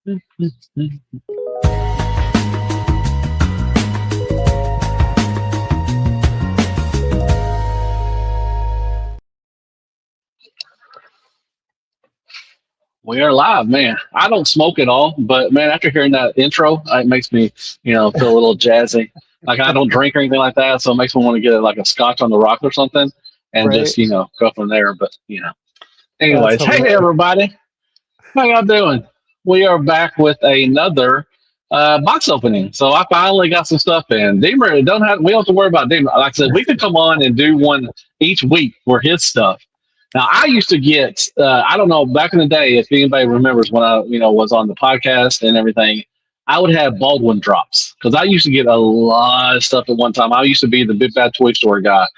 We are live, man. I don't smoke at all, but man, after hearing that intro, it makes me, feel a little jazzy. Like I don't drink or anything like that, so it makes me want to get like a scotch on the rock or something, and Right? just go from there. But That's anyways, hey hilarious. everybody, how y'all doing? We are back with another box opening. So I finally got some stuff in. Deemer, we don't have to worry about Deemer. Like I said, we could come on and do one each week for his stuff. Now I used to get, I don't know, back in the day, if anybody remembers when I, was on the podcast and everything, I would have Baldwin drops because I used to get a lot of stuff at one time. I used to be the Big Bad Toy Store guy.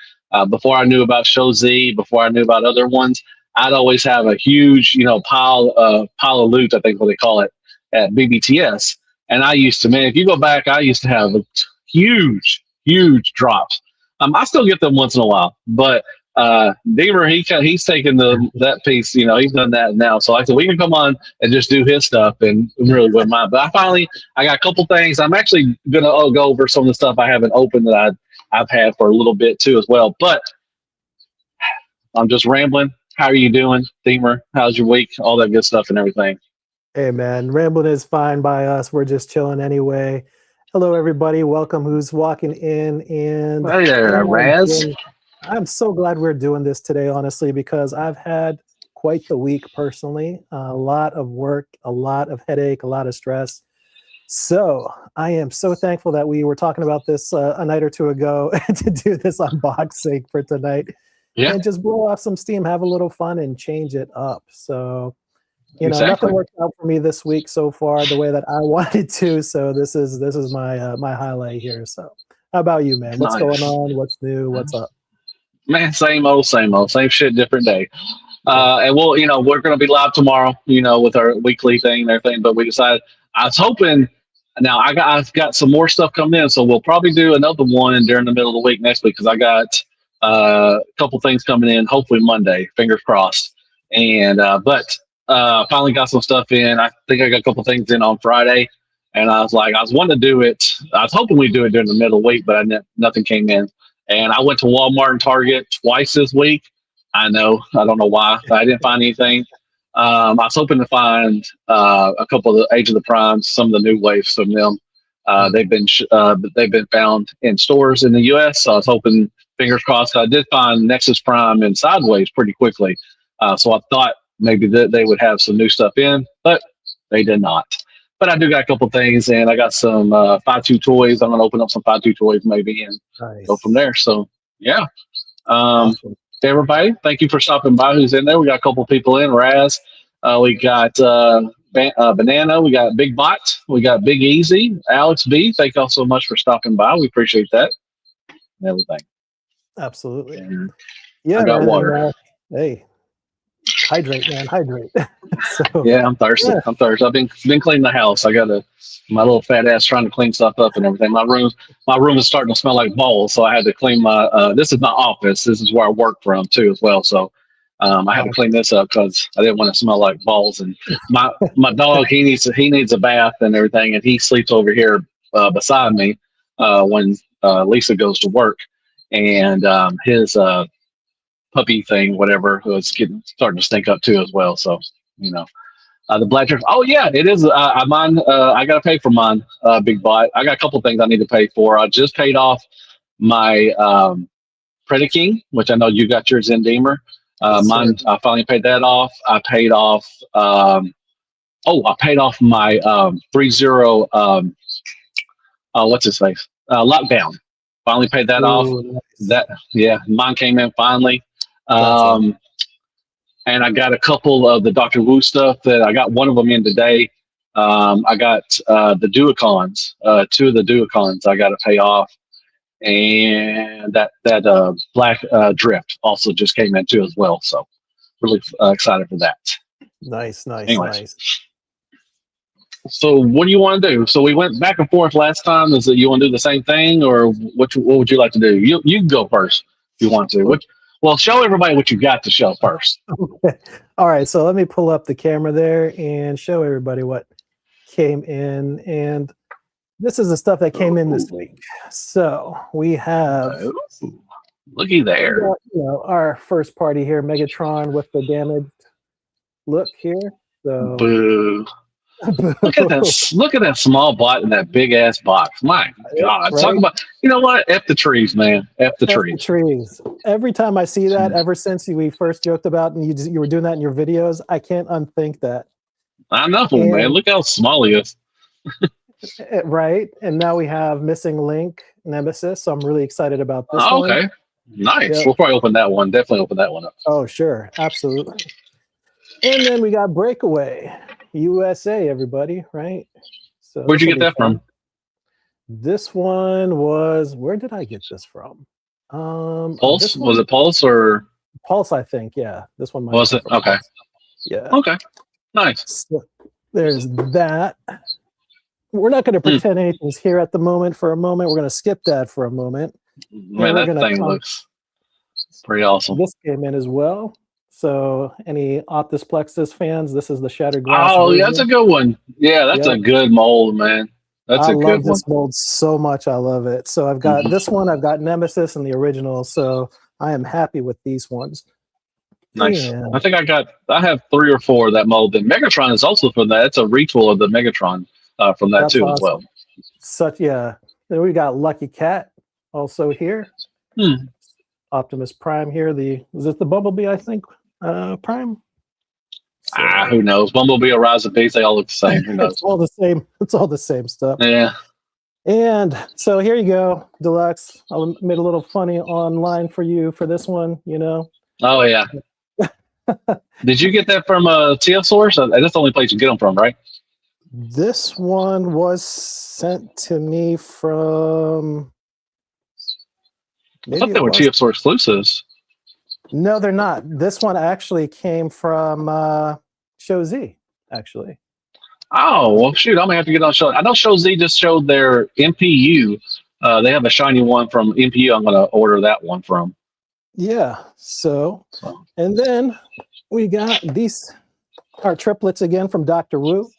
Before I knew about Show.Z, before I knew about other ones, I'd always have a huge, pile of loot, I think what they call it, at BBTS. And I used to, man, if you go back, I used to have huge, huge drops. I still get them once in a while, but Deemer, he's taken that piece, he's done that now. So I said we can come on and just do his stuff and really wouldn't mind. But I got a couple things. I'm actually gonna go over some of the stuff I haven't opened that I've had for a little bit too as well. But I'm just rambling. How are you doing, Deemer? How's your week? All that good stuff and everything. Hey, man, rambling is fine by us. We're just chilling anyway. Hello, everybody. Welcome. Who's walking in? And Hey there, Raz. I'm so glad we're doing this today, honestly, because I've had quite the week personally. A lot of work, a lot of headache, a lot of stress. So I am so thankful that we were talking about this a night or two ago to do this unboxing for tonight. Yeah. And just blow off some steam, have a little fun, and change it up. So, Exactly. nothing worked out for me this week so far the way that I wanted to. So this is my my highlight here. So, how about you, man? What's going on? What's new? What's up? Man, same old, same shit, different day. And we're going to be live tomorrow, with our weekly thing and everything. But we decided, I was hoping. Now I've got some more stuff coming in, so we'll probably do another one during the middle of the week next week because I got a couple things coming in. Hopefully Monday, fingers crossed. And but finally got some stuff in. I think I got a couple things in on Friday, and I was wanting to do it. I was hoping we'd do it during the middle of the week, but nothing came in. And I went to Walmart and Target twice this week. I know. I don't know why. I didn't find anything. I was hoping to find a couple of the Age of the Primes, some of the new waves from them. They've been found in stores in the U.S. So I was hoping, fingers crossed. I did find Nexus Prime and Sideways pretty quickly. So I thought maybe that they would have some new stuff in, but they did not. But I do got a couple things, and I got some 5.2 toys. I'm going to open up some 5.2 toys maybe and go from there. So, yeah. Awesome. Everybody, thank you for stopping by. Who's in there? We got a couple people in. Raz, we got Banana, we got Big Bot, we got Big Easy, Alex B. Thank y'all so much for stopping by. We appreciate that and everything. Absolutely. And yeah, I got man, water. Hey, hydrate, man, hydrate. So, yeah, I'm thirsty. Yeah. I'm thirsty. I've been cleaning the house. I got my little fat ass trying to clean stuff up and everything. My room is starting to smell like balls, so I had to clean my. This is my office. This is where I work from too, as well. So I had to clean this up because I didn't want to smell like balls. And my dog, he needs a bath and everything, and he sleeps over here beside me when Lisa goes to work, and his puppy thing, whatever, was starting to stink up too as well. So the black dress. Oh yeah, it is. Mine. I gotta pay for mine. Big Bot. I got a couple things I need to pay for. I just paid off my Predaking, which I know you got yours in Deemer. Mine. I finally paid that off. I paid off. I paid off my 3.0. What's his face? Lockdown. Finally paid that off. Nice. Mine came in finally. And I got a couple of the Dr. Wu stuff that I got one of them in today. I got the Duocons, 2 of the Duocons I got to pay off. And that Black Drift also just came in too as well. So really excited for that. Nice. Anyways. So what do you want to do? So we went back and forth last time. Is that you want to do the same thing, or what would you like to do? You can go first if you want to. Well, show everybody what you got to show first. Okay. All right. So let me pull up the camera there and show everybody what came in, and this is the stuff that came in this week. So we have looky there. Our first party here, Megatron with the damaged look here. So Boo. Look at that small bot in that big ass box. My God. Right? Talk about, you know what? F the trees, man. F the trees. Every time I see that, ever since we first joked about and you were doing that in your videos, I can't unthink that. I know, man. Look how small he is. Right. And now we have Missing Link Nemesis. So I'm really excited about this one. Okay. Nice. Yep. We'll probably open that one. Definitely open that one up. Oh, sure. Absolutely. And then we got Breakaway USA, everybody, right? So where'd you get that from? This one was, where did I get this from? Pulse? Was it Pulse or Pulse? I think, yeah. This one was it? Okay. Pulse. Yeah. Okay. Nice. So there's that. We're not going to pretend anything's here at the moment for a moment. We're going to skip that for a moment. Man, that thing looks pretty awesome. This came in as well. So any Optus Plexus fans, this is the Shattered Glass. Oh, yeah, that's a good one. Yeah, that's a good mold, man. That's a good one. I love this mold so much. I love it. So I've got this one. I've got Nemesis and the original. So I am happy with these ones. Nice. And I think I have 3 or 4 of that mold. And Megatron is also from that. It's a retool of the Megatron from that too, as well. Then we got Lucky Cat also here. Optimus Prime here. Is it the Bumblebee, I think? Prime? So, who knows? Bumblebee or Rise of Beast, they all look the same. Who knows? It's all the same. It's all the same stuff. Yeah. And so here you go, Deluxe. I made a little funny online for you for this one, Oh, yeah. Did you get that from TF Source? That's the only place you get them from, right? This one was sent to me from... I thought they were TF Source exclusives. No, they're not. This one actually came from Show.Z, actually. Oh, well, shoot. I'm going to have to get on Show. I know Show.Z just showed their MPU. They have a shiny one from MPU. I'm going to order that one from. Yeah. So, and then we got these, our triplets again from Dr. Wu.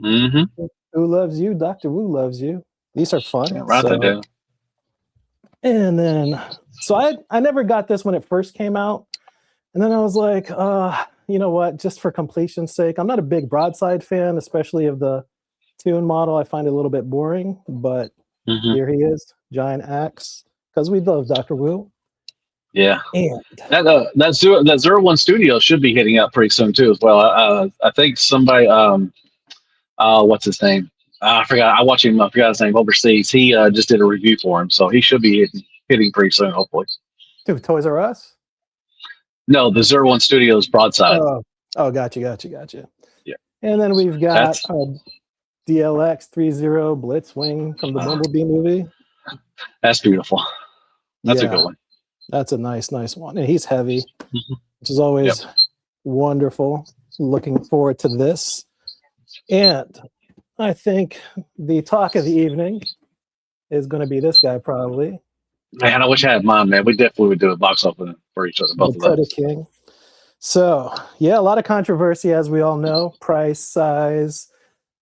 Mm-hmm. Who loves you? Dr. Wu loves you. These are fun. Yeah, right there. And then, so I never got this when it first came out. And then I was like, you know what? Just for completion's sake, I'm not a big Broadside fan, especially of the Toon model. I find it a little bit boring, but here he is, Giant Axe, because we love Dr. Wu. Yeah. And that 01 Studio should be hitting up pretty soon too as well. I think somebody, what's his name? I forgot. I watch him. I forgot his name overseas. He just did a review for him, so he should be hitting pretty soon, hopefully. Dude, Toys R Us? No, the 01 Studios Broadside. Oh, gotcha. Yeah. And then we've got DLX 30 Blitzwing from the Bumblebee movie. That's beautiful. That's a good one. That's a nice one. And he's heavy, which is always wonderful. Looking forward to this. And I think the talk of the evening is going to be this guy, probably. Man, I wish I had mine, man. We definitely would do a box opening for each other, both of those. King. So, yeah, a lot of controversy, as we all know. Price, size,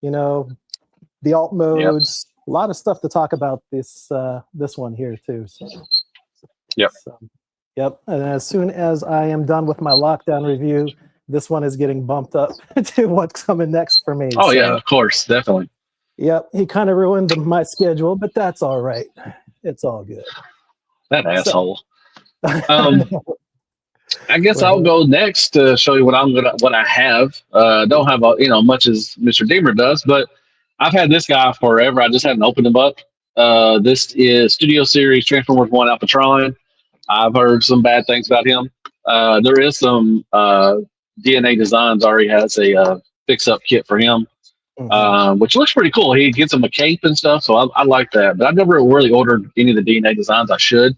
the alt modes. A lot of stuff to talk about this one here, too. So, yep. And as soon as I am done with my lockdown review, this one is getting bumped up to what's coming next for me. Oh, yeah, of course. Definitely. Yep. He kind of ruined my schedule, but that's all right. It's all good. That asshole. I guess I'll go next to show you what I have. Don't have much as Mr. Deemer does, but I've had this guy forever. I just haven't opened him up. This is Studio Series Transformers 1 Alphatron. I've heard some bad things about him. There is some DNA Designs already has a fix-up kit for him, which looks pretty cool. He gets him a cape and stuff, so I like that. But I've never really ordered any of the DNA Designs. I should.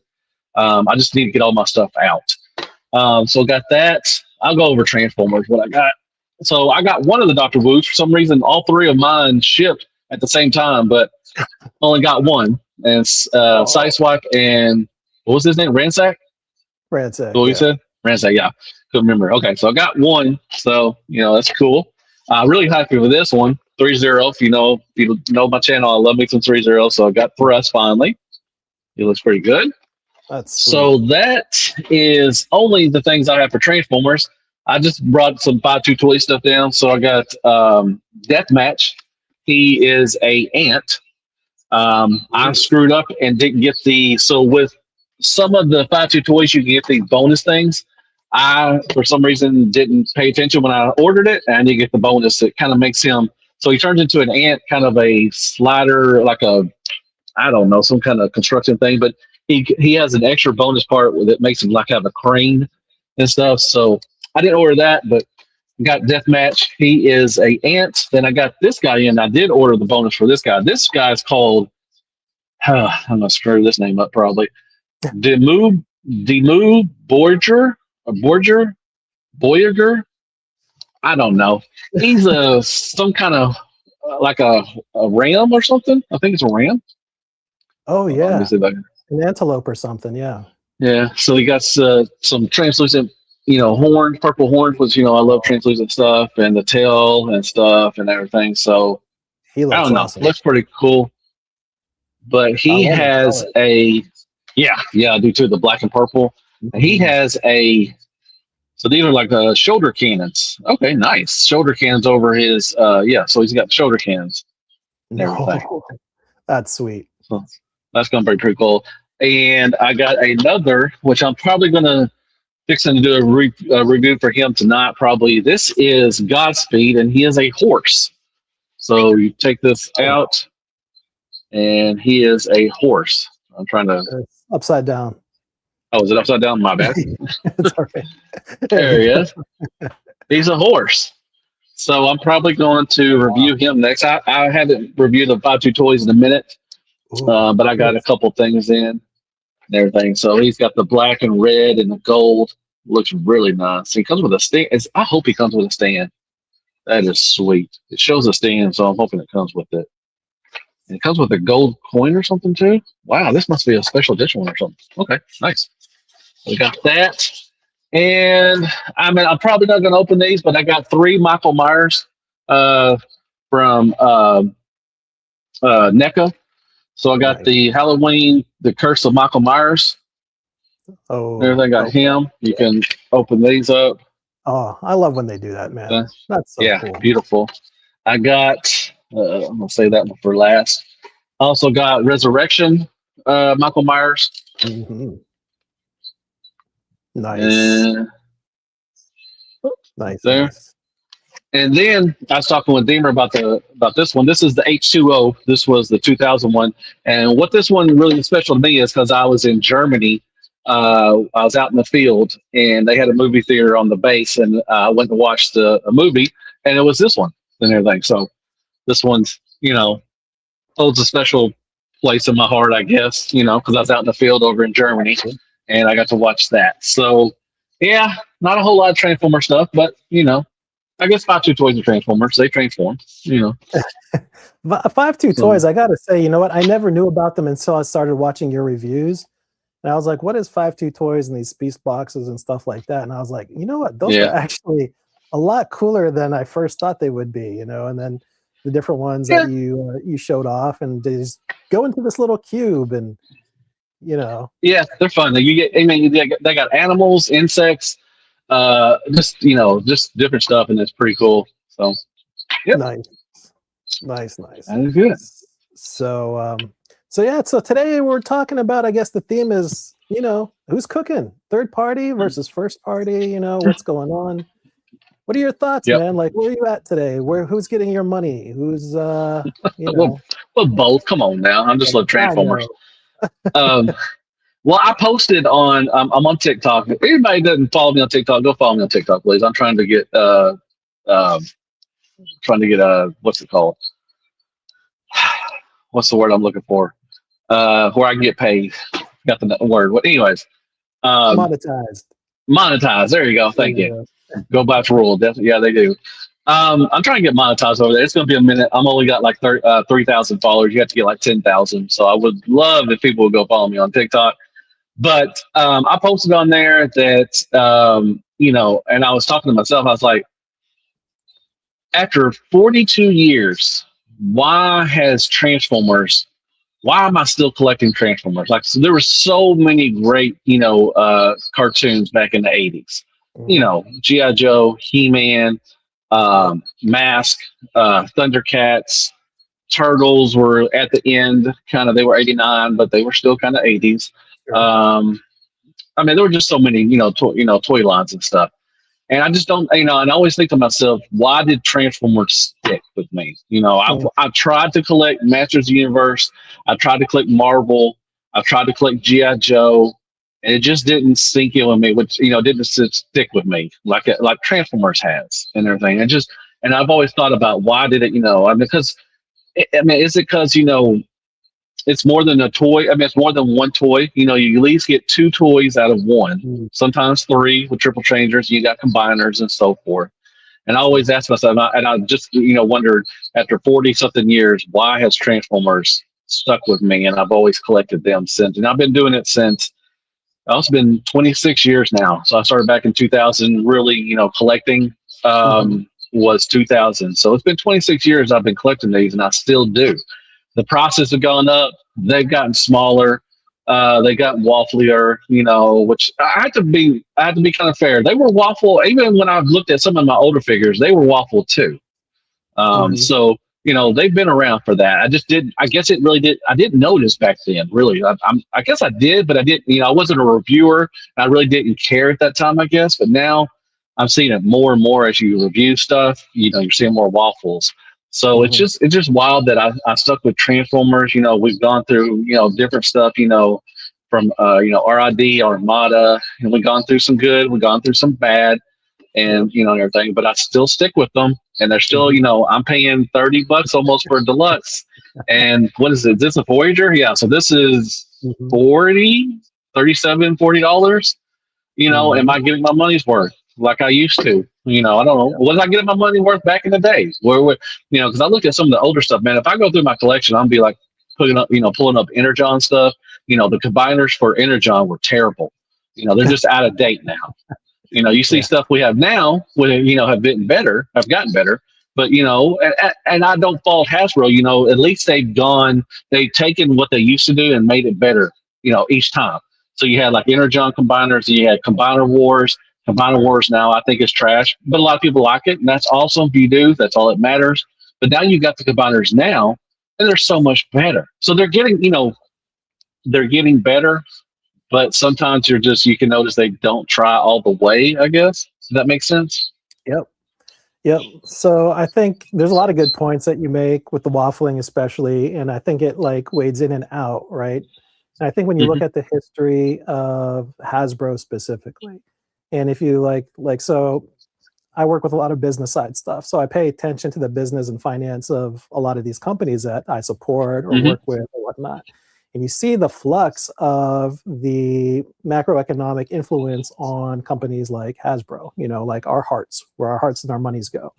I just need to get all my stuff out. So got that. I'll go over Transformers, what I got. So I got one of the Dr. Wu's. For some reason, all 3 of mine shipped at the same time, but only got one. And Sideswipe and, what was his name? Ransack? Ransack. What you said? Ransack, yeah. Couldn't remember. Okay, so I got one. So, that's cool. Really happy with this one. 3-0. If you know my channel, I love me some 3-0. So I got Thrust finally. He looks pretty good. That's sweet. So that is only the things I have for Transformers. I just brought some 5-2 toy stuff down. So I got Deathmatch. He is a ant. I screwed up and didn't get so with some of the 5-2 toys, you can get these bonus things. I, for some reason, didn't pay attention when I ordered it, and you get the bonus. It kind of makes him, so he turns into an ant, kind of a slider, like I don't know, some kind of construction thing, but he has an extra bonus part that makes him like have a crane and stuff. So I didn't order that, but got Deathmatch. He is a ant. Then I got this guy in. I did order the bonus for this guy. This guy's called, I'm gonna screw this name up probably. Demu Boyer. I don't know. He's some kind of like a ram or something. I think it's a ram. Oh Let yeah, me see if I can. an antelope or something. Yeah. Yeah. So he got some translucent, horns, purple horns, which I love translucent stuff, and the tail and stuff and everything. So He I looks don't know. awesome. Looks pretty cool. But he I love has yeah, I do too. The black and purple. it. He has so these are like shoulder cannons. Okay, nice. Shoulder cannons over his, so he's got shoulder cannons and everything. No, that's sweet. So that's going to be pretty cool. And I got another, which I'm probably going to fixing to do a review for him tonight. Probably this is Godspeed, and he is a horse. So you take this out, and he is a horse. I'm trying to. It's upside down. Oh, is it upside down? My bad. It's all right. There he is. He's a horse. So I'm probably going to review him next. I haven't reviewed the 5-2 toys in a minute, but I got a couple things in and everything. So he's got the black and red and the gold. Looks really nice. He comes with a stand. I hope he comes with a stand. That is sweet. It shows a stand, so I'm hoping it comes with it. And it comes with a gold coin or something too. Wow, this must be a special edition one or something. Okay, nice. We got that. And I'm probably not going to open these, but I got 3 Michael Myers from NECA. So I got the Halloween, the Curse of Michael Myers. Oh, everything got him. You can open these up. Oh, I love when they do that, man. That's so cool. Beautiful. I got, I'm going to say that one for last. I also got Resurrection, Michael Myers. Mm-hmm. Nice. Nice. There. Nice. And then I was talking with Deemer about this one. This is the H2O. This was the 2001. And what this one really special to me is because I was in Germany. I was out in the field, and they had a movie theater on the base, and I went to watch a movie, and it was this one and everything. So this one's, holds a special place in my heart, I guess, because I was out in the field over in Germany, and I got to watch that. So, yeah, not a whole lot of Transformer stuff, but, I guess 5-2 toys are Transformers. They transform, 5-2 toys, I got to say, you know what? I never knew about them until I started watching your reviews. And I was like, what is 5-2 toys and these Beast boxes and stuff like that? And I was like, you know what? Those are actually a lot cooler than I first thought they would be, and then the different ones that you showed off, and they just go into this little cube and, Yeah, they're fun. They got animals, insects, just different stuff, and it's pretty cool. So, nice. That is good. So today we're talking about, I guess the theme is, who's cooking? Third party versus first party, what's going on? What are your thoughts, man? Like, where are you at today? Who's getting your money? Who's well, both. Come on now. I'm just love Transformers. Well, I posted on I'm on TikTok. If anybody doesn't follow me on TikTok, go follow me on TikTok, please. I'm trying to get what's it called? What's the word I'm looking for? Where I can get paid. Got the word. Well, anyways, monetized. There you go. Thank you. Go by its rule. Yeah, they do. I'm trying to get monetized over there. It's going to be a minute. I'm only got like 3,000 followers. You have to get like 10,000. So I would love if people would go follow me on TikTok. But I posted on there that, and I was talking to myself. I was like, after 42 years, why has Transformers? Why am I still collecting Transformers? Like, so there were so many great, cartoons back in the 80s. You Mhm. know, G.I. Joe, He-Man, Yep. Mask, Thundercats, Turtles were at the end, kind of, they were 89, but they were still kind of 80s. Sure. Um, I mean, there were just so many, toy lines and stuff. And I just don't, and I always think to myself, why did Transformers stick with me? Mm. I've tried to collect Masters of the Universe. I tried to collect Marvel. I tried to collect G.I. Joe. And it just didn't sink in with me, which, didn't stick with me like Transformers has and everything. And I've always thought about why did it, because, is it because, it's more than a toy. I mean, it's more than one toy. You at least get two toys out of one, Mm. sometimes three with triple changers. You got combiners and so forth. And I always Sure. ask myself, and I just, wondered after 40 something years, why has Transformers stuck with me? And I've always collected them since. And I've been doing it since, it's been 26 years now. So I started back in 2000, really, collecting Mhm. was 2000. So it's been 26 years I've been collecting these, and I still do. The prices have gone up. They've gotten smaller. They got wafflier, which I had to be kind of fair. They were waffle, even when I've looked at some of my older figures, they were waffle too. Mhm. So they've been around for that. I just did. I guess it really did. I didn't notice back then. Really, I guess I did, but I didn't. I wasn't a reviewer. I really didn't care at that time. I guess, but now I'm seeing it more and more as you review stuff. You're seeing more waffles. So it's Mhm. just wild that I stuck with Transformers. We've gone through different stuff. From RID, Armada, and we've gone through some good. We've gone through some bad Yep. and and everything. But I still stick with them, and they're still, Mhm. I'm paying $30 almost for a deluxe. And what is it? Is this a Voyager? Yeah. So this is Mhm. 40, 37, $40. Am Mhm. I getting my money's worth like I used to? I don't know. Yep. Was I getting my money worth back in the day? Because I look at some of the older stuff, man. If I go through my collection, I'll be like pulling up Energon stuff. The combiners for Energon were terrible. They're just out of date now. You see Yeah. stuff we have now, have gotten better. But and I don't fault Hasbro. At least they've taken what they used to do and made it better. Each time. So you had like Energon combiners, and you had Combiner Wars. Combiner Right. Wars now I think is trash, but a lot of people like it, and that's awesome if you do. That's all that matters. But now you got the combiners now, and they're so much better. So they're getting better, but sometimes you can notice they don't try all the way, I guess. Does that make sense? Yep. Yep. So I think there's a lot of good points that you make with the waffling, especially, and I think it like wades in and out, right? And I think when you Hmm. look at the history of Hasbro specifically, and if you so I work with a lot of business side stuff, so I pay attention to the business and finance of a lot of these companies that I support or Hmm. work with or whatnot. And you see the flux of the macroeconomic influence on companies like Hasbro, like our hearts, where our hearts and our monies go.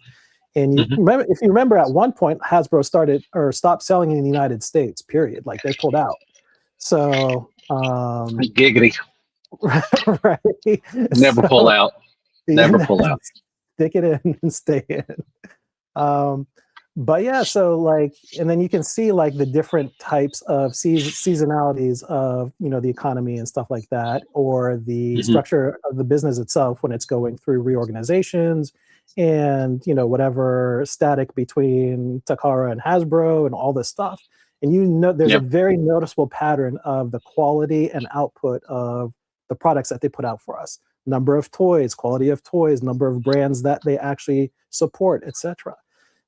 And you Hmm. remember, if you remember, at one point, Hasbro started or stopped selling in the United States, period. Like they pulled out. So, Giggity. right. Never pull So, out. Never yeah, pull out. stick it in and stay in. Um, but yeah, so like, and then you can see like the different types of seasonalities of the economy and stuff like that, or the Hmm. structure of the business itself when it's going through reorganizations, and whatever static between Takara and Hasbro and all this stuff. And there's a Yep. very noticeable pattern of the quality and output of the products that they put out for us. Number of toys, quality of toys, number of brands that they actually support, etc.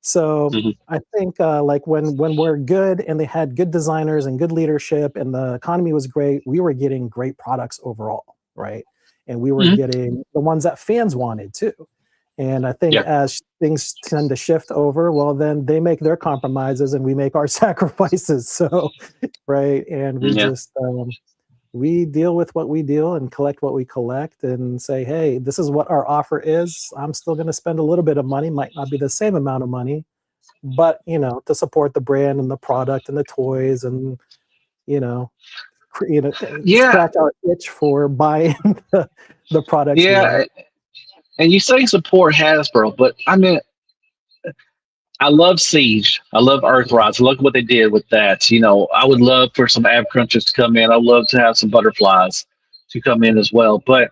So Hmm. I think like when we're good and they had good designers and good leadership and the economy was great, we were getting great products overall, right? And we were Hmm. getting the ones that fans wanted too. And I think Yeah. as things tend to shift over, well, then they make their compromises and we make our sacrifices. So, right, and Yeah. we deal with what we deal and collect what we collect and say, hey, this is what our offer is. I'm still going to spend a little bit of money, might not be the same amount of money, but to support the brand and the product and the toys and you know, Yeah. scratch our itch for buying the products we Yeah. like. And you say support Hasbro, but I mean, I love Siege. I love Earthrise. Look what they did with that. I would love for some ab crunches to come in. I'd love to have some butterflies to come in as well. But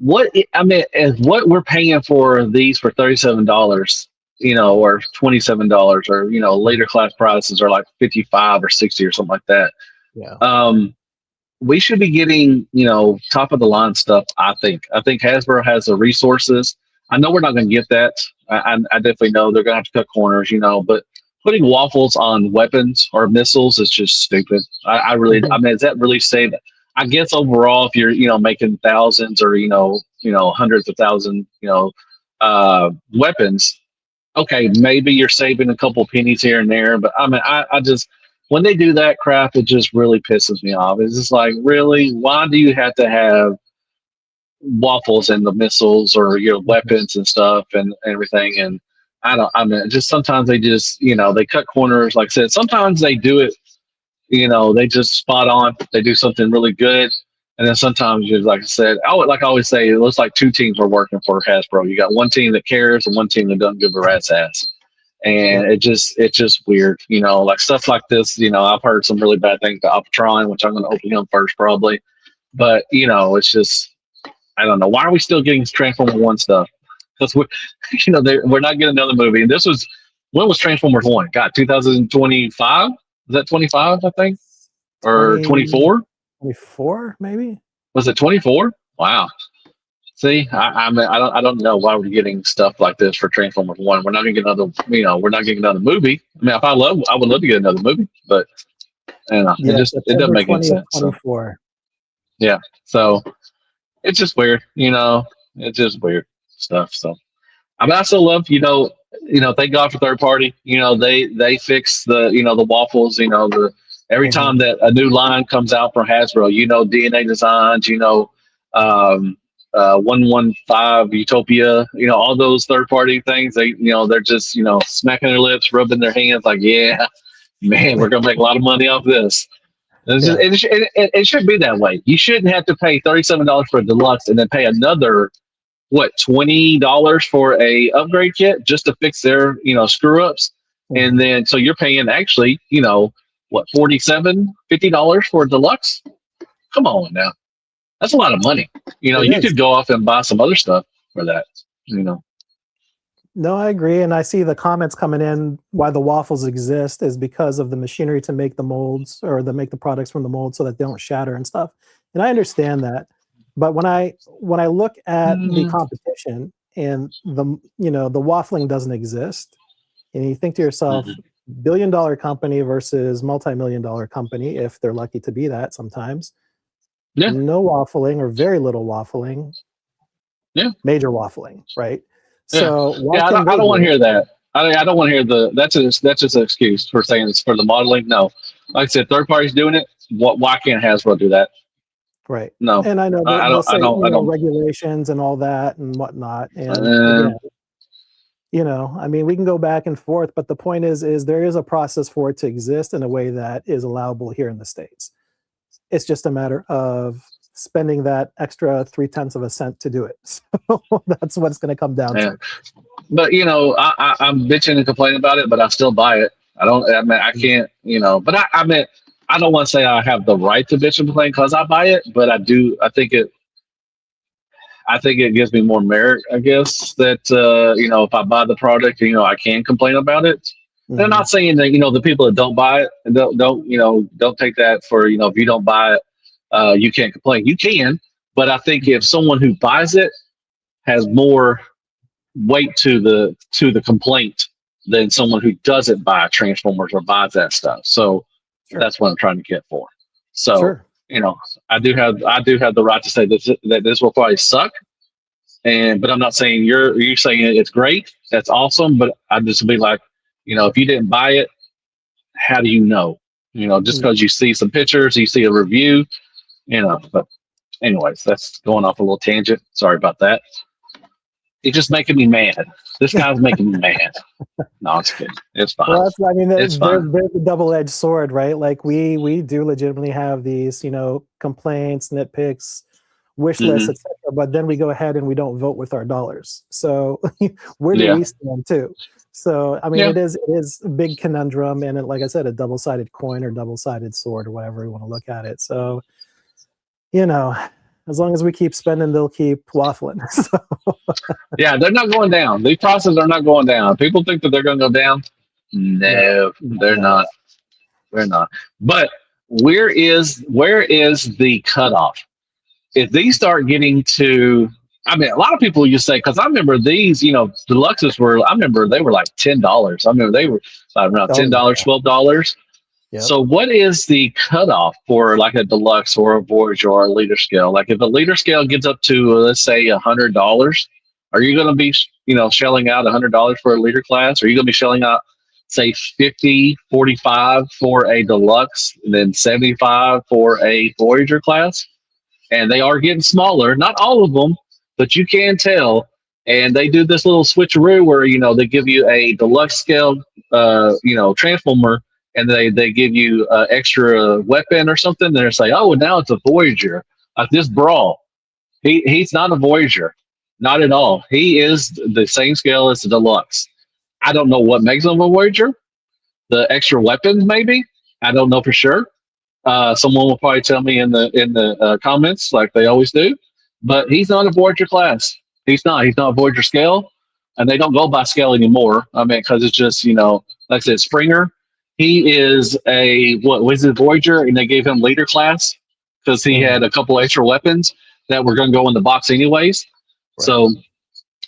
is what we're paying for these for $37, or $27, or later class prices are like 55 or 60 or something like that. Yeah. We should be getting, top of the line stuff. I think Hasbro has the resources. I know we're not going to get that. I definitely know they're going to have to cut corners, but putting waffles on weapons or missiles is just stupid. I really, is that really saved? I guess overall, if you're, making thousands or, hundreds of thousands, weapons, okay, maybe you're saving a couple pennies here and there. But I just, when they do that crap, it just really pisses me off. It's just like, really, why do you have to have waffles and the missiles or weapons and stuff and everything? And just sometimes they just they cut corners. Like I said, sometimes they do it, they just spot on. They do something really good. And then sometimes, like I said, like I always say, it looks like two teams are working for Hasbro. You got one team that cares and one team that doesn't give a rat's ass. And it's just weird, like stuff like this. I've heard some really bad things about Optron, which I'm going to open him first probably. But it's just, I don't know, why are we still getting Transformer One stuff? Because we're not getting another movie. And when was Transformers One? God, 2025? Is that 25? I think, or 24? 24 maybe. Was it 24? Wow. See, I don't know why we're getting stuff like this for Transformers One. We're not gonna get another, we're not getting another movie. I mean, I would love to get another movie, but it doesn't make any sense. 24. So, yeah, so it's just weird, it's just weird stuff. So, I still love, thank God for third party. They fix the, the waffles. Every time that a new line comes out from Hasbro, DNA Designs, 115 Utopia, all those third party things, they're just, smacking their lips, rubbing their hands like, yeah, man, we're going to make a lot of money off this. It should be that way. You shouldn't have to pay $37 for a deluxe and then pay another, $20 for a upgrade kit just to fix their, screw ups. And then, so you're paying actually, $50 for a deluxe? Come on now. That's a lot of money. You could go off and buy some other stuff for that, No, I agree. And I see the comments coming in why the waffles exist is because of the machinery to make the molds or to make the products from the mold so that they don't shatter and stuff. And I understand that. But when I look at the competition and the waffling doesn't exist, and you think to yourself, billion-dollar company versus multi-million-dollar company, if they're lucky to be that sometimes. Yeah. No waffling or very little waffling. Yeah. Major waffling, right? Yeah. So I don't want to hear that. I don't want to hear that's just an excuse for saying it's for the modeling. No, like I said, third parties doing it. Why can't Hasbro do that? Right. No. And I know I don't regulations and all that and whatnot. And again, we can go back and forth, but the point is there is a process for it to exist in a way that is allowable here in the States. It's just a matter of spending that extra 0.3 of a cent to do it. So that's what it's going to come down to. But I'm bitching and complaining about it, but I still buy it. I can't, but I don't want to say I have the right to bitch and complain because I buy it, but I do. I think it gives me more merit, I guess, that if I buy the product, I can complain about it. Mm-hmm. I'm not saying that the people that don't buy it don't take that for if you don't buy it, you can't complain. You can, but I think if someone who buys it has more weight to the complaint than someone who doesn't buy Transformers or buys that stuff. So that's what I'm trying to get for. So I do have the right to say that this will probably suck. But I'm not saying you're saying it's great. That's awesome. But I just be like, if you didn't buy it, how do you know? Just because you see some pictures, you see a review, But anyways, that's going off a little tangent. Sorry about that. It's just making me mad. This guy's making me mad. No, it's kidding. It's fine. Well, there's a double-edged sword, right? Like we do legitimately have these, complaints, nitpicks, wish lists, Hmm. etc. But then we go ahead and we don't vote with our dollars. So where do Yeah. we stand too? So I mean, Yeah. it is a big conundrum, and like I said, a double-sided coin or double-sided sword or whatever you want to look at it. So you know, as long as we keep spending, they'll keep waffling. So, Yeah. They're not going down. These prices are not going down. People think that they're going to go down. no, No, they're no. not. They're not. But where is the cutoff? If these start getting to, I mean, a lot of people just say, because I remember these, deluxes were, I remember they were like $10. I remember they were like around Oh $10, yeah, $12. yep. So what is the cutoff for like a deluxe or a Voyager or a leader scale? Like if a leader scale gets up to, let's say, $100, are you going to be, shelling out $100 for a leader class? Or are you going to be shelling out, say, 50, 45 for a deluxe, and then 75 for a Voyager class? And they are getting smaller. Not all of them, but you can tell. And they do this little switcheroo where they give you a deluxe scale, transformer, and they give you extra weapon or something. They're say, oh, now it's a Voyager, like this Brawl. He's not a Voyager, not at all. He is the same scale as the deluxe. I don't know what makes him a Voyager. The extra weapons, maybe. I don't know for sure. Someone will probably tell me in the comments, like they always do. But he's not a Voyager class. He's not. He's not a Voyager scale, and they don't go by scale anymore. I mean, because it's just like I said, Springer. He is a what was it Voyager, and they gave him leader class because he Mhm. had a couple extra weapons that were going to go in the box anyways. Right. So,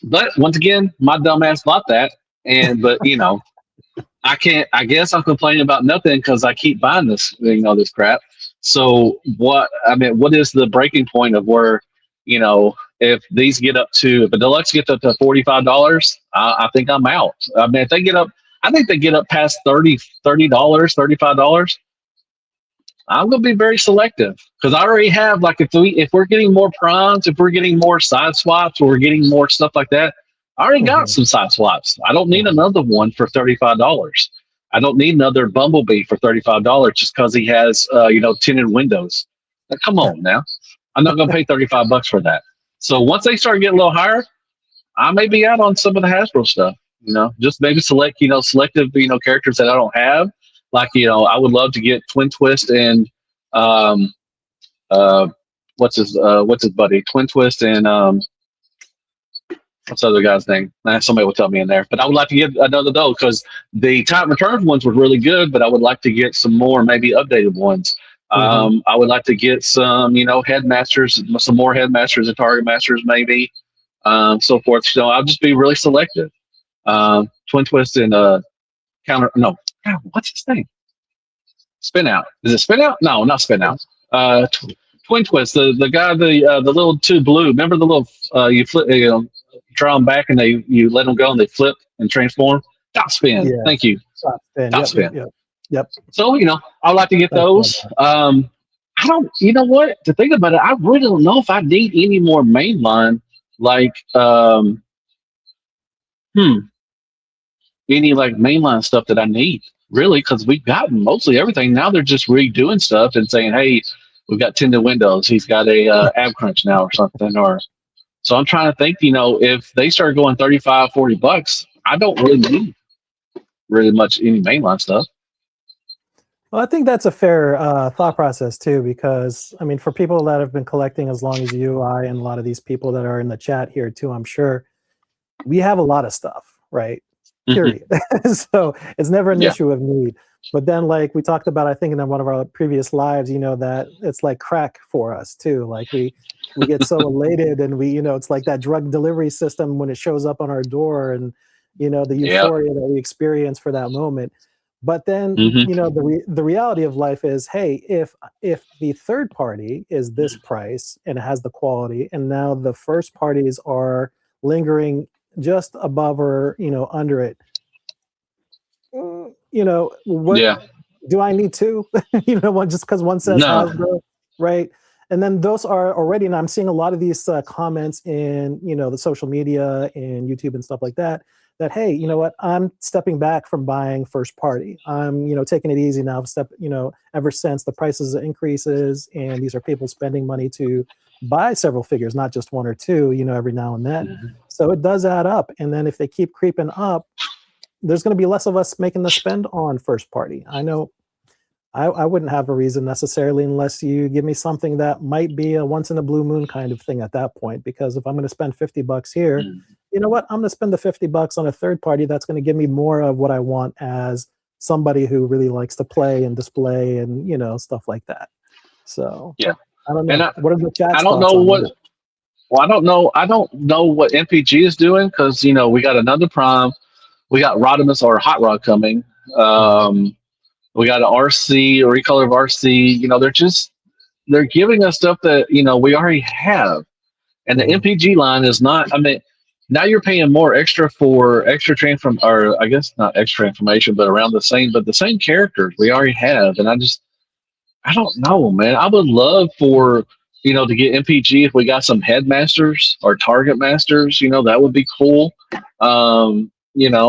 but once again, my dumbass bought that, and but I can't. I guess I'm complaining about nothing because I keep buying this crap. So what? I mean, what is the breaking point of where, if these get up to if a deluxe gets up to $45, I think I'm out. I mean, if they get up, I think they get up past $30, $35. I'm going to be very selective because I already have like if we're getting more primes, if we're getting more side swaps, or we're getting more stuff like that. I already got Mhm. some side swaps. I don't need Mhm. another one for $35. I don't need another Bumblebee for $35 just because he has tinted windows. Like, come on now, I'm not going to pay $35 for that. So once they start getting a little higher, I may be out on some of the Hasbro stuff. Just maybe selective characters that I don't have. Like I would love to get Twin Twist and um uh what's his buddy Twin Twist and what's the other guy's name? Somebody will tell me in there. But I would like to get another though because the time return ones were really good. But I would like to get some more maybe updated ones. Mhm. I would like to get some headmasters, some more headmasters and target masters maybe, so forth. So I'll just be really selective. Twin Twist and counter. No, God, what's his name? Spin out. Is it spin out? No, not spin out. Twin Twist. The guy, the little two blue. Remember the little you flip, draw them back and you let them go and they flip and transform. Top spin. Yeah. Thank you. Top spin. Top Yep. Yep. spin. Yep. Yep. So I would like to get That's what those. I don't. You know what? To think about it, I really don't know if I need any more mainline like hmm any like mainline stuff that I need really because we've gotten mostly everything. Now they're just redoing stuff and saying, hey, we've got tinted windows. He's got a ab crunch now or something. Or so I'm trying to think. If they start going 35, $40, I don't really need really much any mainline stuff. Well, I think that's a fair thought process too, because I mean, for people that have been collecting as long as you, I, and a lot of these people that are in the chat here too, I'm sure we have a lot of stuff, right? Hmm. Period. So it's never an Yeah. issue of need. But then, like we talked about, I think in one of our previous lives, that it's like crack for us too. Like we get so elated, and it's like that drug delivery system when it shows up on our door, and the Yeah. euphoria that we experience for that moment. But then, Hmm. the reality of life is, hey, if the third party is this price and it has the quality, and now the first parties are lingering just above or under it, what Yeah. do I need to one just because one says No. Hasbro, right? And then those are already, and I'm seeing a lot of these comments in the social media and YouTube and stuff like that, that hey, you know what, I'm stepping back from buying first party. I'm taking it easy now, ever since the prices increases, and these are people spending money to buy several figures, not just one or two, every now and then. So it does add up. And then if they keep creeping up, there's going to be less of us making the spend on first party. I know I wouldn't have a reason necessarily unless you give me something that might be a once in a blue moon kind of thing at that point. Because if I'm going to spend $50 here, you know what? I'm going to spend the $50 on a third party that's going to give me more of what I want as somebody who really likes to play and display and stuff like that. So Yeah. I don't know. And What are the chat's I don't thoughts know on what. that? Well, I don't know what MPG is doing because we got another Prime, we got Rodimus or Hot Rod coming. We got an RC, a recolor of RC. They're giving us stuff that we already have, and the MPG line is not. I mean, now you're paying more extra for extra transform, or I guess not extra information, but around the same characters we already have, and I don't know, man. I would love for to get MPG if we got some headmasters or target masters. That would be cool.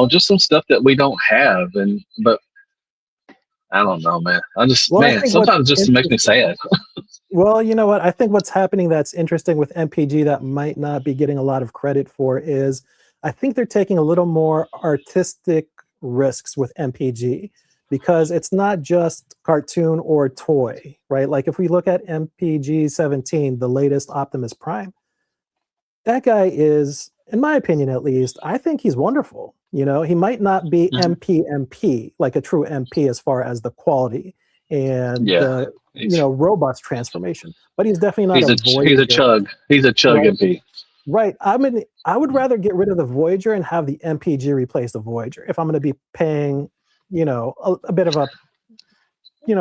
Just some stuff that we don't have, but I don't know, man. Well, I think Sometimes it just makes me sad. Well, you know what? I think what's happening that's interesting with MPG that might not be getting a lot of credit for is I think they're taking a little more artistic risks with MPG because it's not just cartoon or toy, right? Like if we look at MPG 17, the latest Optimus Prime, that guy is, in my opinion at least, I think he's wonderful. He might not be MP, like a true MP as far as the quality and the robust transformation, but he's definitely not he's a chug. He's a chug right? MP. Right. I would rather get rid of the Voyager and have the MPG replace the Voyager if I'm going to be paying, a bit of a,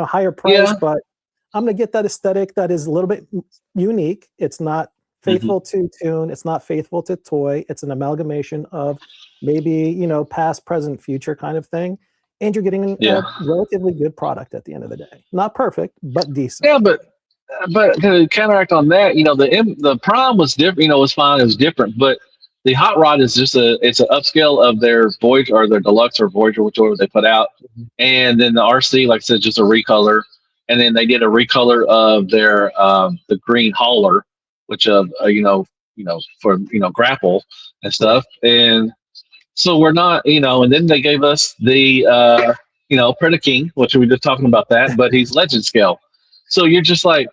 higher price, but I'm going to get that aesthetic that is a little bit unique. It's not faithful to tune. It's not faithful to toy. It's an amalgamation of maybe, past, present, future kind of thing. And you're getting a relatively good product at the end of the day. Not perfect, but decent. Yeah, but to counteract on that, the Prime was different. It was fine. It was different, but the Hot Rod is just it's an upscale of their Voyager or their Deluxe or Voyager, whichever they put out, and then the RC, like I said, just a recolor, and then they did a recolor of their the green hauler, which for grapple and stuff, and so we're not and then they gave us the Predaking, which we were just talking about that, but he's legend scale. So you're just like,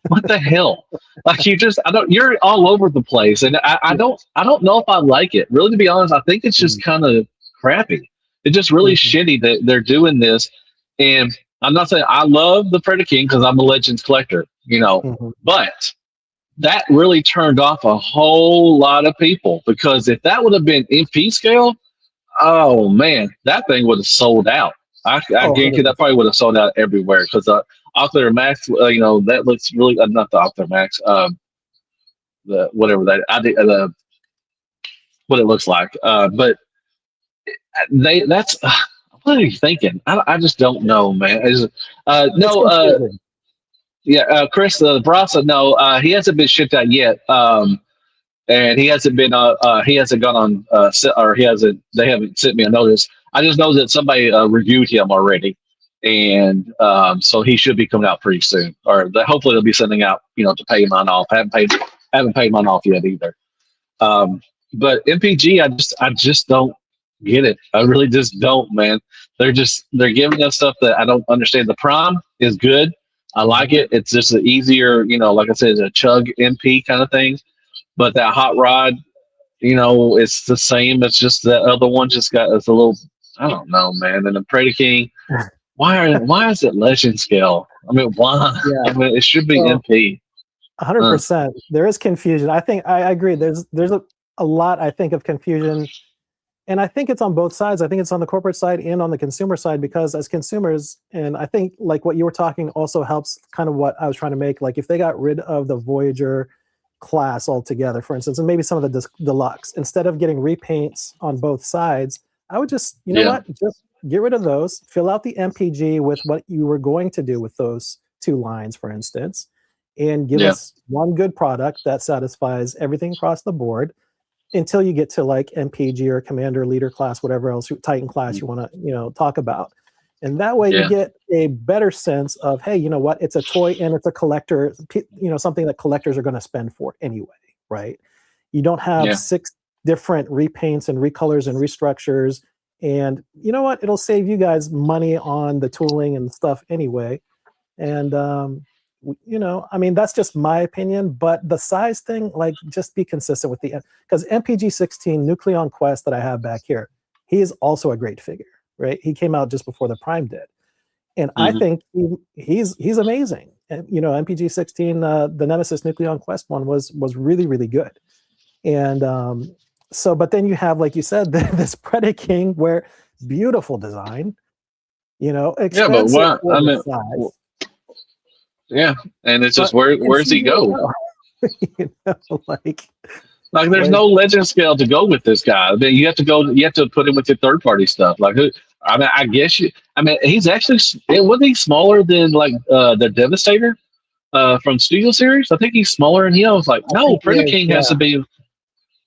what the hell? Like you're all over the place, and I don't know if I like it. Really, to be honest, I think it's just kind of crappy. It's just really shitty that they're doing this. And I'm not saying I love the Predaking because I'm a Legends collector, but that really turned off a whole lot of people because if that would have been MP scale, oh man, that thing would have sold out. I guarantee that probably would have sold out everywhere because Ocular Max, that looks really not the Ocular Max, the whatever that what it looks like. But that's what are you thinking? I just don't know, man. Chris Brasa, no, he hasn't been shipped out yet. And he hasn't been he hasn't gone on or they haven't sent me a notice. I just know that somebody reviewed him already, and so he should be coming out pretty soon, or hopefully they'll be sending out to pay mine off. I haven't paid mine off yet either. But MPG, I just don't get it. I really just don't, man. They're giving us stuff that I don't understand. The Prime is good. I like it. It's just an easier, like I said, it's a chug MP kind of thing. But that Hot Rod, it's the same. It's just that other one just got it's a little. I don't know, man. And the Predaking, why is it legend scale? I mean, why? Yeah. I mean, it should be MP. 100%. There is confusion. I think I agree. There's a lot. I think of confusion, and I think it's on both sides. I think it's on the corporate side and on the consumer side because as consumers, and I think like what you were talking also helps kind of what I was trying to make. Like if they got rid of the Voyager class altogether, for instance, and maybe some of the deluxe, instead of getting repaints on both sides, I would just, what, just get rid of those, fill out the MPG with what you were going to do with those two lines, for instance, and give us one good product that satisfies everything across the board until you get to like MPG or Commander, Leader class, whatever else, Titan class you want to, talk about. And that way you Yeah. get a better sense of, hey, you know what? It's a toy and it's a collector, something that collectors are going to spend for anyway, right? You don't have Yeah. 6 different repaints and recolors and restructures. And you know what? It'll save you guys money on the tooling and stuff anyway. And, I mean, that's just my opinion, but the size thing, like, just be consistent with because MPG 16 Nucleon Quest that I have back here, he is also a great figure, right? He came out just before the Prime did. And I think he's amazing. And, MPG 16, the Nemesis Nucleon Quest one was really, really good. And but then you have, like you said, this Predaking where beautiful design, expensive but for the size. Yeah, and it's just where's he go? There's no legend scale to go with this guy. I mean, you have to put him with your third party stuff. Like who? I mean, I guess he's actually wasn't he smaller than like the Devastator from Studio Series? I think he's smaller than he. I was like, no, Predaking has to be.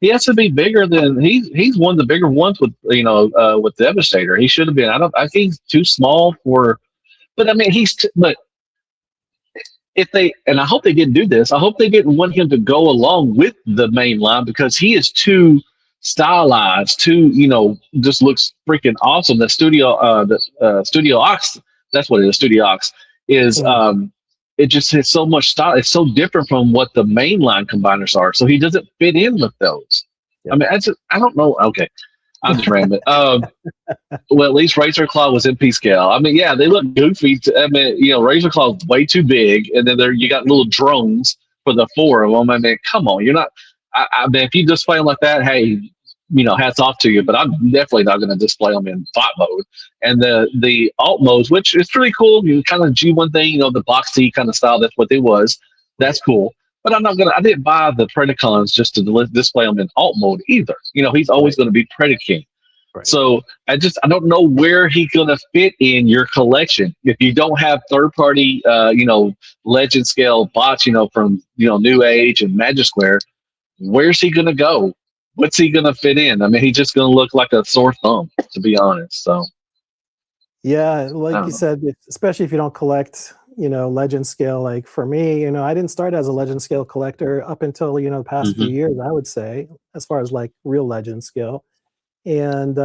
He has to be bigger than he's one of the bigger ones with with Devastator. He should have been. I think he's too small for. But I mean, but if they, and I hope they didn't do this, I hope they didn't want him to go along with the main line because he is too stylized, just looks freaking awesome. The Studio Ox, that's what it is. Studio Ox is, it just has so much style. It's so different from what the mainline combiners are. So he doesn't fit in with those. Yep. I mean, I don't know. Okay. I'm just rambling. Well, at least Razor Claw was MP scale. I mean, yeah, they look goofy. I mean, Razor Claw is way too big, and then you got little drones for the 4 of them. I mean, come on, you're not. I mean, if you display them like that, hey, hats off to you. But I'm definitely not going to display them in thought mode. And the alt modes, which is pretty cool. You kind of G1 thing, the box T kind of style. That's what it was. That's cool. But I didn't buy the Predacons just to display them in alt mode either. He's always going to be Predaking. Right. So I don't know where he's going to fit in your collection. If you don't have third party, legend scale bots, from, New Age and Magic Square, where's he going to go? What's he going to fit in? I mean, he's just going to look like a sore thumb, to be honest. So. Yeah. Like you said, especially if you don't collect, legend scale. Like for me, I didn't start as a legend scale collector up until, the past few years, I would say, as far as like real legend scale. And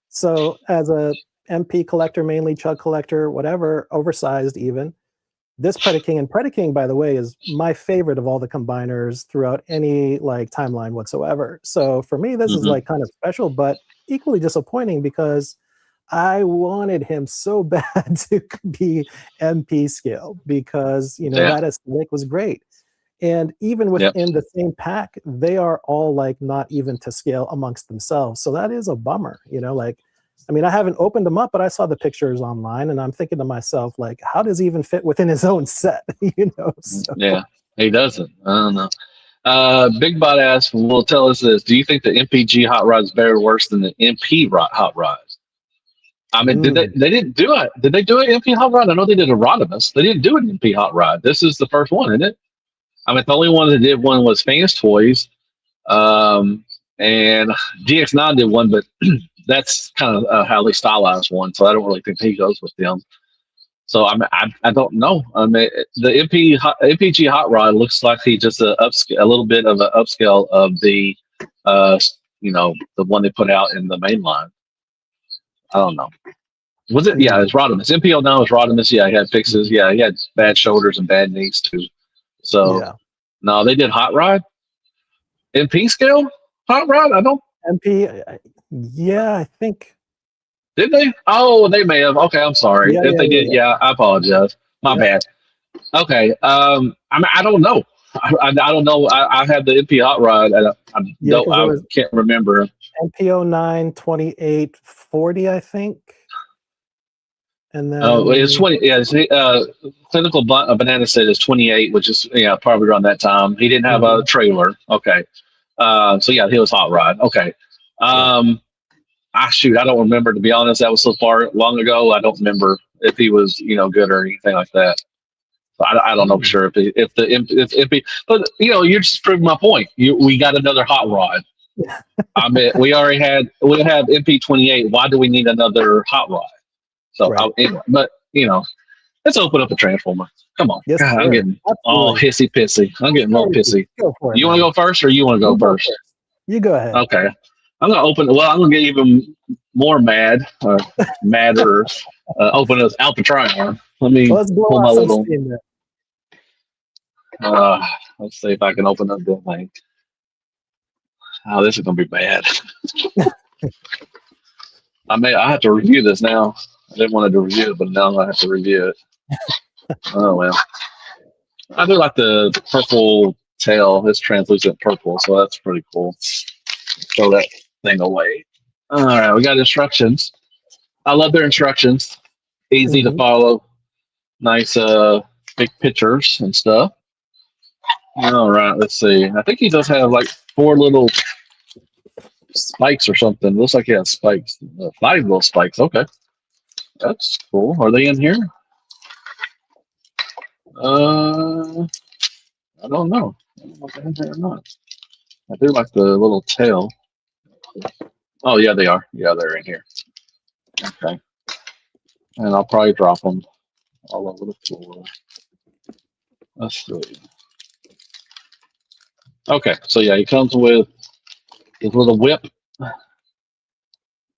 so as a MP collector, mainly chug collector, whatever, oversized even, this Predaking, by the way, is my favorite of all the combiners throughout any like timeline whatsoever. So for me, this is like kind of special, but equally disappointing because I wanted him so bad to be MP scale because, that aesthetic was great. And even within the same pack, they are all like not even to scale amongst themselves. So that is a bummer, I haven't opened them up, but I saw the pictures online and I'm thinking to myself, like, how does he even fit within his own set? So. Yeah, he doesn't. I don't know. Big Bot asks, will tell us this. Do you think the MPG hot rod is better or worse than the MP hot rods? I mean, they didn't do it. Did they do an MP hot rod? I know they did a Rodimus. They didn't do an MP hot rod. This is the first one, isn't it? I mean, the only one that did one was Fans Toys, and GX9 did one, but that's kind of a highly stylized one, so I don't really think he goes with them. So I don't know. I mean, the MPG hot rod looks like he just a little bit of an upscale of the the one they put out in the main line. I don't know. Was it? Yeah, it's Rodimus. MPO now is Rodimus. Yeah, he had fixes. Yeah, he had bad shoulders and bad knees too. So no, they did hot rod. MP scale hot rod. I don't. MP. Yeah, I think. Did they? Oh, they may have. Okay, I'm sorry. If they did, I apologize. My bad. Okay. I don't know. I don't know. I had the MP hot rod. I can't remember. MPO 9 28 40, I think. And then it's 20. Yeah, Clinical Banana said it's 28, which is probably around that time. He didn't have a trailer. Okay. So yeah, he was hot rod. Okay. I don't remember, to be honest. That was so far long ago. I don't remember if he was good or anything like that. So I don't know for sure if MP. But you're just proving my point. We got another hot rod. I mean, we have MP 28. Why do we need another hot rod? So, Right. anyway, but let's open up a transformer. Come on, Yes, God, I'm sir. getting all Absolutely. hissy pissy. I'm getting real pissy. Go for it, You want to man. go first, or you want to go You go first? first. You go ahead. Okay, I'm gonna open. Well, I'm gonna get even more mad or madder. Open us out the trial. Let me Well, let's blow pull my off some little. steam there. Let's see if I can open up the thing. Oh, this is gonna be bad. I have to review this now. I didn't want to review it, but now I have to review it. Oh well. I do like the purple tail. It's translucent purple, so that's pretty cool. Throw that thing away. All right, we got instructions. I love their instructions. Easy to Hmm. follow. Nice big pictures and stuff. All right, let's see. I think he does have like 4 little spikes or something. Looks like he has spikes. 5 little spikes. Okay. That's cool. Are they in here? I don't know. I don't know if they're in here or not. I do like the little tail. Oh, yeah, they are. Yeah, they're in here. Okay. And I'll probably drop them all over the floor. Let's see. Okay, so yeah, he comes with his little whip.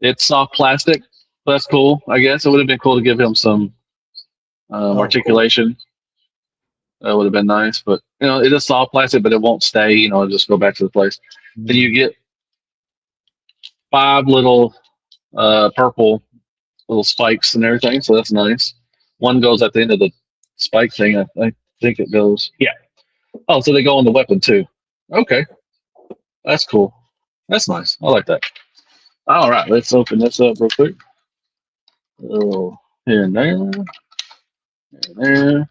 It's soft plastic. That's cool. I guess it would have been cool to give him some Oh, cool. articulation. That would have been nice, but it is soft plastic, but it won't stay. It'll just go back to the place. Then you Mm. get 5 little purple little spikes and everything, so that's nice. One goes at the end of the spike thing. I think it goes. Yeah. Oh, so they go on the weapon too. Okay, that's cool. That's nice. I like that. All right, let's open this up real quick. Oh, here and there, here and there.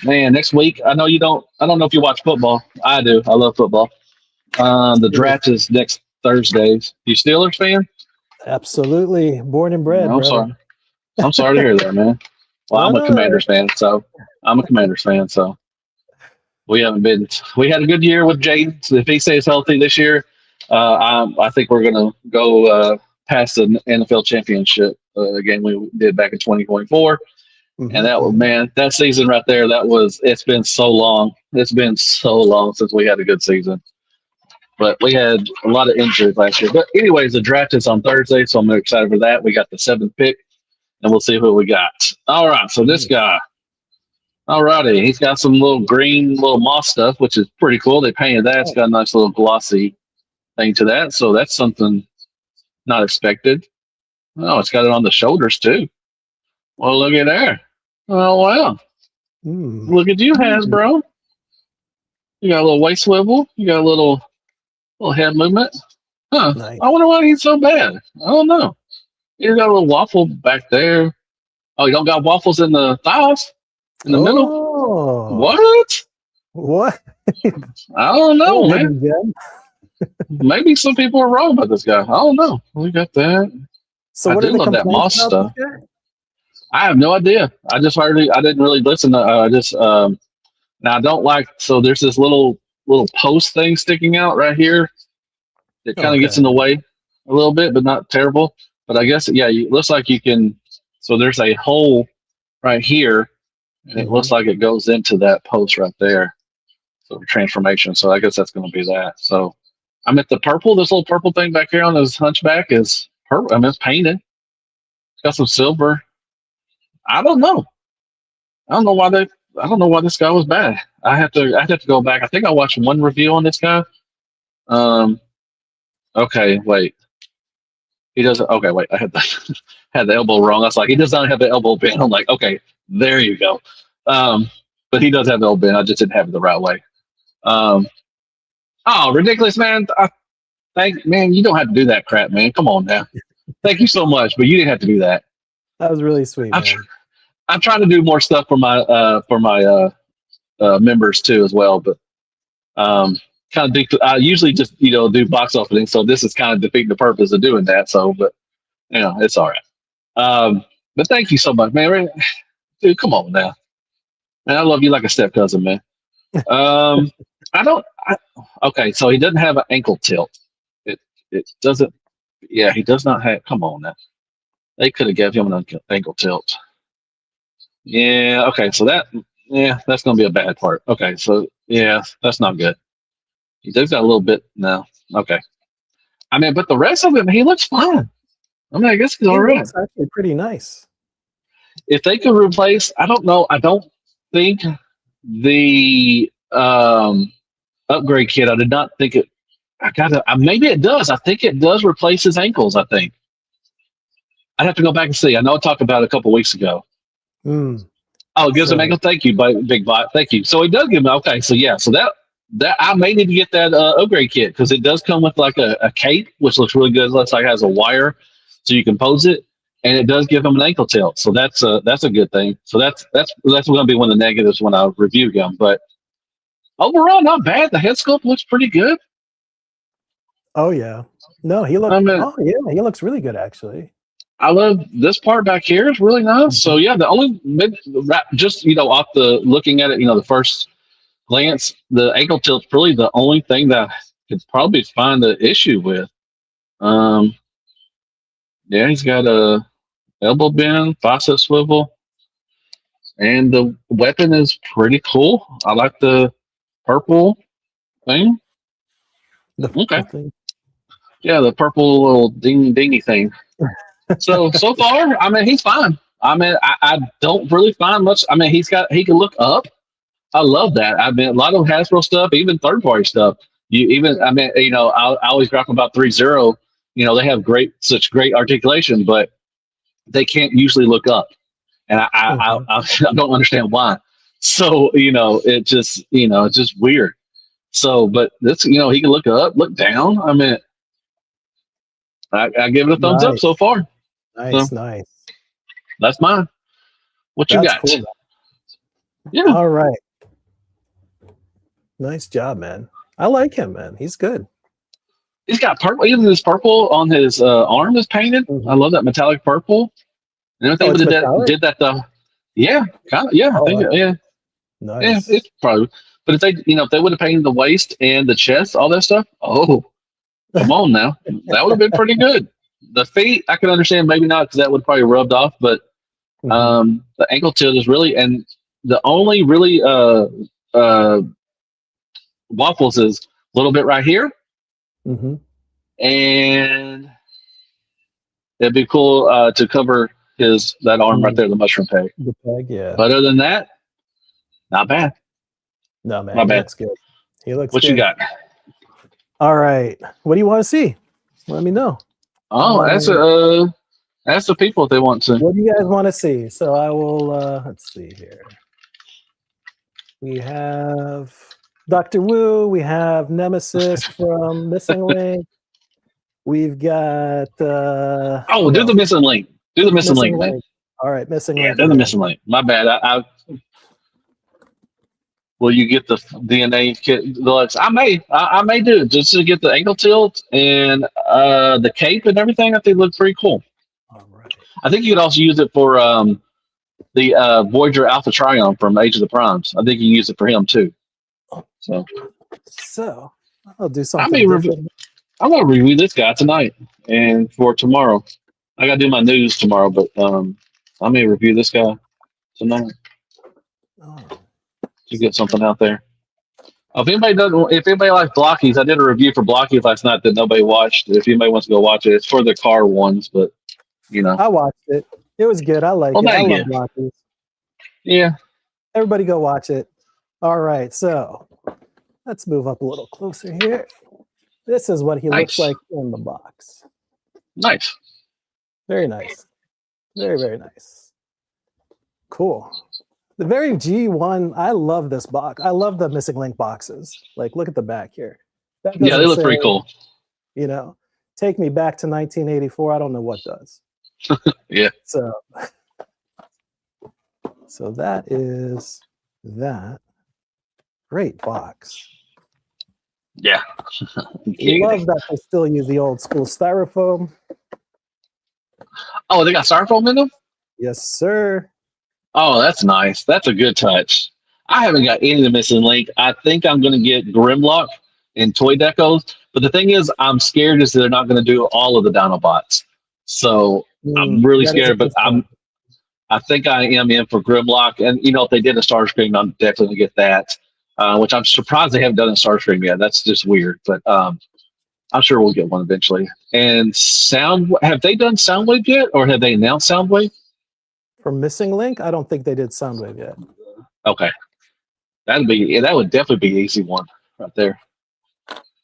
Man, next week, I know you don't. I don't know if you watch football. I do. I love football. The draft is next Thursdays. You Steelers fan? Absolutely. Born and bred, I'm brother. sorry. I'm sorry to hear that, man. Well, No, I'm a no. Commanders fan, so I'm a Commanders fan. So we haven't been. We had a good year with Jaden. So if he stays healthy this year, I think we're going to go past the NFL championship game we did back in 2024. And Mhm, that was, mhm. man, that season right there, it's been so long. It's been so long since we had a good season. But we had a lot of injuries last year. But anyways, the draft is on Thursday, so I'm excited for that. We got the 7th pick, and we'll see who we got. All right, so this Nice. guy, all righty, he's got some little green little moss stuff, which is pretty cool. They painted that. It's Oh, got a nice little glossy thing to that, so that's something not expected. Oh, it's got it on the shoulders too. Well, look at there. Oh wow, mm, look at you, mm. Hasbro. You got a little waist swivel. You got a little head movement. Huh. Nice. I wonder why he's so bad. I don't know. He's got a little waffle back there. Oh, you don't got waffles in the thighs? In the middle? Oh, What? what? I don't know, Oh, man. hidden gem. Maybe some people are wrong about this guy. I don't know. We got that. So, I what are do the love that complaints moss about this stuff. guy? I have no idea. I just heard it. I didn't really listen. I just now I don't like. So there's this little post thing sticking out right here. It kind of gets Okay. in the way a little bit, but not terrible. But I guess it looks like you can. So there's a hole right here, and it Hmm. looks like it goes into that post right there. So transformation. So I guess that's going to be that. So I'm at the purple. This little purple thing back here on his hunchback is purple. I mean, it's painted. It's got some silver. I don't know. I don't know why they. I don't know why this guy was bad. I have to go back. I think I watched one review on this guy. Um. Okay. Wait. He doesn't. Okay. Wait. I had had the elbow wrong. I was like, he does not have the elbow bend. I'm like, okay, there you go. Um. But he does have the elbow bend. I just didn't have it the right way. Um. Oh, ridiculous, man! Man, you don't have to do that crap, man. Come on now. Thank you so much, but you didn't have to do that. That was really sweet, I'm, tr- man. I'm trying to do more stuff for my members too as well, but um, kind of I usually just do box openings, so this is kind of defeating the purpose of doing that. So, but it's all right. But thank you so much, man. Dude, come on now, man. I love you like a step cousin, man. Um, I don't. Okay, so he doesn't have an ankle tilt. It doesn't. Yeah, he does not have. Come on now. They could have given him an ankle tilt. Yeah. Okay. So that's going to be a bad part. Okay. So yeah, that's not good. He does got a little bit now. Okay. I mean, but the rest of him, he looks fine. I mean, I guess he's He all right. looks actually pretty nice. If they could replace, I don't know. I don't think the upgrade kit. I did not think it. I gotta. Maybe it does. I think it does replace his ankles. I think I'd have to go back and see. I know I talked about it a couple weeks ago. Mm, Oh, it gives him so ankle. Thank you, Big Bot. Thank you. So he does give him. Okay, so yeah, so that I may need to get that upgrade kit because it does come with like a cape, which looks really good. It looks like it has a wire, so you can pose it, and it does give him an ankle tilt. So that's a good thing. So that's going to be one of the negatives when I review him. But overall, not bad. The head sculpt looks pretty good. oh yeah. No, he looked I mean, oh yeah, he looks really good actually. I love this part back here. It's really nice. So Mhm. yeah, the only just off the looking at it, the first glance, the ankle tilt's really the only thing that I could probably find an issue with. Um, yeah, he's got a elbow bend, bicep swivel, and the weapon is pretty cool. I like the purple thing. The Okay, purple thing. yeah, the purple little dingy thing. So far, I mean, he's fine. I mean, I don't really find much. I mean, he can look up. I love that. I mean, a lot of Hasbro stuff, even third party stuff. I mean, I always talk about 3.0. They have such great articulation, but they can't usually look up, and Mhm. I don't understand why. So it's just weird. So, but this, he can look up, look down. I mean, I give it a thumbs up so Nice. far. So Nice, nice. that's mine. What you That's got? cool, man. Yeah, All right. Nice job, man. I like him, man. He's good. he's got purple. Even this purple on his arm is painted. I Mhm. love that metallic purple. And if they Oh, would it's have metallic? did that though, yeah, kind of, yeah, I Oh, think, wow. yeah, Nice. it's probably. But if they would have painted the waist and the chest, all that stuff, oh, come on now, that would have been pretty good. The feet, I could understand, maybe not because that would probably rubbed off, but Mhm. the ankle tilt is really, and the only really uh waffles is a little bit right here, Mhm. and it'd be cool to cover that arm right Mm. there, the mushroom peg. The peg, yeah. But other than that, not bad, No, man, not he bad. looks good. He looks What you good. got? All right. What do you want to see? Let me know. Oh, Um, ask the people if they want to. what do you guys want to see? So I will let's see here. We have Dr. Wu, we have Nemesis from Missing Link. We've got Oh, who do the else? missing link. Do the missing Missing link then. Link. All right, Missing Yeah, Link do the again. missing link. My bad. Will you get the DNA kit deluxe? I may do it just to get the ankle tilt and the cape and everything. I think look pretty cool. All right. I think you could also use it for the Voyager Alpha Triumph from Age of the Primes. I think you can use it for him too. So So I'll do I something may review. different. I'm gonna review this guy tonight and for tomorrow. I gotta do my news tomorrow, but I may review this guy tonight Oh, to get something out there. If anybody likes Blockies, I did a review for Blockies last night that nobody watched. If anybody wants to go watch it, it's for the car ones, but I watched it. It was good. I like well, it. I thank love you. Blockies. Yeah, Everybody go watch it. All right, so let's move up a little closer here. This is what he looks nice, like in the box. nice. Very nice. Very, very nice. Cool. The very G1, I love this box. I love the Missing Link boxes. Like, look at the back here. That Yeah, they doesn't look say, pretty cool. Take me back to 1984. I don't know what does. Yeah, So that is that. Great box. yeah. Love that they still use the old school styrofoam. Oh, they got styrofoam in them. Yes, sir. Oh, that's nice. That's a good touch. I haven't got any of the missing link. I think I'm going to get Grimlock and Toy Decos. But the thing is, I'm scared is they're not going to do all of the Dinobots. So I'm really That is a scared, but concern. I think I am in for Grimlock, and if they did a Starscream, I'm definitely gonna get that. Which I'm surprised they haven't done a Starscream yet. That's just weird, but I'm sure we'll get one eventually. And have they done Soundwave yet, or have they announced Soundwave? For Missing Link, I don't think they did Soundwave yet. Okay, that would definitely be an easy one right there.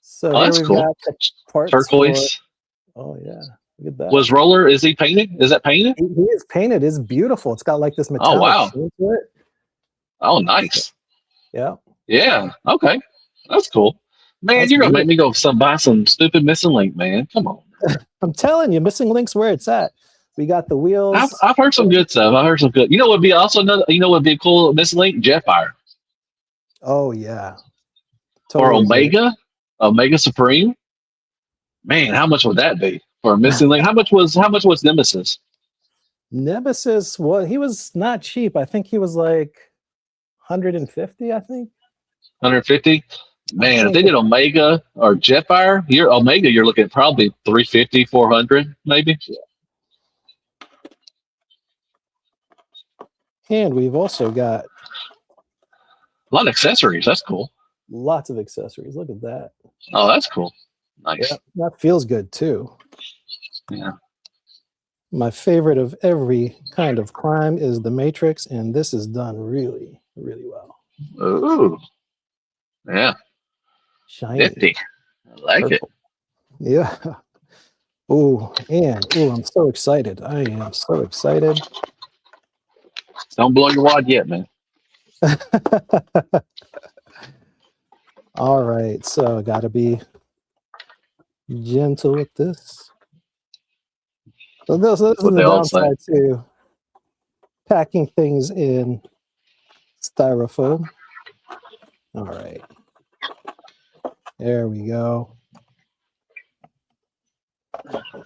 So Oh, here that's we've cool. got the parts for. Turquoise. Oh yeah, look at that. Was Roller? Is he painted? Is that painted? He is painted. It's beautiful. It's got like this Oh metallic wow. sheen to it. Oh So, nice. yeah, Yeah. Okay. That's cool. Man, that's you're gonna make me beautiful. go buy some stupid Missing Link, man. Come on. I'm telling you, Missing Link's where it's at. We got the wheels. I've heard some good stuff. I heard some good. What would be also another? What would be cool? Missing Link, Jetfire Oh yeah, or totally agree. Omega Supreme. Man, how much would that be for a Missing Link? How much was Nemesis? Nemesis, well, he was not cheap. I think he was like 150. I think. 150. I Man, if think. they did Omega or Jetfire, you're looking at probably 350, 400, maybe. And we've also got A lot of accessories. That's cool. lots of accessories. Look at that. Oh, that's cool. Nice. Yeah, that feels good too. Yeah. My favorite of every kind of crime is the Matrix, and this is done really, really well. Ooh. Yeah. Shiny. Nifty. I like it. Purple. Yeah. I'm so excited. I am so excited. Don't blow your wad yet, man. All right, so I gotta be gentle with this. So this is What the they all say. downside to packing things in styrofoam. All right. There we go.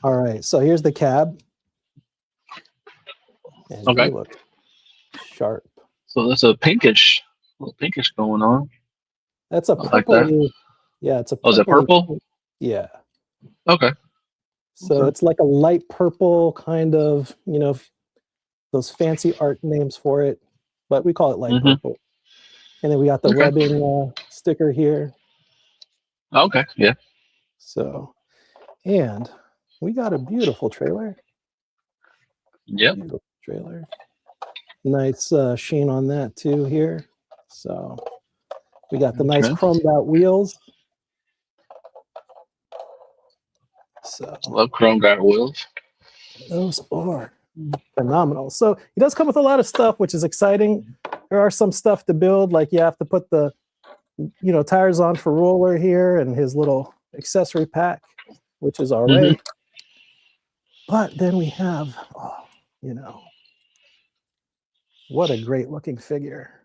All right, so here's the cab. And Okay. you look sharp. So there's a little pinkish going on. That's a I like purple. that. Yeah, it's a Oh, is it purple? Yeah. Okay. So Okay. it's like a light purple kind of, those fancy art names for it, but we call it light purple. And then we got the webbing sticker here. Okay. Yeah. So, and we got a beautiful trailer. Yep. Beautiful trailer. Nice sheen on that too here. So we got the nice chromed out wheels. So love chrome out wheels. Those are phenomenal. So it does come with a lot of stuff, which is exciting. There are some stuff to build, like you have to put the tires on for Roller here and his little accessory pack, which is all right. But then we have, what a great looking figure.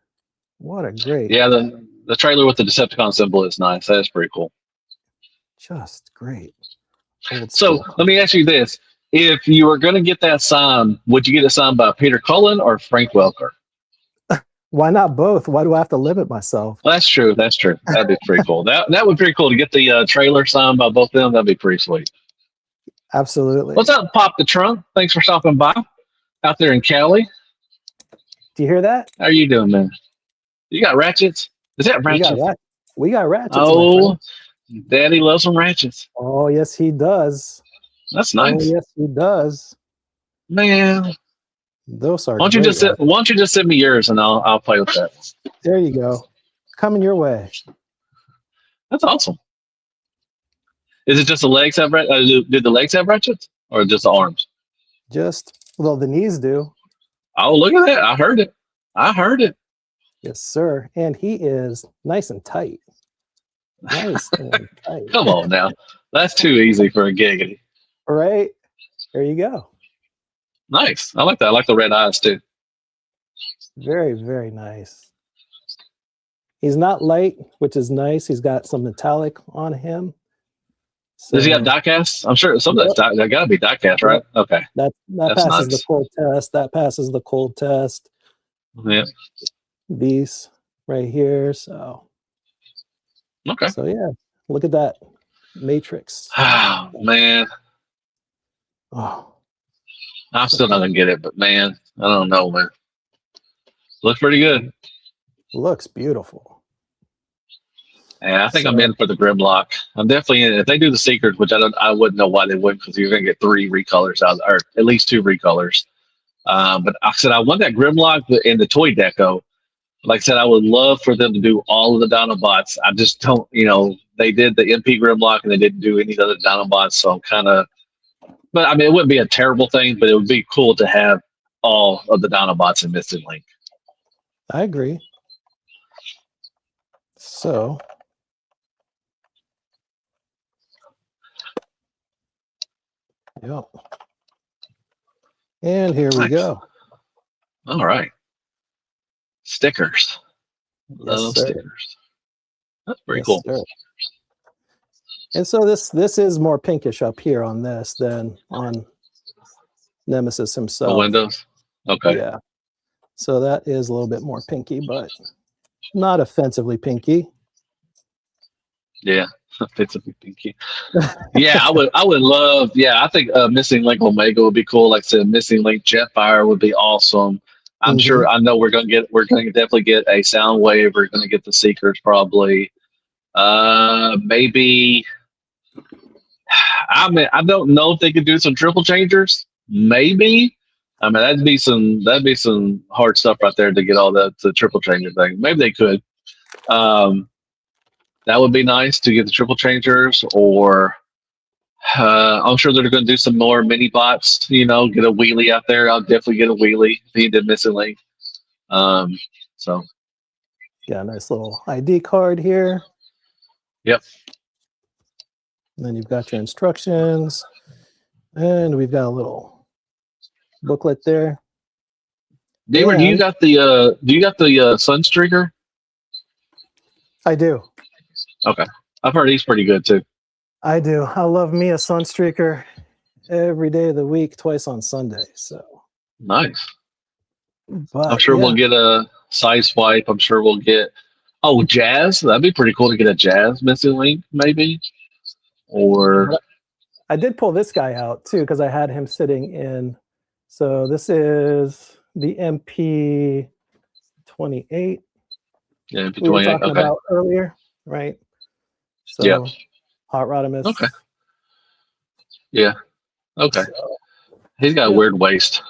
What a great. Yeah, the trailer with the Decepticon symbol is nice. That is pretty cool. Just great. So let me ask you this. If you were going to get that sign, would you get it signed by Peter Cullen or Frank Welker? Why not both? Why do I have to limit myself? Well, that's true. That's true. That'd be pretty cool. That would be pretty cool to get the trailer signed by both of them. That'd be pretty sweet. Absolutely. What's up, Pop the Trunk? Thanks for stopping by out there in Cali. Do you hear that? How are you doing, man? You got ratchets? Is that ratchets? We got ratchets. Oh, Daddy loves some ratchets. Oh, yes, he does. That's nice. Oh, yes, he does. Man. Those are Why don't you just send me yours and I'll play with that. There you go. Coming your way. That's awesome. Is it just the legs have did the legs have ratchets or just the arms? Well, the knees do. Oh, look at that. I heard it. Yes, sir. And he is nice and tight. Nice and tight. Come on now. That's too easy for a giggity. Right? There you go. Nice. I like that. I like the red eyes too. Very, very nice. He's not light, which is nice. He's got some metallic on him. So, does he have die cast? I'm sure some of that's that got to be die cast, right? Okay. That passes the cold test. That passes the cold test. Yeah. These right here. So. Okay. So yeah, look at that Matrix. Oh man. Oh. I'm still not gonna get it, but man, I don't know, man. Looks pretty good. Looks beautiful. Yeah, I think I'm So, in for the Grimlock. I'm definitely in. If they do the secrets, which I wouldn't know why they wouldn't, because you're gonna get 3 recolors out, or at least 2 recolors. But like I said, I want that Grimlock in the toy deco. Like I said, I would love for them to do all of the Dinobots. I just don't, they did the MP Grimlock and they didn't do any other Dinobots, so I'm kind of. But I mean, it wouldn't be a terrible thing, but it would be cool to have all of the Dinobots in Missing Link. I agree. So, yep. And here we Nice. go. All right. Stickers. Yes, Love sir. stickers. That's pretty Yes, cool. sir. And so this is more pinkish up here on this than on Nemesis The himself. windows. Okay. Yeah. So that is a little bit more pinky, but not offensively pinky. Yeah. Offensively pinky. Yeah, I would love. Yeah, I think Missing Link Omega would be cool. Like I said, Missing Link Jetfire would be awesome. I'm sure. I know we're gonna definitely get a Soundwave. We're gonna get the Seekers probably. Maybe. I mean, I don't know if they could do some triple changers. Maybe. I mean, that'd be some hard stuff right there to get all the triple changer thing. Maybe they could. That would be nice to get the triple changers, or I'm sure they're going to do some more mini bots. Get a wheelie out there. I'll definitely get a wheelie if he did Missing Link. So got a nice little ID card here. Yep. And then you've got your instructions, and we've got a little booklet there. Deemer, do you got the Sunstreaker? I do. Okay, I've heard he's pretty good too. I do. I love me a Sunstreaker every day of the week, twice on Sunday. So nice. But, I'm sure we'll get a Side Swipe. I'm sure we'll get Jazz. That'd be pretty cool to get a Jazz Missing Link, maybe. Or I did pull this guy out too because I had him sitting in. So this is the MP 28. Yeah, MP 28. We were talking about earlier, right? So yeah. Hot Rodimus. Okay. Yeah. Okay. So, he's got a weird waist.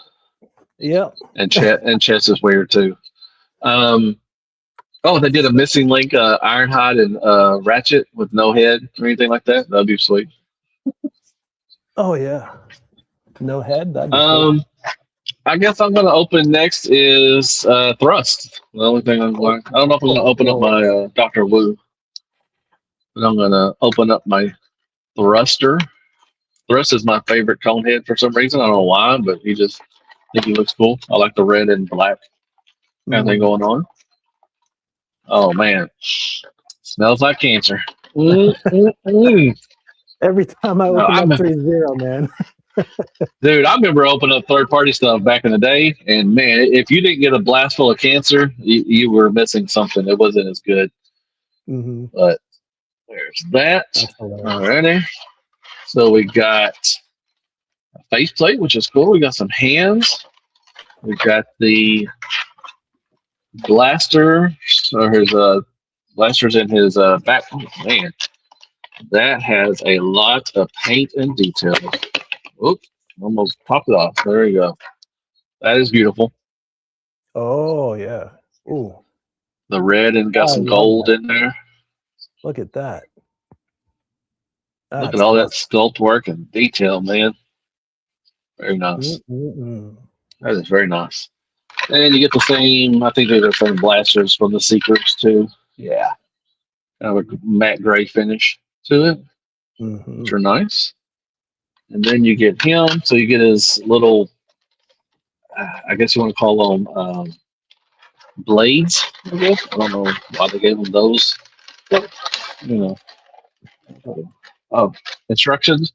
Yep. And chest is weird too. They did a Missing Link Ironhide and Ratchet with no head or anything like that. That'd be sweet. Oh yeah. No head? That'd be cool. I guess I'm gonna open next is Thrust. The only thing I'm going, I don't know if I'm gonna open up my Dr. Wu, but I'm gonna open up my Thruster. Thrust is my favorite cone head for some reason. I don't know why, but I think he looks cool. I like the red and black kind of thing going on. Oh man, smells like cancer. Every time I open up 3-0, man. Dude, I remember opening up third-party stuff back in the day, and man, if you didn't get a blast full of cancer, you were missing something. It wasn't as good. But there's that. Alrighty. So we got a faceplate, which is cool. We got some hands. We got the blaster, or his blasters in his back. Oh, man, that has a lot of paint and detail. Oops, almost popped it off. There you go. That is beautiful. Oh yeah. Ooh. The red and got some gold in there. Look at that. Look at all that sculpt work and detail, man. Very nice. That is very nice. And you get the same, I think they're the same blasters from the Seekers too. Yeah. Kind of a matte gray finish to it, which are nice. And then you get him, so you get his little, I guess you want to call them blades, I guess. I don't know why they gave them those. But, instructions.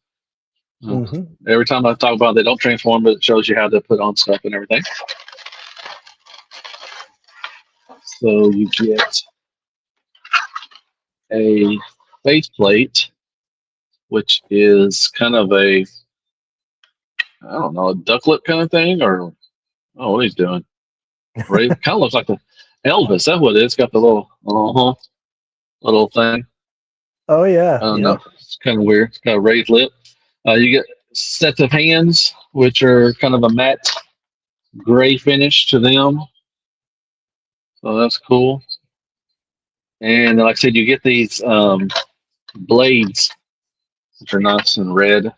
Every time I talk about it, they don't transform, but it shows you how to put on stuff and everything. So you get a faceplate, which is kind of a, I don't know, a ducklet kind of thing, or oh, what he's doing? Right, kind of looks like the Elvis. That's what it is. Got the little thing. Oh yeah, I don't yep. know. It's kind of weird. It's got a raised lip. You get sets of hands, which are kind of a matte gray finish to them. So that's cool. And like I said, you get these blades, which are nice and red,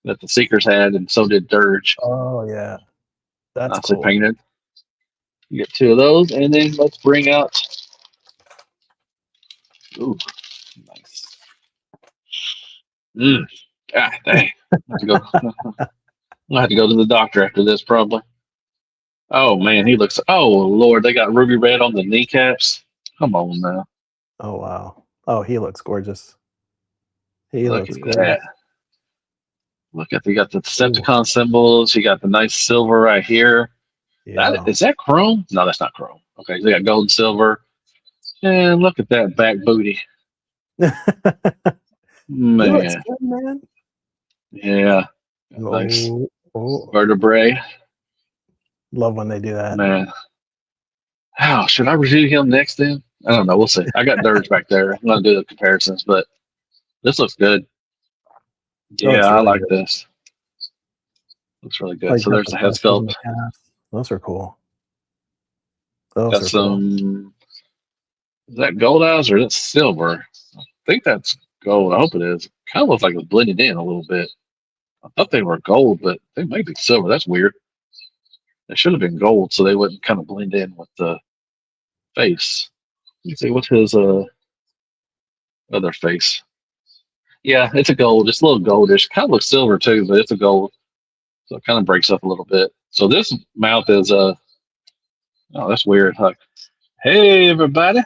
that the Seekers had, and so did Dirge. Oh yeah, that's Nicely cool. painted. You get two of those, and then let's bring out. Ooh, nice. Ah, dang. I have to go. I'll have to go to the doctor after this, probably. Oh man, he looks. Oh Lord, they got ruby red on the kneecaps. Come on now, Oh wow. Oh, he looks gorgeous. He look looks at that. gorgeous. Look at you got the Ooh, Decepticon symbols. You got the nice silver right here. That yeah. is that chrome? No, that's not chrome. Okay, they got gold and silver. And look at that back booty, He looks man. good, man. Yeah, nice Oh, oh, vertebrae, love when they do that. man. How should I review him next? Then I don't know. We'll see. I got Dirge back there. I'm gonna do the comparisons, but this looks good. Oh, Yeah, it's I really like good. this. Looks really Oh, good. you So got there's the the head festivals in sculpt. the cast. Those are cool. Those Got are cool. some. Is that gold eyes or is that silver? I think that's gold. I hope it is. Kind of looks like it's blended in a little bit. I thought they were gold, but they might be silver. That's weird. They should have been gold, so they wouldn't kind of blend in with the face. Let's see what's his other face. Yeah, it's a gold. It's a little goldish. Kind of looks silver too, but it's a gold, so it kind of breaks up a little bit. So this mouth is oh, that's weird. Like, hey everybody.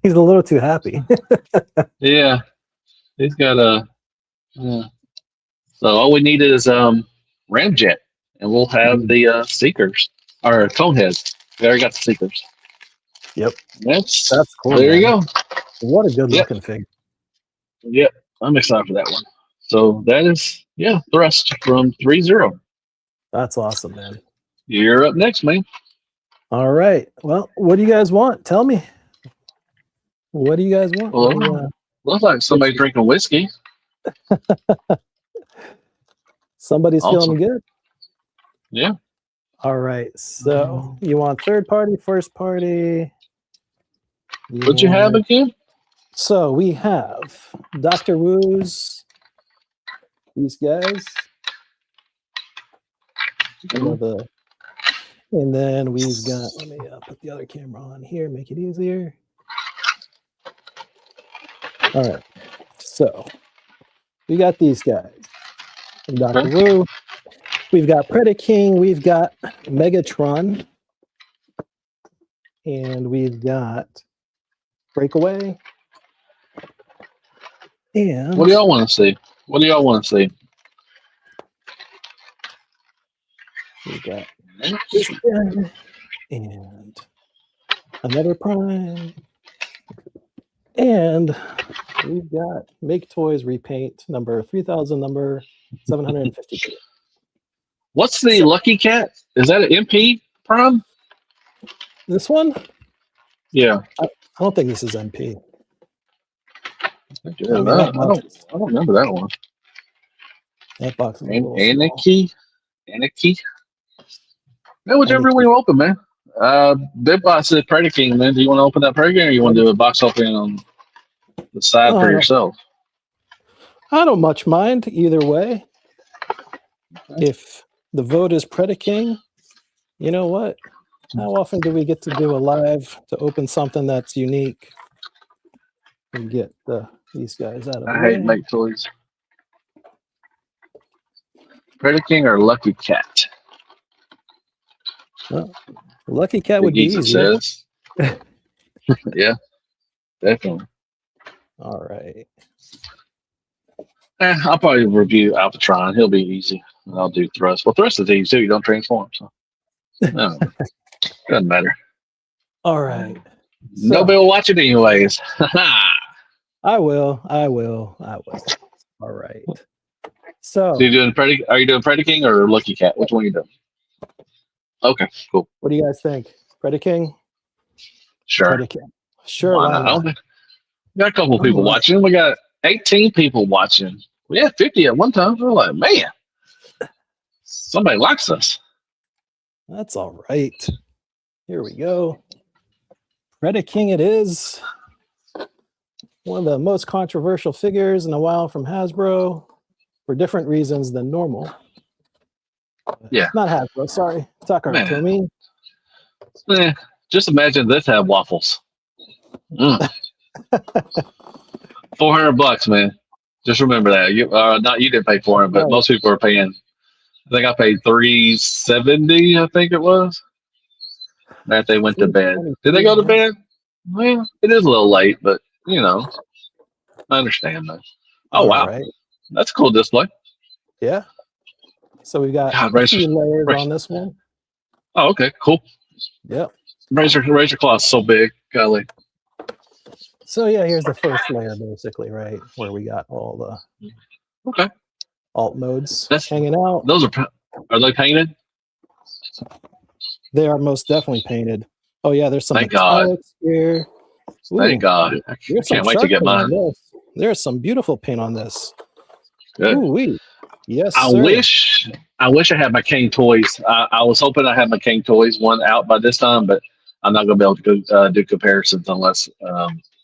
He's a little too happy. Yeah, he's got a. So all we need is ramjet, and we'll have the Seekers or Coneheads. We already got the Seekers. Yep. That's That's cool, there. You man. go. What a good Yep, looking figure. yep. I'm excited for that one. So that is Thrust from 3-0. That's awesome, man. You're up next, man. All right. Well, what do you guys want? Tell me. What do you guys want? Well, Let me looks like get somebody you. drinking whiskey. Somebody's feeling Awesome. good. Yeah. All right. So you want third party, first party? What'd you have again? So we have Dr. Wu's, these guys. And then we've got, let me put the other camera on here, make it easier. All right. So we got these guys from Dr. Wu. We've got Predaking, we've got Megatron, and we've got Breakaway. And What do y'all want to see? What do y'all want to see? we've got this guy and another Prime. And we've got Make Toys Repaint number 3000, number 752. What's the Lucky Cat? Is that an MP Prime? This one? Yeah. I don't think this is MP. I don't remember that one. That box is a little small. Anarchy. Yeah, whichever one you open, man. Big Boss said Predaking, man. Do you want to open that Predaking or you want to do a box opening on the side for yourself? I don't much mind either way. Okay. If the vote is Predaking, you know what? How often do we get to do a live to open something that's unique and get these guys out of the way? I hate Make Toys. Predaking or Lucky Cat? Well, Lucky Cat would be easier. Says. Yeah, definitely. All right. I'll probably review Alphatron. He'll be easy. And I'll do Thrust. Well, Thrust is easy too. You don't transform, so doesn't matter. All right. Nobody will watch it anyways. I will. All right. So, So are you doing Predaking or Lucky Cat? Which one are you doing? Okay, cool. what do you guys think? Predaking? Sure. Predaking. Sure, Why why not? not? We got a couple All people right. watching. We got 18 people watching. We had 50 at one time. We're like, man, somebody likes us. That's all right. Here we go. Predaking it is. One of the most controversial figures in a while from Hasbro for different reasons than normal. Yeah. Not Hasbro, sorry. Takara Man. Tomy. Just imagine this had waffles. Mm. $400, man. Just remember that. You didn't pay for it, but most people are paying. I think I paid $370. I think it was. That they went to bed. Did they go to bed? Well, it is a little late, but I understand that. Oh wow, Right. that's a cool display. Yeah. So we've got God, a few layers on this one. Oh, okay, cool. Yep. Razor claw's so big, golly. So yeah, here's the first layer basically, right? Where we got all the alt modes hanging out. Those are they painted? They are most definitely painted. Oh yeah, there's some Thank God. metallics here. Ooh, Thank God. I can't wait to get mine. There's some beautiful paint on this. Good. Ooh-wee. Yes, I sir. wish I had my King Toys. I was hoping I had my King Toys one out by this time, but I'm not going to be able to go, do comparisons unless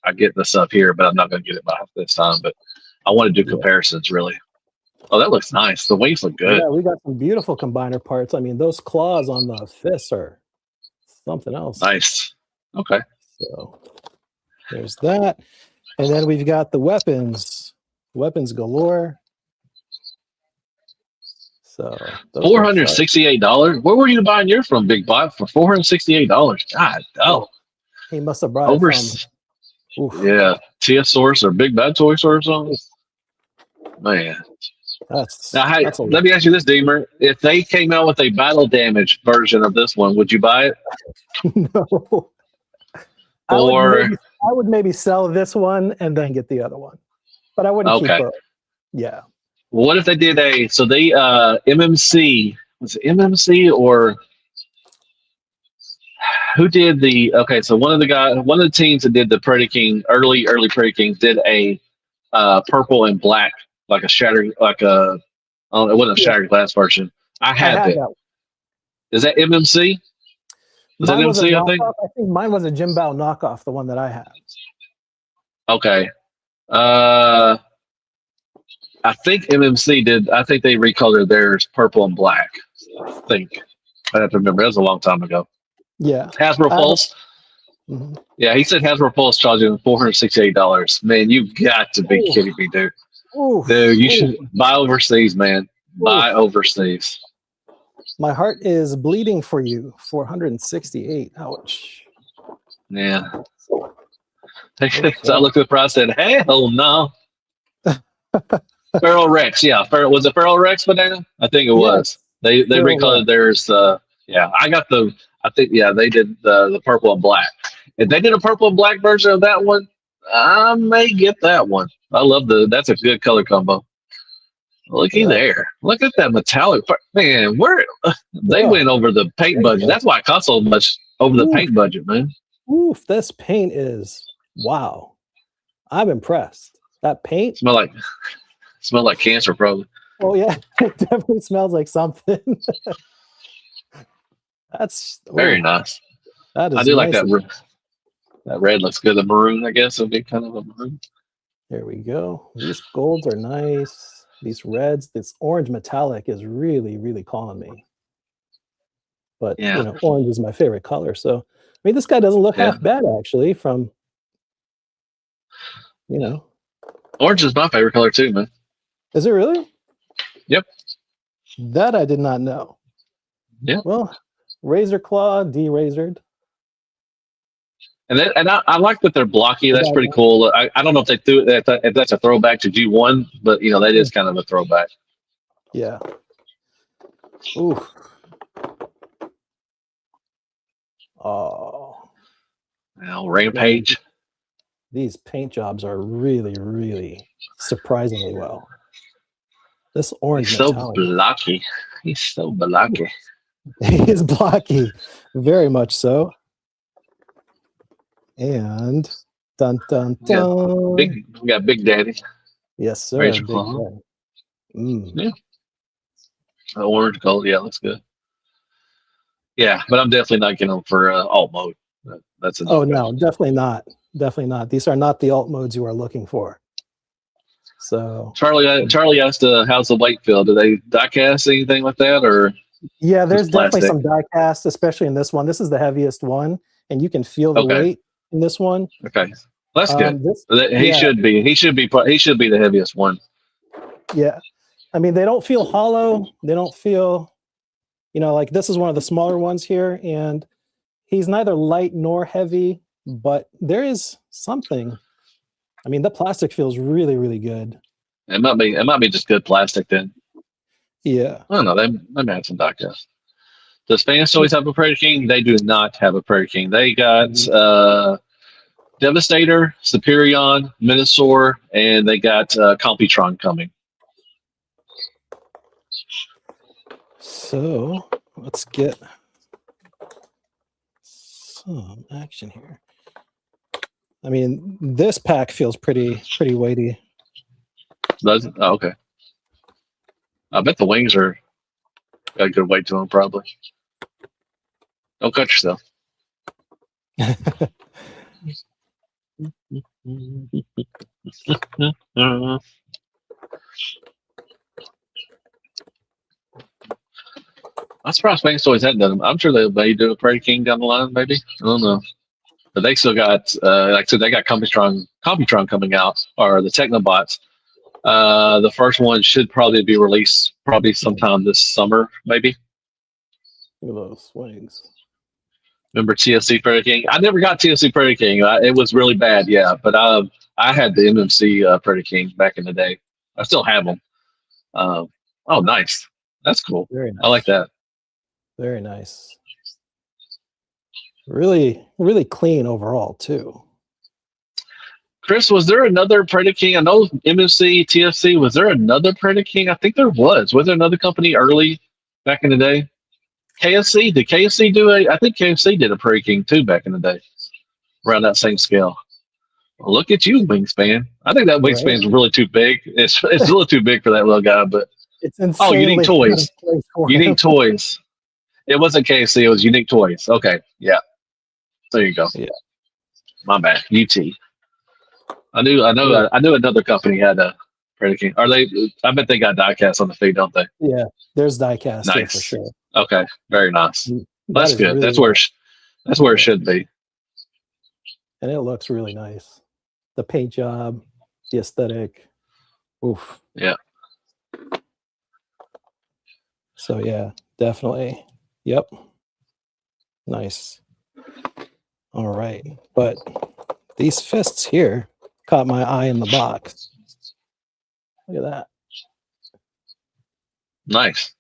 I get this up here. But I'm not going to get it by this time. But I want to do comparisons really. Oh, that looks nice. The wings look good. Yeah, we got some beautiful combiner parts. I mean, those claws on the fists are something else. Nice. Okay. So there's that. And then we've got the weapons. Weapons galore. So $468. Where were you buying yours from, Big Bot, for $468? God, oh. He must have brought it from. Yeah, Teosaurus or Big Bad Toy Source or something. Man. Let me ask you this, Deemer. If they came out with a battle damage version of this one, would you buy it? No. I would maybe sell this one and then get the other one. But I wouldn't keep both. Yeah. What if they did MMC? Was it MMC or who did so one of the teams that did the Predaking early Predakings did a purple and black, like a shattered, like a, it wasn't a shattered glass version. I had that. Is that MMC? Was that MMC? I think mine was a Jim Bao knockoff, the one that I had. Okay. I think MMC did. I think they recolored theirs purple and black. I think. I have to remember. That was a long time ago. Yeah. Hasbro Pulse. Mm-hmm. Yeah, he said Hasbro Pulse charged him $468. Man, you've got to be kidding me, dude. Dude, you should buy overseas, man. Buy overseas. My heart is bleeding for you. 468. Ouch. Yeah. So I looked at the price and said, hell no. Feral Rex, yeah. Was it Feral Rex banana? I think it was. They recolored theirs. I got they did the purple and black. If they did a purple and black version of that one, I may get that one. I love that's a good color combo. Looky there. Look at that metallic part. Man, they went over the paint budget. That's why it cost so much over the paint budget, man. Oof, this paint is wow. I'm impressed. That paint smell like cancer, probably. Oh yeah, it definitely smells like something. That's very nice. That is I do like that. That red looks good. The maroon, I guess, would be kind of a maroon. There we go. These golds are nice. These reds, this orange metallic is really, really calling me. But orange is my favorite color. So I mean, this guy doesn't look half bad actually. From orange is my favorite color too, man. Is it really? Yep. That I did not know. Yeah. Well, Razor Claw, de-razored. And I like that they're blocky. That's pretty cool. I don't know if they threw it, if that's a throwback to G1, but that is kind of a throwback. Yeah. Ooh. Oh. Now, Rampage. These paint jobs are really, really surprisingly well. This orange He's so metallic. blocky. He's so blocky. He is blocky, very much so. And dun dun dun. We got Big Daddy. Yes, sir. Razor Big Claw. Daddy. Mm. Yeah. The orange gold. Yeah, looks good. Yeah, but I'm definitely not getting them for alt mode. That's a Oh no-go. no, definitely not. Definitely not. These are not the alt modes you are looking for. So Charlie asked, "How's the weight feel? Do they diecast anything like that, or yeah, there's just definitely plastic?" some die cast, especially in this one. This is the heaviest one, and you can feel the Okay, weight in this one. okay, that's good. This, He yeah, should be. He should be. He should be the heaviest one. yeah. I mean, they don't feel hollow. They don't feel, like this is one of the smaller ones here, and he's neither light nor heavy, but there is something. I mean, the plastic feels really, really good. It might be. It might be just good plastic then. Yeah. I don't know. They may have some diecast. Does Fans Toys have a Predator King? They do not have a Predator King. They got Devastator, Superion, Minosaur, and they got Computron coming. So let's get some action here. I mean, this pack feels pretty weighty. Does it? Oh, okay. I bet the wings are got a good weight to them, probably. Don't cut yourself. I'm surprised Fans Toys hadn't done them. I'm sure they may do a Predator King down the line, maybe. I don't know. But they still got, like I said, they got Computron coming out, or the Technobots. The first one should probably be released probably sometime this summer, maybe. Look at those wings. Remember TFC Predator King? I never got TFC Predator King. It was really bad, yeah. But I had the MMC Predator King back in the day. I still have them. Oh, nice. That's cool. Very nice. I like that. Very nice. Really, really clean overall too. Chris, was there another Predator King? I know MMC, TFC. Was there another Predator King? I think there was. Was there another company early back in the day? KFC? Did KFC do a? I think KFC did a Predator King too back in the day, around that same scale. Well, look at you, wingspan. I think that wingspan is really too big. It's a little too big for that little guy. But it's insanely Unique Toys. Unique Toys. It wasn't KFC. It was Unique Toys. Okay, yeah. There you go. Yeah. My bad. UT. I knew another company had a Predator King. Are they? I bet they got diecast on the feet, don't they? Yeah, there's diecast Nice. here for sure. Okay, very nice. That's good. Really that's where it should be. And it looks really nice. The paint job, the aesthetic. Oof. Yeah. So yeah, definitely. Yep. Nice. All right. But these fists here caught my eye in the box. Look at that. Nice.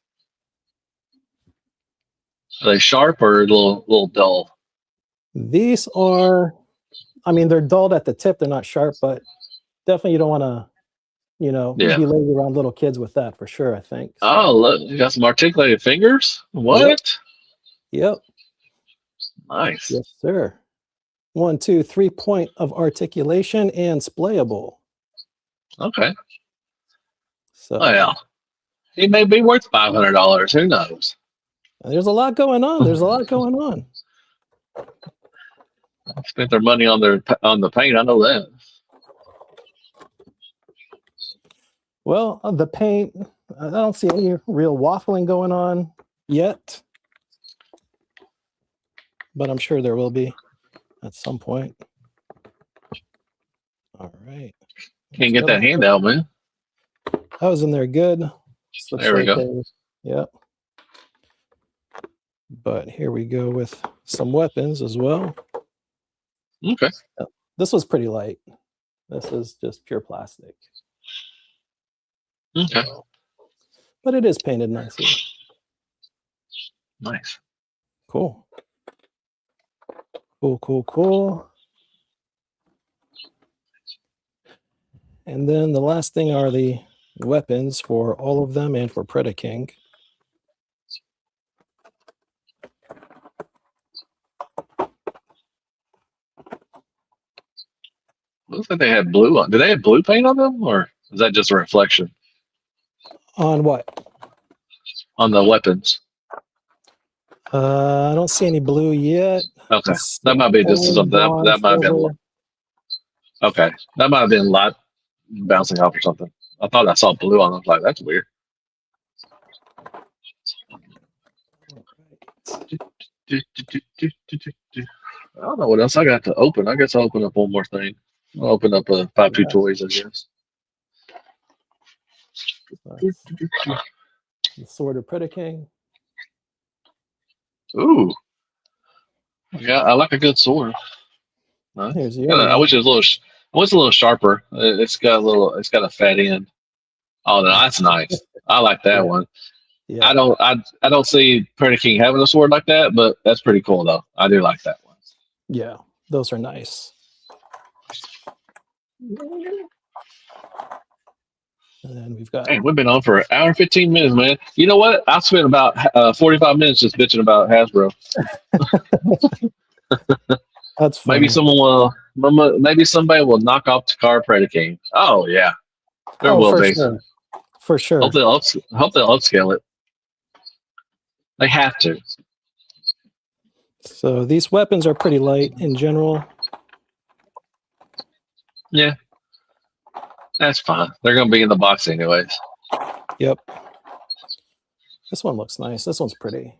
Are they sharp or a little dull? These are, I mean, they're dulled at the tip. They're not sharp, but definitely you don't want to, be lazy around little kids with that for sure, I think. So. Oh, look, you got some articulated fingers? What? Yep. Nice. Yes, sir. 1, 2, 3 point of articulation and splayable. Okay. So yeah. It may be worth $500. Who knows? There's a lot going on. There's a lot going on. Spent their money on the paint. I know that. Well, the paint, I don't see any real waffling going on yet, but I'm sure there will be at some point. All right. Can't get that hand out, man. I was in there good. There we go. Yep. But here we go with some weapons as well. Okay. This was pretty light. This is just pure plastic. Okay. So, but it is painted nicely. Nice. Cool. Cool. And then the last thing are the weapons for all of them and for Predaking. Looks like they had blue on. Do they have blue paint on them, or is that just a reflection On what? on the weapons? I don't see any blue yet. Okay, It's that might be just gold, something. That bronze, might have been. silver. Okay, that might have been light bouncing off or something. I thought I saw blue on them. I was like, that's weird. I don't know what else I got to open. I guess I'll open up one more thing. I'll open up 5-2 toys, I guess. The Sword of Predaking. Ooh, yeah, I like a good sword. Nice. Here's the I other wish it was a little. I wish it was a little sharper. It's got a little. It's got a fat end. Oh, no, that's nice. I like that one. Yeah. I don't see Predaking having a sword like that, but that's pretty cool though. I do like that one. Yeah, those are nice. And then we've got. Hey, we've been on for an hour and 15 minutes, man. You know what? I spent about 45 minutes just bitching about Hasbro. That's funny. Maybe someone will. Maybe somebody will knock off the car Predaking. Oh yeah, there will for be. sure. For sure. Hope they'll upscale it. They have to. So these weapons are pretty light in general. Yeah, that's fine. They're going to be in the box anyways. Yep. This one looks nice. This one's pretty.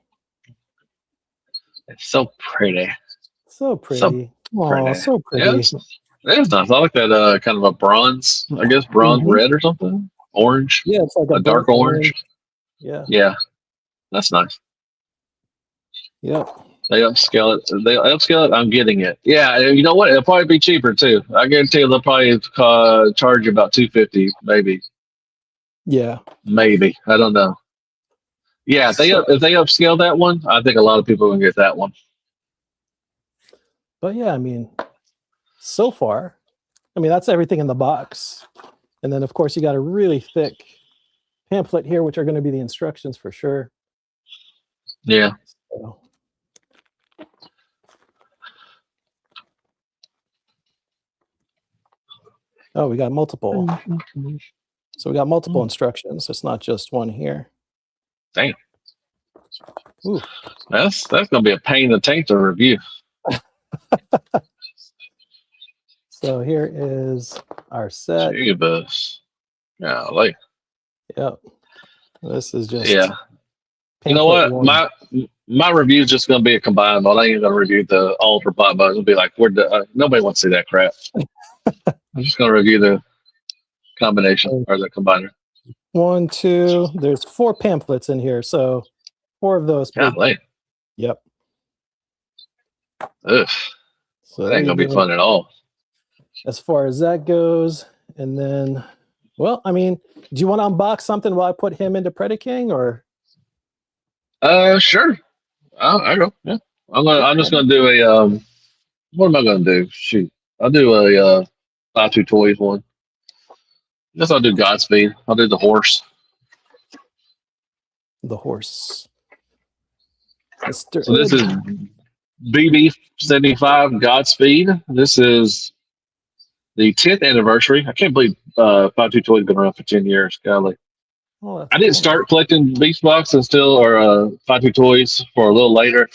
It's so pretty. So pretty. Oh, so pretty. Yeah, it's nice. I like that kind of a bronze, I guess, bronze red or something. Orange. Yeah, it's like a dark orange. Yeah. Yeah, that's nice. Yep. They upscale it. I'm getting it. Yeah, you know what? It'll probably be cheaper too. I guarantee they'll probably charge you about $250, maybe. Yeah. Maybe. I don't know. Yeah, if they upscale that one, I think a lot of people are gonna get that one. But yeah, I mean, so far, that's everything in the box. And then of course you got a really thick pamphlet here, which are going to be the instructions for sure. Yeah. So. Oh, we got multiple. So we got multiple instructions. It's not just one here. Dang. Ooh. That's gonna be a pain in the tank to review. So here is our set. Jeebus. Golly. Yep. This is just You know what? one. My review is just gonna be a combined one. I ain't gonna review the Ultra Bot Bugs. It'll be like nobody wants to see that crap. I'm just gonna review the combination or the combiner. 1, 2. There's 4 pamphlets in here, so 4 of those. Golly. Yep. Ugh. So that ain't gonna be fun at all. As far as that goes, and then, well, do you want to unbox something while I put him into Predaking, or? Sure. I go. Yeah. I'm just gonna do a What am I gonna do? Shoot. I'll do a 5-2 toys one. Guess I'll do Godspeed. I'll do the horse. The horse. So this is BB75 Godspeed. This is the 10th anniversary. I can't believe 5-2 Toys been around for 10 years. Golly. Oh, I didn't start collecting Beast Box or 5-2 Toys for a little later.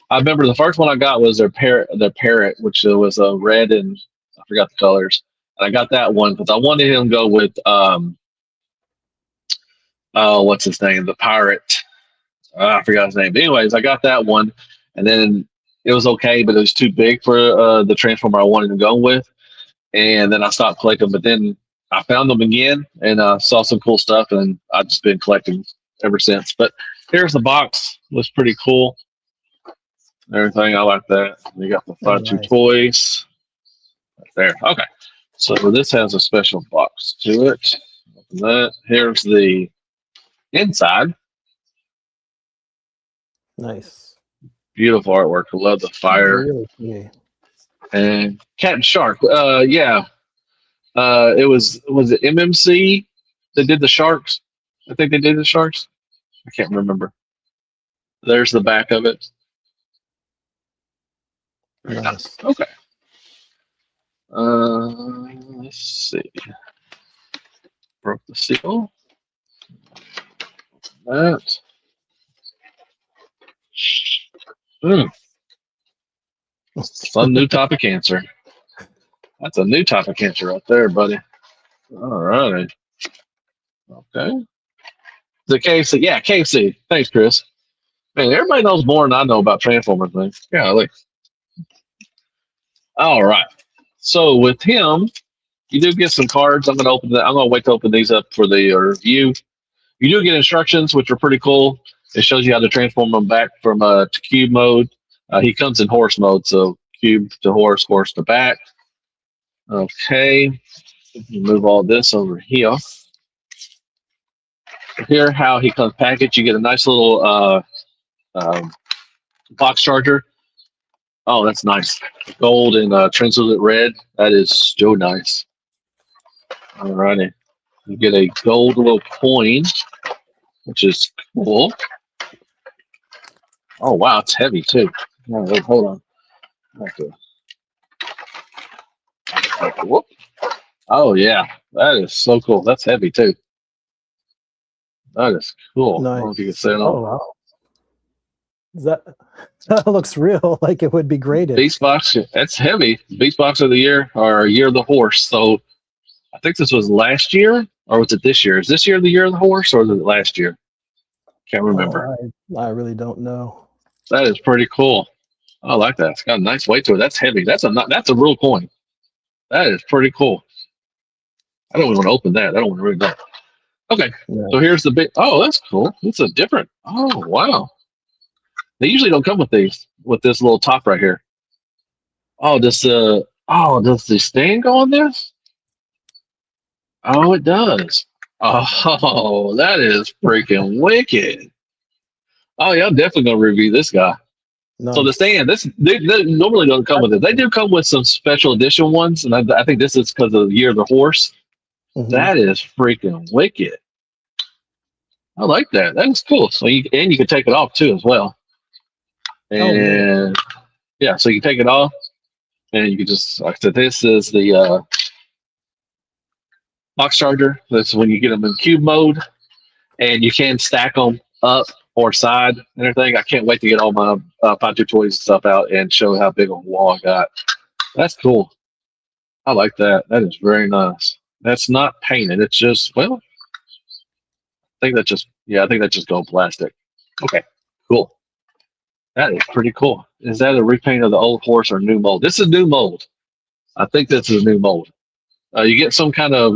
I remember the first one I got was their parrot, which was red and I forgot the colors. And I got that one because I wanted him to go with what's his name? The pirate. I forgot his name. But anyways, I got that one, and then it was okay, but it was too big for the Transformer I wanted to go with. And then I stopped collecting, but then I found them again and saw some cool stuff, and I've just been collecting ever since. But here's the box. Looks pretty cool. Everything. I like that. You got the 5-2 Toys right there. Okay. So this has a special box to it. Open that. Here's the inside. Nice. Beautiful artwork. I love the fire. Really? And Captain Shark. Yeah. It was it MMC They did the sharks. I think they did the sharks. I can't remember. There's the back of it. Very nice. Nice. Okay. Let's see. Broke the seal. That. Some new type of cancer. That's a new type of cancer right there, buddy. All righty. Okay. The KFC. Yeah, KFC. Thanks, Chris. Man, everybody knows more than I know about Transformers, man. Golly. All right. So with him, you do get some cards. I'm gonna wait to open these up for the review. You do get instructions, which are pretty cool. It shows you how to transform them back from to cube mode. He comes in horse mode, so cube to horse, horse to back. Okay. Move all this over here. Here, how he comes packaged. You get a nice little box charger. Oh, that's nice. Gold and translucent red. That is so nice. All righty. You get a gold little coin, which is cool. Oh, wow. It's heavy, too. Oh, wait, hold on. Whoop. Oh, yeah. That is so cool. That's heavy, too. That is cool. Nice. I don't know if you can say it Oh, on. wow. That looks real, like it would be graded. Beast Box, that's heavy. Beast Box of the Year or Year of the Horse. So I think this was last year, or was it this year? Is this year the Year of the Horse, or was it last year? Can't remember. I really don't know. That is pretty cool. I like that. It's got a nice weight to it. That's heavy. That's a real coin. That is pretty cool. I don't even want to open that. I don't want to read that. Okay, Yeah. so here's the big. Oh, that's cool. It's a different. Oh, wow. They usually don't come with these, with this little top right here. Oh, does the stand go on this? Oh, it does. Oh, that is freaking wicked. Oh, yeah, I'm definitely gonna review this guy. Nice. So the stand, they normally don't come with it. They do come with some special edition ones, and I think this is because of the Year of the Horse. Mhm. That is freaking wicked. I like that. That is cool. So you can take it off too as well. And yeah, so you can take it off, and you can just, like I said, this is the box charger. That's when you get them in cube mode, and you can stack them up or side and everything. I can't wait to get all my 5-2 toys stuff out and show how big of a wall I got. That's cool. I like that. That is very nice. That's not painted. It's just, well, I think that just gold plastic. Okay, cool. That is pretty cool. Is that a repaint of the old horse or new mold? This is new mold. I think this is a new mold. You get some kind of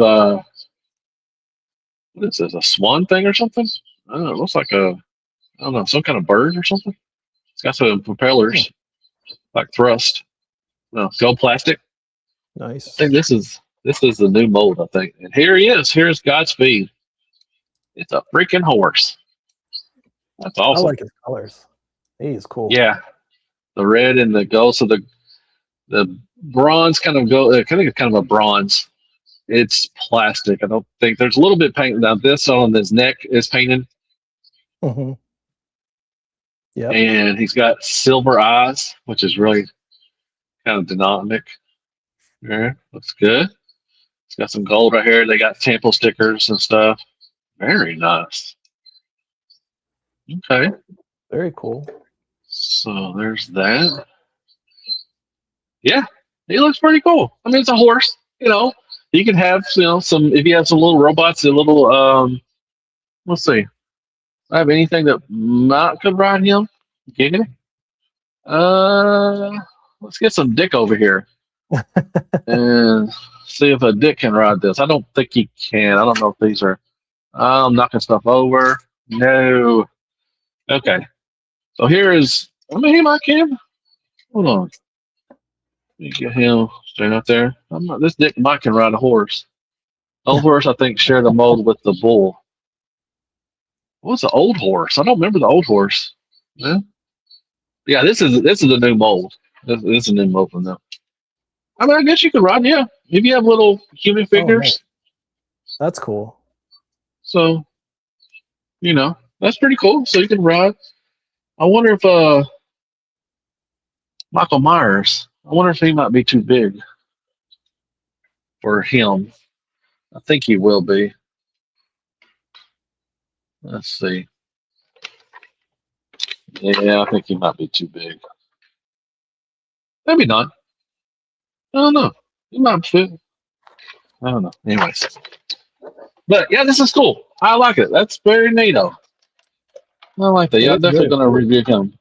what is this? A swan thing or something? I don't know. It looks like some kind of bird or something. It's got some propellers, like thrust. No, gold plastic. Nice. I think this is the new mold. I think. And here he is. Here's Godspeed. It's a freaking horse. That's awesome. I like his colors. He's cool. Yeah, the red and the gold. So the bronze kind of go. I think it's kind of a bronze. It's plastic. I don't think there's a little bit paint. Now this on his neck is painted. Mm-hmm. Yeah. And he's got silver eyes, which is really kind of dynamic. Yeah, looks good. It's got some gold right here. They got sample stickers and stuff. Very nice. Okay. Very cool. So there's that. Yeah, he looks pretty cool. I mean, it's a horse. You can have some. If you have some little robots, a little let's see. I have anything that not could ride him. Giggity. Let's get some dick over here and see if a dick can ride this. I don't think he can. I don't know if these are. I'm knocking stuff over. No. Okay. So here is. Let me hear my cam. Hold on. Let me get him straight out there. This dick might can ride a horse. Old horse, I think, shared a mold with the bull. What's the old horse? I don't remember the old horse. Yeah, this is a new mold. This is a new mold from them. I mean, I guess you could ride. Yeah, if you have little human figures. Nice. That's cool. So that's pretty cool. So you can ride. I wonder if Michael Myers. I wonder if he might be too big for him. I think he will be. Let's see. Yeah, I think he might be too big. Maybe not. I don't know. He might fit. I don't know. Anyways, but yeah, this is cool. I like it. That's very neato. I like that. It Yeah, I'm is definitely very gonna cool. review him.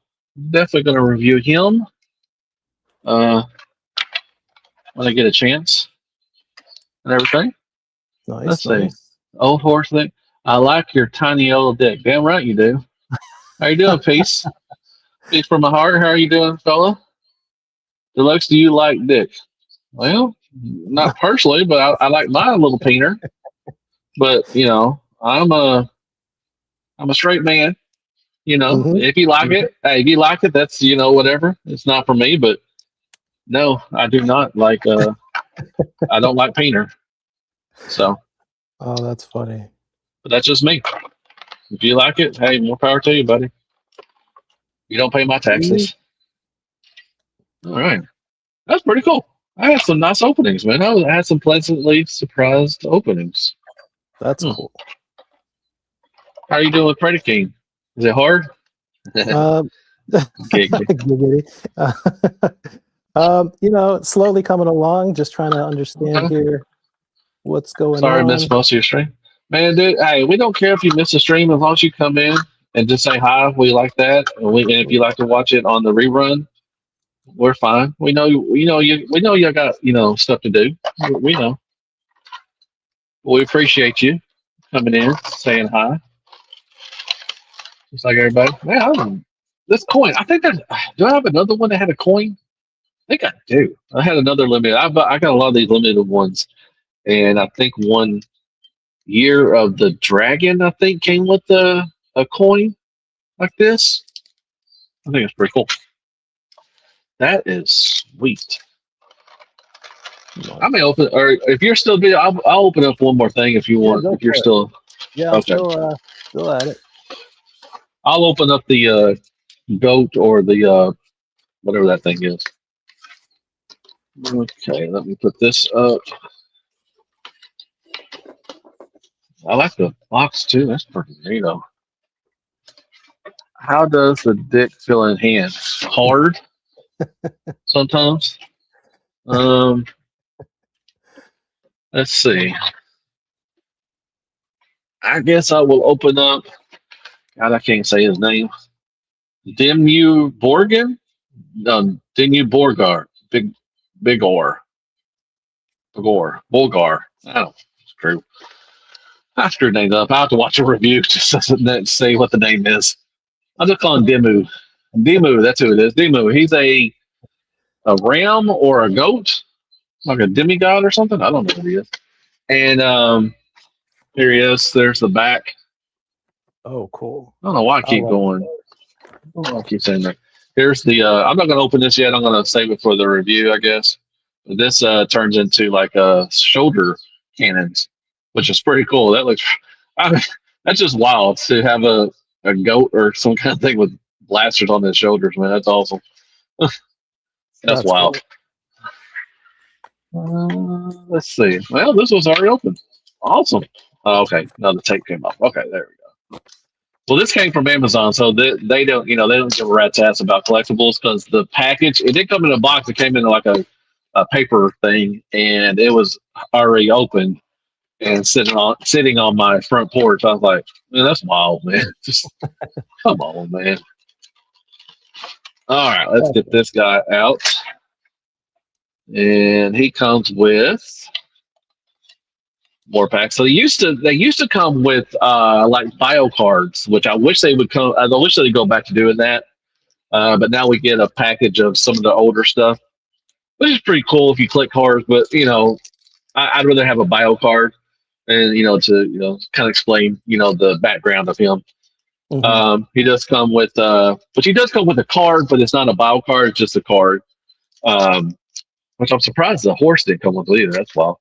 Definitely gonna review him. Uh, when I get a chance and everything. Nice, Let's see. nice. Old horse thing. I like your tiny old dick. Damn right you do. How you doing, Peace? Peace from my heart. How are you doing, fella? Deluxe, do you like dick? Well, not personally, but I like my little peener. But I'm a straight man. Mm-hmm. If you like it, hey, if you like it, that's whatever. It's not for me, but no, I do not like. I don't like peener. So, Oh, that's funny. but that's just me. If you like it, hey, more power to you, buddy. You don't pay my Mm, taxes. All right, that's pretty cool. I had some nice openings, man. I had some pleasantly surprised openings. that's Hmm. cool. How are you doing with Credit King? Is it hard? Um, Giggity. giggity. Slowly coming along, just trying to understand Okay. here what's going Sorry, I on. missed most of your stream. Man, dude, hey, we don't care if you miss a stream as long as you come in and just say hi. We like that. And if you like to watch it on the rerun, we're fine. We know you got stuff to do. We know. We appreciate you coming in, saying hi, just like everybody. Man, this coin. I think do I have another one that had a coin? I think I do. I had another limited. I got a lot of these limited ones, and I think one year of the dragon, I think, came with a coin like this. I think it's pretty cool. That is sweet. I Nice. may open, or if you're still busy, I'll open up one more thing if you Yeah, want. go If you're for it. still Yeah, I'm okay, still at it. I'll open up the goat or the whatever that thing is. Okay, let me put this up. I like the box too. That's pretty neat. How does the dick feel in hand? Hard sometimes. Um, let's see. I guess I will open up. God, I can't say his name. Dimmu Borgin? No, Dimmu Borgar. Big Or. Bulgar. I don't know. It's true. I screwed names up. I have to watch a review just to say what the name is. I'll just call him Dimmu. Dimmu, that's who it is. Dimmu. He's a ram or a goat, like a demigod or something. I don't know what he is. And here he is. There's the back. Oh, cool. I don't know why I I keep like going. I don't know why I keep saying that. Here's the. I'm not going to open this yet. I'm going to save it for the review, I guess. But this turns into like shoulder cannons, which is pretty cool. That looks. I mean, that's just wild to have a goat or some kind of thing with blasters on his shoulders, man. That's awesome. That's that's wild. cool. Let's see. Well, this was already open. Awesome. Okay. No, the tape came off. Okay, there we go. Well, this came from Amazon, so they don't they don't give a rat's ass about collectibles because the package it didn't come in a box. It came in like a paper thing, and it was already open and sitting on my front porch. I was like, man, that's wild, man. Just come on, man. All right, let's get this guy out, and he comes with more packs. So they used to come with like bio cards, which I wish they would come. I wish they'd go back to doing that. But now we get a package of some of the older stuff, which is pretty cool if you collect cards. But I'd rather have a bio card, and to kind of explain the background of him. Hmm. He does come with, but he does come with a card, but it's not a bio card; it's just a card. Um, which I'm surprised the horse didn't come with it either. That's wild.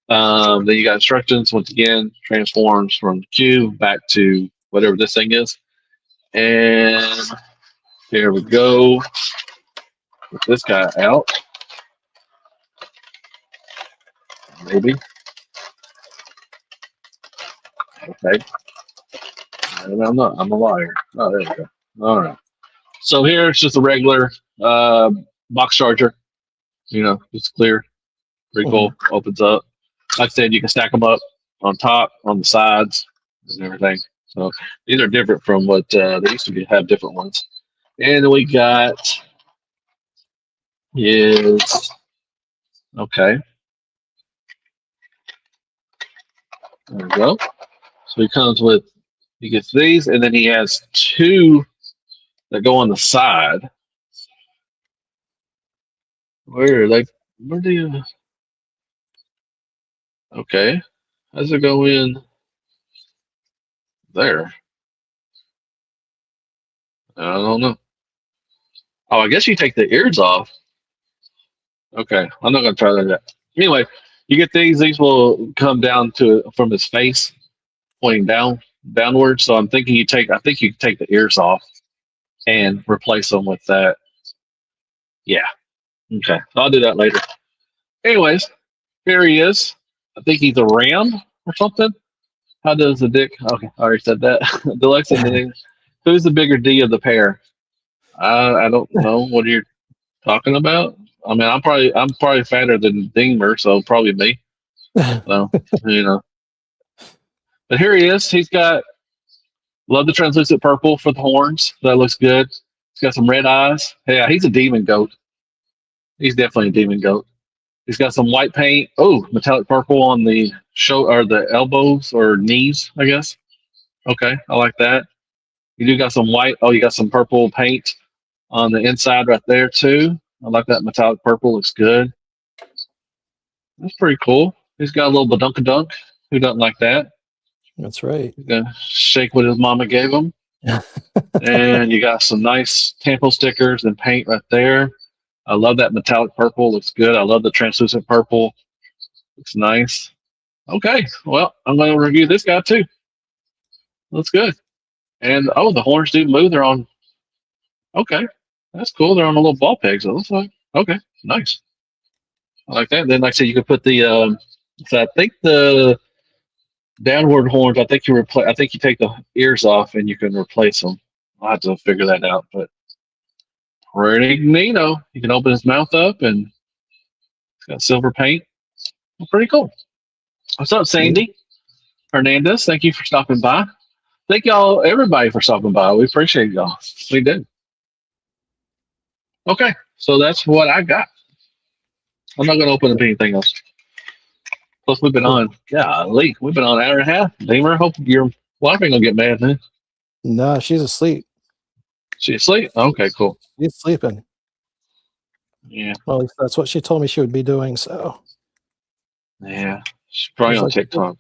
Then you got instructions. Once again, transforms from Q back to whatever this thing is. And here we go. Get this guy out. Maybe. Okay. And I'm not. I'm a liar. Oh, there we go. All right. So here it's just a regular box charger. It's clear. Pretty cool. Opens up. Like I said, you can stack them up on top, on the sides, and everything. So these are different from what they used to have different ones. And we got is okay. There we go. So he comes with he gets these, and then he has two that go on the side. Where are they? Where do you? Okay, how does it go in there? I don't know. Oh, I guess you take the ears off. Okay, I'm not gonna try that yet. Anyway, you get these. These will come down to from his face, pointing downward. So I'm thinking you take. I think you take the ears off and replace them with that. Yeah. Okay. I'll do that later. Anyways, here he is. I think he's a ram or something. How does the dick? Okay, I already said that. Deluxe and the who's the bigger D of the pair? I don't know what you're talking about. I mean, I'm probably fatter than Deemer, so probably me. So you know. But here he is. He's got love the translucent purple for the horns. That looks good. He's got some red eyes. Yeah, he's a demon goat. He's definitely a demon goat. He's got some white paint. Oh, metallic purple on the show or the elbows or knees, I guess. Okay, I like that. You do got some white. Oh, you got some purple paint on the inside right there too. I like that metallic purple. Looks good. That's pretty cool. He's got a little badunkadunk. Who doesn't like that? That's right. He's gonna shake what his mama gave him. And you got some nice tampo stickers and paint right there. I love that metallic purple. Looks good. I love the translucent purple. Looks nice. Okay, well, I'm going to review this guy too. Looks good. And oh, the horns do move. They're on. Okay, that's cool. They're on a little ball pegs. It looks like. Okay, nice. I like that. Then, like I said, you could put the. So I think the downward horns. I think you replace. I think you take the ears off and you can replace them. I'll have to figure that out, but pretty neato. You can open his mouth up and it's got silver paint. Pretty cool. What's up, Sandy Hernandez? Thank you for stopping by. Thank y'all, everybody, for stopping by. We appreciate y'all. We do. Okay, so that's what I got. I'm not going to open up anything else. Plus, we've been on, golly, we've been on an hour and a half. Deemer, hope your wife ain't going to get mad, man. No, she's asleep. She asleep? Okay, cool. She's sleeping. Yeah. Well, at least that's what she told me she would be doing. So. Yeah. She's probably She's on like, TikTok.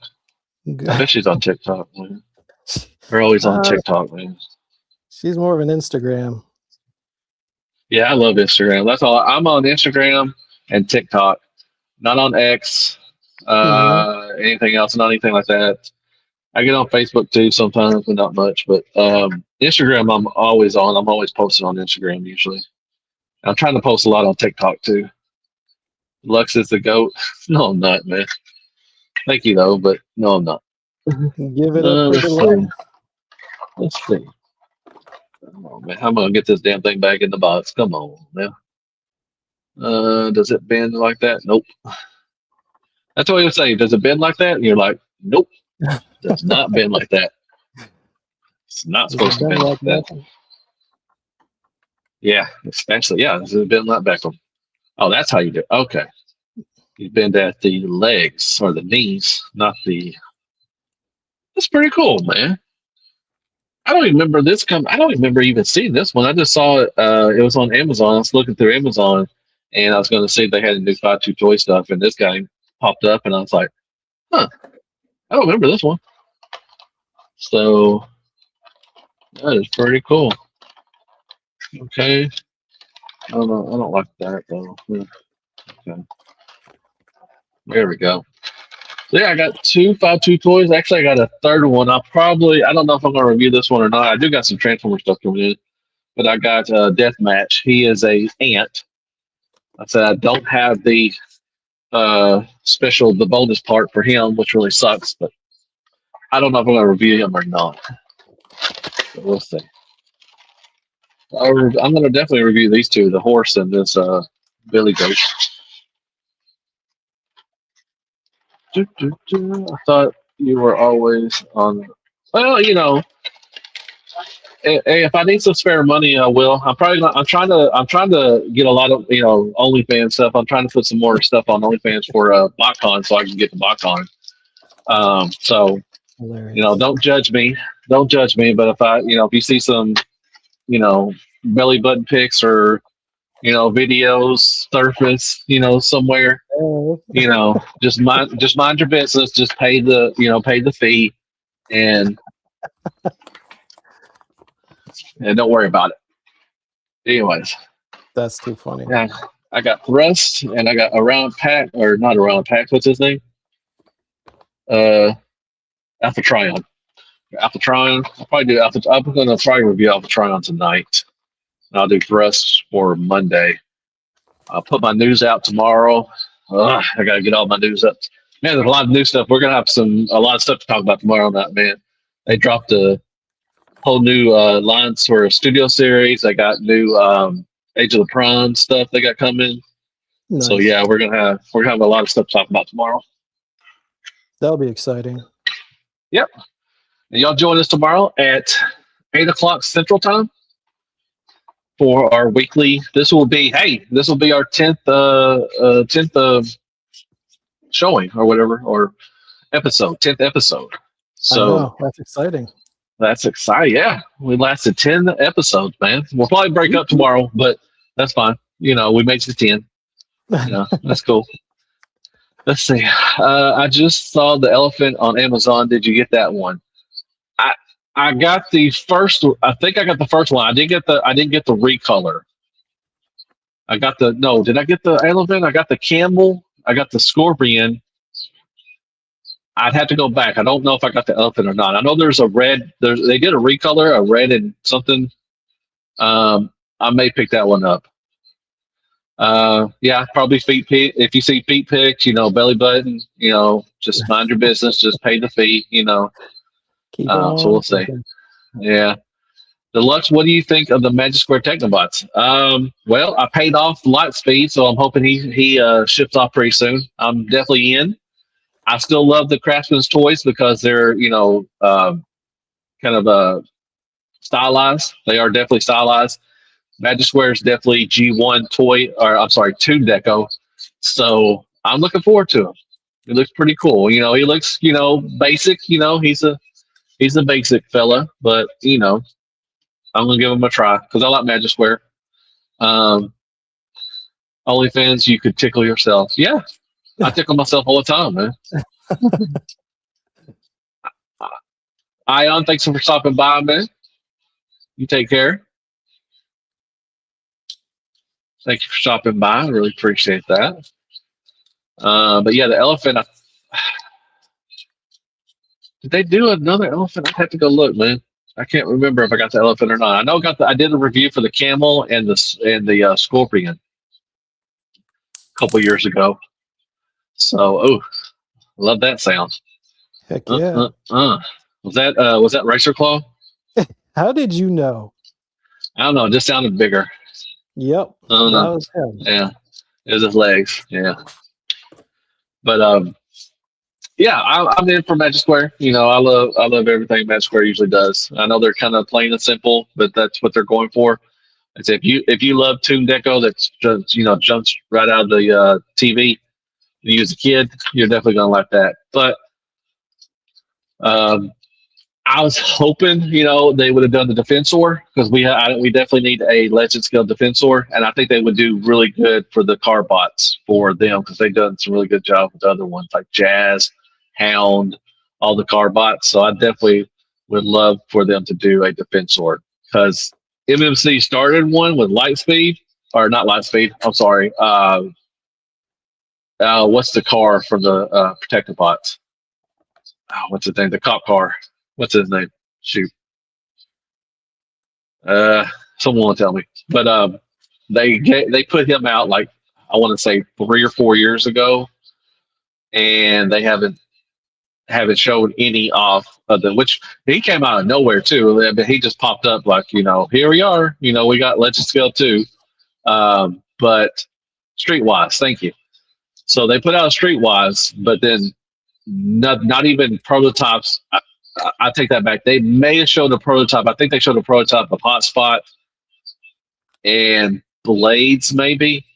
I bet she's on TikTok, man. They're always on TikTok, man. She's more of an Instagram. Yeah, I love Instagram. That's all. I'm on Instagram and TikTok, not on X, anything else, not anything like that. I get on Facebook too sometimes, but not much. But Instagram, I'm always on. I'm always posting on Instagram usually. I'm trying to post a lot on TikTok too. Lux is the goat. No, I'm not, man. Thank you though, but no, I'm not. Give it up for the Lux. Let's see. Come on, man. How am I gonna get this damn thing back in the box? Come on, now. Does it bend like that? Nope. That's what you say. Does it bend like that? And you're like, nope. Does not bend like that. It's not supposed to bend like that. Yeah, especially does it bend like back? Oh, that's how you do it. Okay. You bend at the legs or the knees, not the. That's pretty cool, man. I don't even remember this I don't remember even seeing this one. I just saw it. It was on Amazon. I was looking through Amazon, and I was going to see if they had a new 5.2 toy stuff, and this guy popped up, and I was like, huh, I don't remember this one. So that is pretty cool. Okay. I don't know. I don't like that though. Okay. There we go. Yeah, I got two 5.2 toys. Actually, I got a third one. I don't know if I'm going to review this one or not. I do got some Transformer stuff coming in, but I got Deathmatch. He is a ant. I said I don't have the the bonus part for him, which really sucks, but I don't know if I'm going to review him or not. So we'll see. I'm going to definitely review these two, the horse and this Billy Goat. I thought you were always on. Well, if I need some spare money, I will. I'm probably not. I'm trying to get a lot of OnlyFans stuff. I'm trying to put some more stuff on OnlyFans for BotCon, so I can get the BotCon. So Hilarious. don't judge me. Don't judge me. But if you see some belly button pics or videos surface somewhere, Oh, just mind your business. Just pay the fee and don't worry about it. Anyways, that's too funny. yeah, I got Thrust and I got Around Pack, or not Around Pack. What's his name? Alpha Trion. Alpha Trion. I'll probably do Alpha. I'm going to probably review Alpha Trion tonight. And I'll do Thrust for Monday. I'll put my news out tomorrow. I got to get all my news up. Man, there's a lot of new stuff. We're going to have a lot of stuff to talk about tomorrow night, man. They dropped a whole new lines for a studio series. I got new Age of the Prime stuff they got coming. Nice. So yeah, we're gonna have a lot of stuff to talk about tomorrow. That'll be exciting. Yep. And y'all join us tomorrow at 8 o'clock Central Time for our weekly. This will be our 10th showing or whatever, or episode, 10th episode. So I know, that's exciting. That's exciting. Yeah, we lasted 10 episodes, man. We'll probably break up tomorrow, but that's fine. We made it to 10. That's cool. Let's see. I just saw the elephant on Amazon. Did you get that one? I got the first. I think I got the first one. I didn't get the recolor. I got the no. Did I get the elephant? I got the camel. I got the scorpion. I'd have to go back. I don't know if I got the elephant or not. I know there's a red. They did a recolor, a red and something. I may pick that one up. Yeah, probably feet pic. If you see feet pics, belly button, just mind your business. Just pay the fee, Keep on. So we'll see. Yeah. Deluxe, what do you think of the Magic Square Technobots? Well, I paid off Lightspeed, so I'm hoping he ships off pretty soon. I'm definitely in. I still love the Craftsman's toys because they're, kind of stylized. They are definitely stylized. Magic Square is definitely G1 toy, or I'm sorry, Toon Deco. So I'm looking forward to him. He looks pretty cool. He looks, basic. He's a basic fella, but I'm gonna give him a try because I like Magic Square. OnlyFans, you could tickle yourself. Yeah, I tickle myself all the time, man. Ion, thanks for stopping by, man. You take care. Thank you for stopping by. I really appreciate that. But yeah, the elephant. Did they do another elephant? I have to go look, man. I can't remember if I got the elephant or not. I know I did a review for the camel and the scorpion a couple years ago. So, love that sound. Heck yeah. Was that Racer Claw? How did you know? I don't know. It just sounded bigger. Yep. I don't know. That was him. Yeah, it was his legs. Yeah, but yeah, I'm in for Magic Square. I love everything Magic Square usually does. I know they're kind of plain and simple, but that's what they're going for. It's if you love Toon Deco, that's just jumps right out of the TV. You as a kid, you're definitely gonna like that. But I was hoping they would have done the Defensor because we definitely need a Legend Scale Defensor, and I think they would do really good for the car bots for them because they've done some really good job with the other ones like Jazz, Hound, all the car bots. So I definitely would love for them to do a Defensor because MMC started one with Lightspeed, or not Lightspeed. I'm sorry. What's the car from the Protector bots? what's his name? The cop car. What's his name? Shoot. Someone will tell me. But they put him out like I want to say 3 or 4 years ago, and they haven't showed any off of the which he came out of nowhere too. But he just popped up like here we are. We got Legend Scale 2. But Streetwise, thank you. So they put out Streetwise, but then not even prototypes. I take that back. They may have showed a prototype. I think they showed a prototype of Hotspot and Blades, maybe,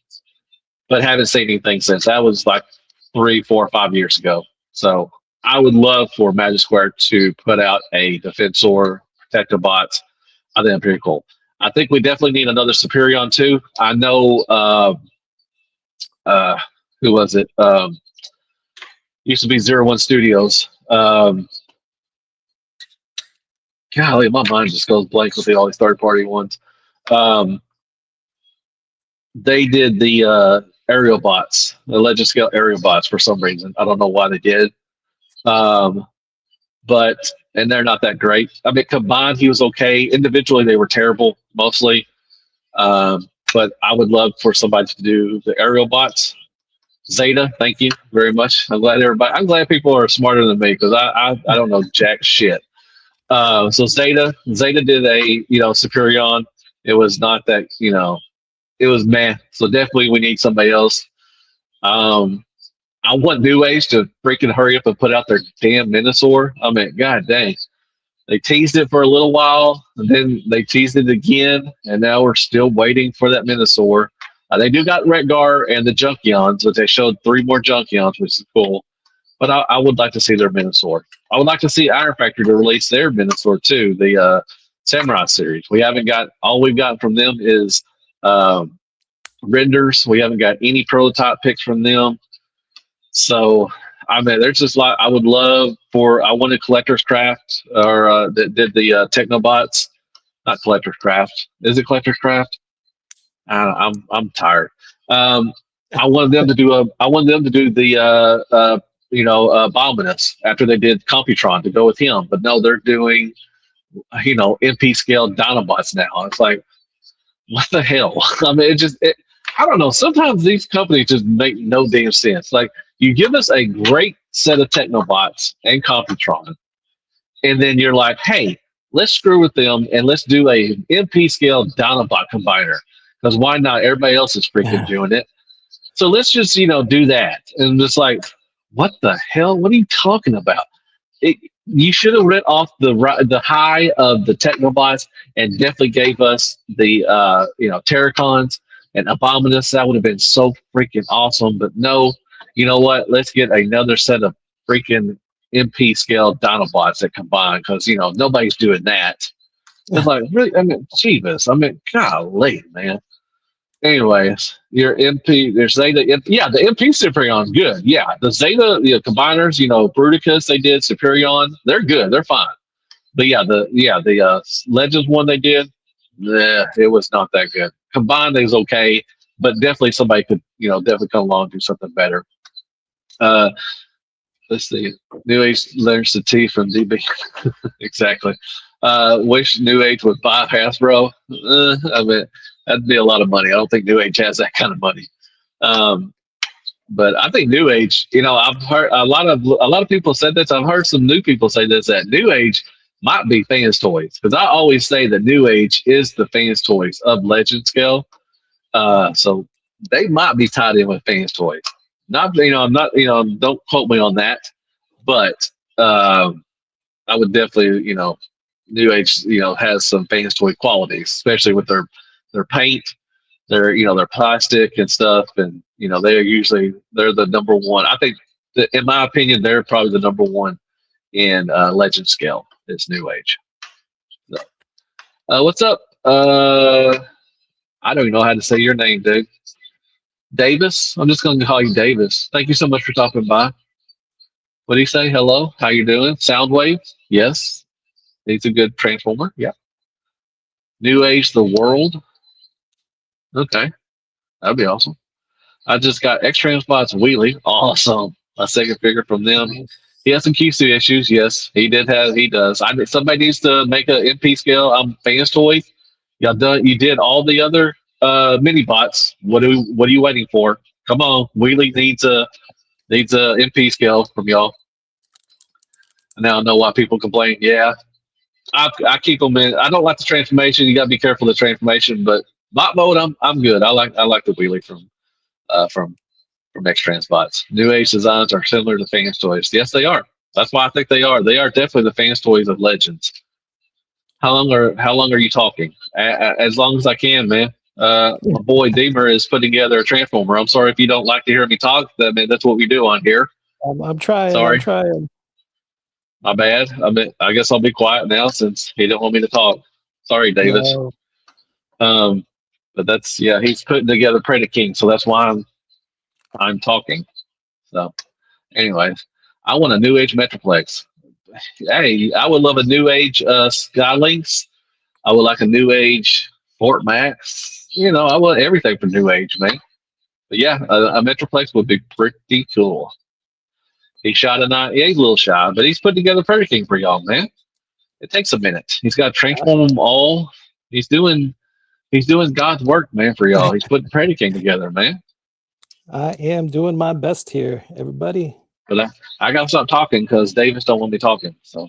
but haven't seen anything since. That was like 3, 4, 5 years ago. So I would love for Magic Square to put out a Defensor Protective Bots. I think that'd be pretty cool. I think we definitely need another Superion too. I know who was it? Used to be 01 Studios. Golly, my mind just goes blank with all these third party ones. They did the aerial bots, the Legend Scale aerial bots for some reason. I don't know why they did. But and they're not that great. I mean, combined, he was okay. Individually, they were terrible mostly. But I would love for somebody to do the aerial bots. Zeta, thank you very much. I'm glad people are smarter than me because I don't know jack shit. So Zeta did a Superion. It was not that it was meh. So definitely we need somebody else. I want New Age to freaking hurry up and put out their damn Minosaur. I mean, god dang. They teased it for a little while, and then they teased it again, and now we're still waiting for that Minosaur. They do got Retgar and the Junkions, but they showed 3 more Junkions, which is cool. But I would like to see their Minosaur. I would like to see Iron Factory to release their Minosaur too, the Samurai series. We haven't got all we've gotten from them is renders. We haven't got any prototype picks from them. So I mean, there's just like I wanted Collector's Craft or that did the Technobots, not Collector's Craft. Is it Collector's Craft? I'm tired. I wanted them to do the Abominus after they did Computron to go with him, but no, they're doing MP scale Dinobots now. It's like what the hell? I mean, I don't know. Sometimes these companies just make no damn sense. Like you give us a great set of Technobots and Computron, and then you're like, hey, let's screw with them and let's do a MP scale Dinobot combiner. Because why not? Everybody else is freaking doing it. So let's just, do that. And it's like, what the hell? What are you talking about? You should have read off the high of the Technobots and definitely gave us the, Terracons and Abominus. That would have been so freaking awesome. But no, you know what? Let's get another set of freaking MP scale Dinobots that combine because, nobody's doing that. It's like, really? I mean, Jeebus. I mean, golly, man. Anyways, your MP, there's Zeta. Yeah, the MP Superion's good. Yeah, the Zeta, combiners, Bruticus, they did Superion. They're good. They're fine. But the Legends one they did, it was not that good. Combined, it was okay, but definitely somebody could, definitely come along and do something better. Let's see. New Age learns the T from DB. Exactly. Wish New Age would buy Hasbro. I mean, that'd be a lot of money. I don't think New Age has that kind of money. But I think New Age, I've heard a lot of people said this. I've heard some new people say this, that New Age might be fans toys. Because I always say that New Age is the fans toys of Legend Scale. So they might be tied in with fans toys. Not, I'm not, don't quote me on that. But I would definitely, New Age, has some fans toy qualities, especially with their paint, their plastic and stuff, and they're the number one. I think, in my opinion, they're probably the number one in Legend Scale. Is New Age. So, what's up? I don't even know how to say your name, dude. Davis. I'm just going to call you Davis. Thank you so much for stopping by. What do you say? Hello. How you doing? Soundwave. Yes. He's a good transformer. Yeah. New Age, the world. Okay. That'd be awesome. I just got X Transbots Wheelie. Awesome. My second figure from them. He has some QC issues. Yes, he did have. He does. Somebody needs to make an MP scale. Fans toys. Y'all done. You did all the other mini bots. What are you waiting for? Come on, Wheelie needs a MP scale from y'all. Now I know why people complain. Yeah, I keep them in. I don't like the transformation. You got to be careful of the transformation. But bot mode, I'm good. I like the wheelie from X Transbots. New age designs are similar to fans toys. Yes, they are. That's why I think they are. They are definitely the fans toys of legends. How long are you talking? As long as I can, man. My boy Deemer is putting together a transformer. I'm sorry if you don't like to hear me talk. That's what we do on here. I'm trying. I'm Sorry. trying. My bad. I guess I'll be quiet now since he didn't want me to talk. Sorry, Davis. No. But he's putting together Predaking, so that's why I'm talking. So, anyways, I want a new age Metroplex. Hey, I would love a new age Skylinks. I would like a new age Fort Max. I want everything for new age, man. But yeah, a Metroplex would be pretty cool. He shot a night. Yeah, he's a little shy, but he's putting together Predaking for y'all, man. It takes a minute. He's got to transform them all. He's doing God's work, man, for y'all. He's putting Predaking together, man. I am doing my best here, everybody. But I got to stop talking because Davis don't want me talking. So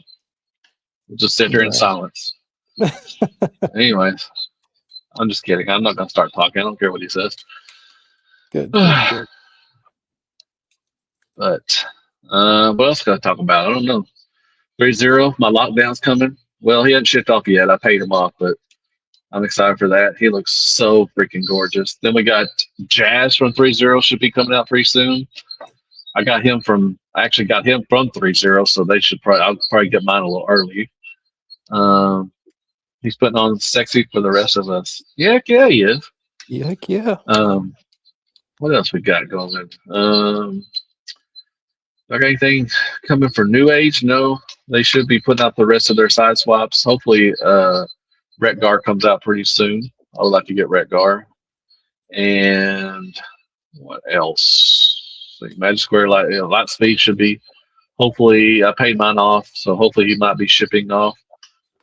we'll just sit here in silence. Anyways, I'm just kidding. I'm not going to start talking. I don't care what he says. Good. But what else can I talk about? I don't know. 3-0, my lockdown's coming. Well, he hasn't shipped off yet. I paid him off, but I'm excited for that. He looks so freaking gorgeous. Then we got Jazz from 3-0 should be coming out pretty soon. I actually got him from 3-0, so I'll probably get mine a little early. He's putting on sexy for the rest of us. Yeah, he is. Heck yeah. What else we got going? Got anything coming for New Age? No, they should be putting out the rest of their side swaps. Hopefully, Retgar comes out pretty soon. I would like to get Retgar. And what else? Magic Square Light Speed should be. Hopefully, I paid mine off, so hopefully he might be shipping off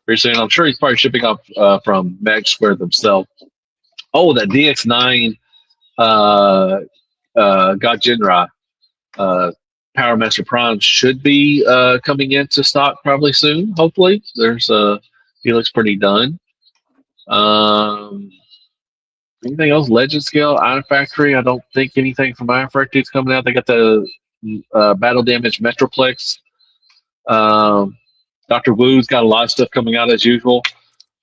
pretty soon. I'm sure he's probably shipping off from Magic Square themselves. Oh, that DX9 Gajinra Power Master Prime should be coming into stock probably soon. Hopefully, he looks pretty done. Anything else? Legend Scale, Iron Factory. I don't think anything from Iron Factory is coming out. They got the Battle Damage Metroplex. Dr. Wu's got a lot of stuff coming out as usual.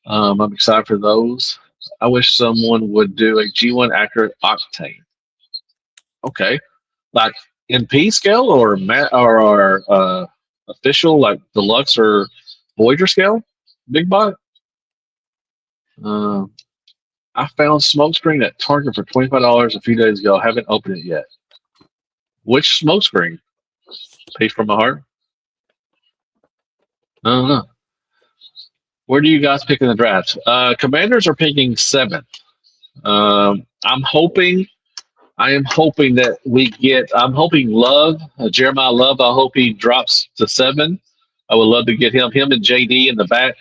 I'm excited for those. I wish someone would do a G1 Accurate Octane. Okay, like MP scale or official like deluxe or Voyager scale, big bot. I found Smokescreen at Target for $25 a few days ago. I haven't opened it yet. Which Smokescreen? Piece from my heart. I don't know. Where do you guys pick in the draft? Commanders are picking 7th. I am hoping that we get. I'm hoping Love, Jeremiah Love. I hope he drops to 7. I would love to get him. Him and JD in the back.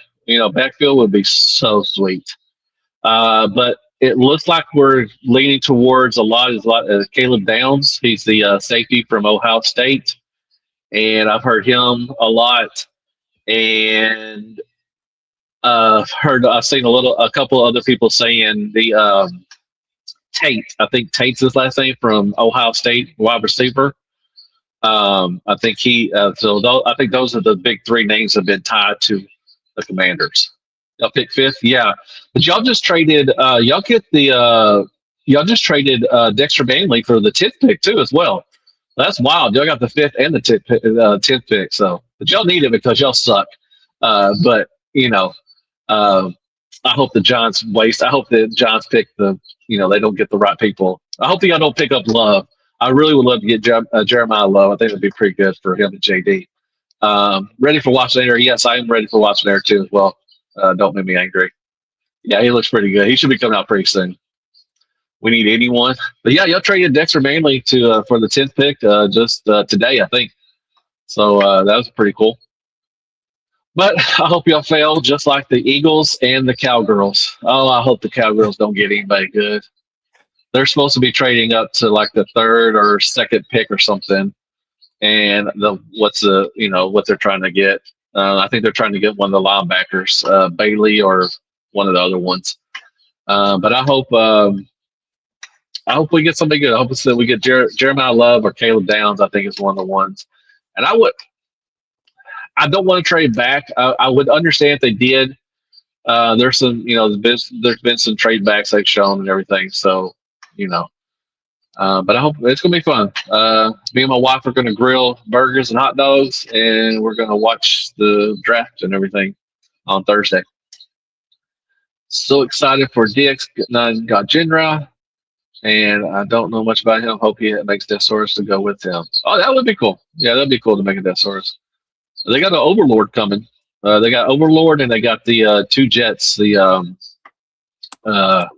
Backfield would be so sweet. But it looks like we're leaning towards a lot of Caleb Downs. He's the safety from Ohio State, and I've heard him a lot. And I've seen a couple of other people saying the Tate. I think Tate's his last name from Ohio State, wide receiver. I think I think those are the big 3 names that have been tied to the Commanders. Y'all pick 5th, yeah. But y'all just traded. Y'all just traded Dexter Manley for the 10th pick too, as well. That's wild. Y'all got the 5th and the 10th pick. So, but y'all need it because y'all suck. But I hope the Giants waste. I hope the Giants pick they don't get the right people. I hope y'all don't pick up Love. I really would love to get Jeremiah Love. I think it'd be pretty good for him and JD. Ready for watching air? Yes, I am ready for watching air too as well. Don't make me angry. Yeah, he looks pretty good. He should be coming out pretty soon. We need anyone. But yeah, y'all traded Dexter Manley for the 10th pick just today, I think. So that was pretty cool. But I hope y'all fail just like the Eagles and the Cowgirls. Oh, I hope the Cowgirls don't get anybody good. They're supposed to be trading up to like the third or second pick or something. And what they're trying to get. I think they're trying to get one of the linebackers, Bailey or one of the other ones. But I hope we get somebody good. I hope we get Jeremiah Love or Caleb Downs. I think is one of the ones. And I don't want to trade back. I would understand if they did. There's some, there's been some trade backs they've shown and everything. So, you know, but I hope it's gonna be fun. Me and my wife are gonna grill burgers and hot dogs, and we're gonna watch the draft and everything on Thursday. So excited for DX9 Gajendra, and I don't know much about him. Hope he makes Deathsaurus to go with him. Oh, that would be cool. Yeah, that'd be cool to make a Deathsaurus. They got an Overlord coming. They got Overlord, and they got the two jets. The not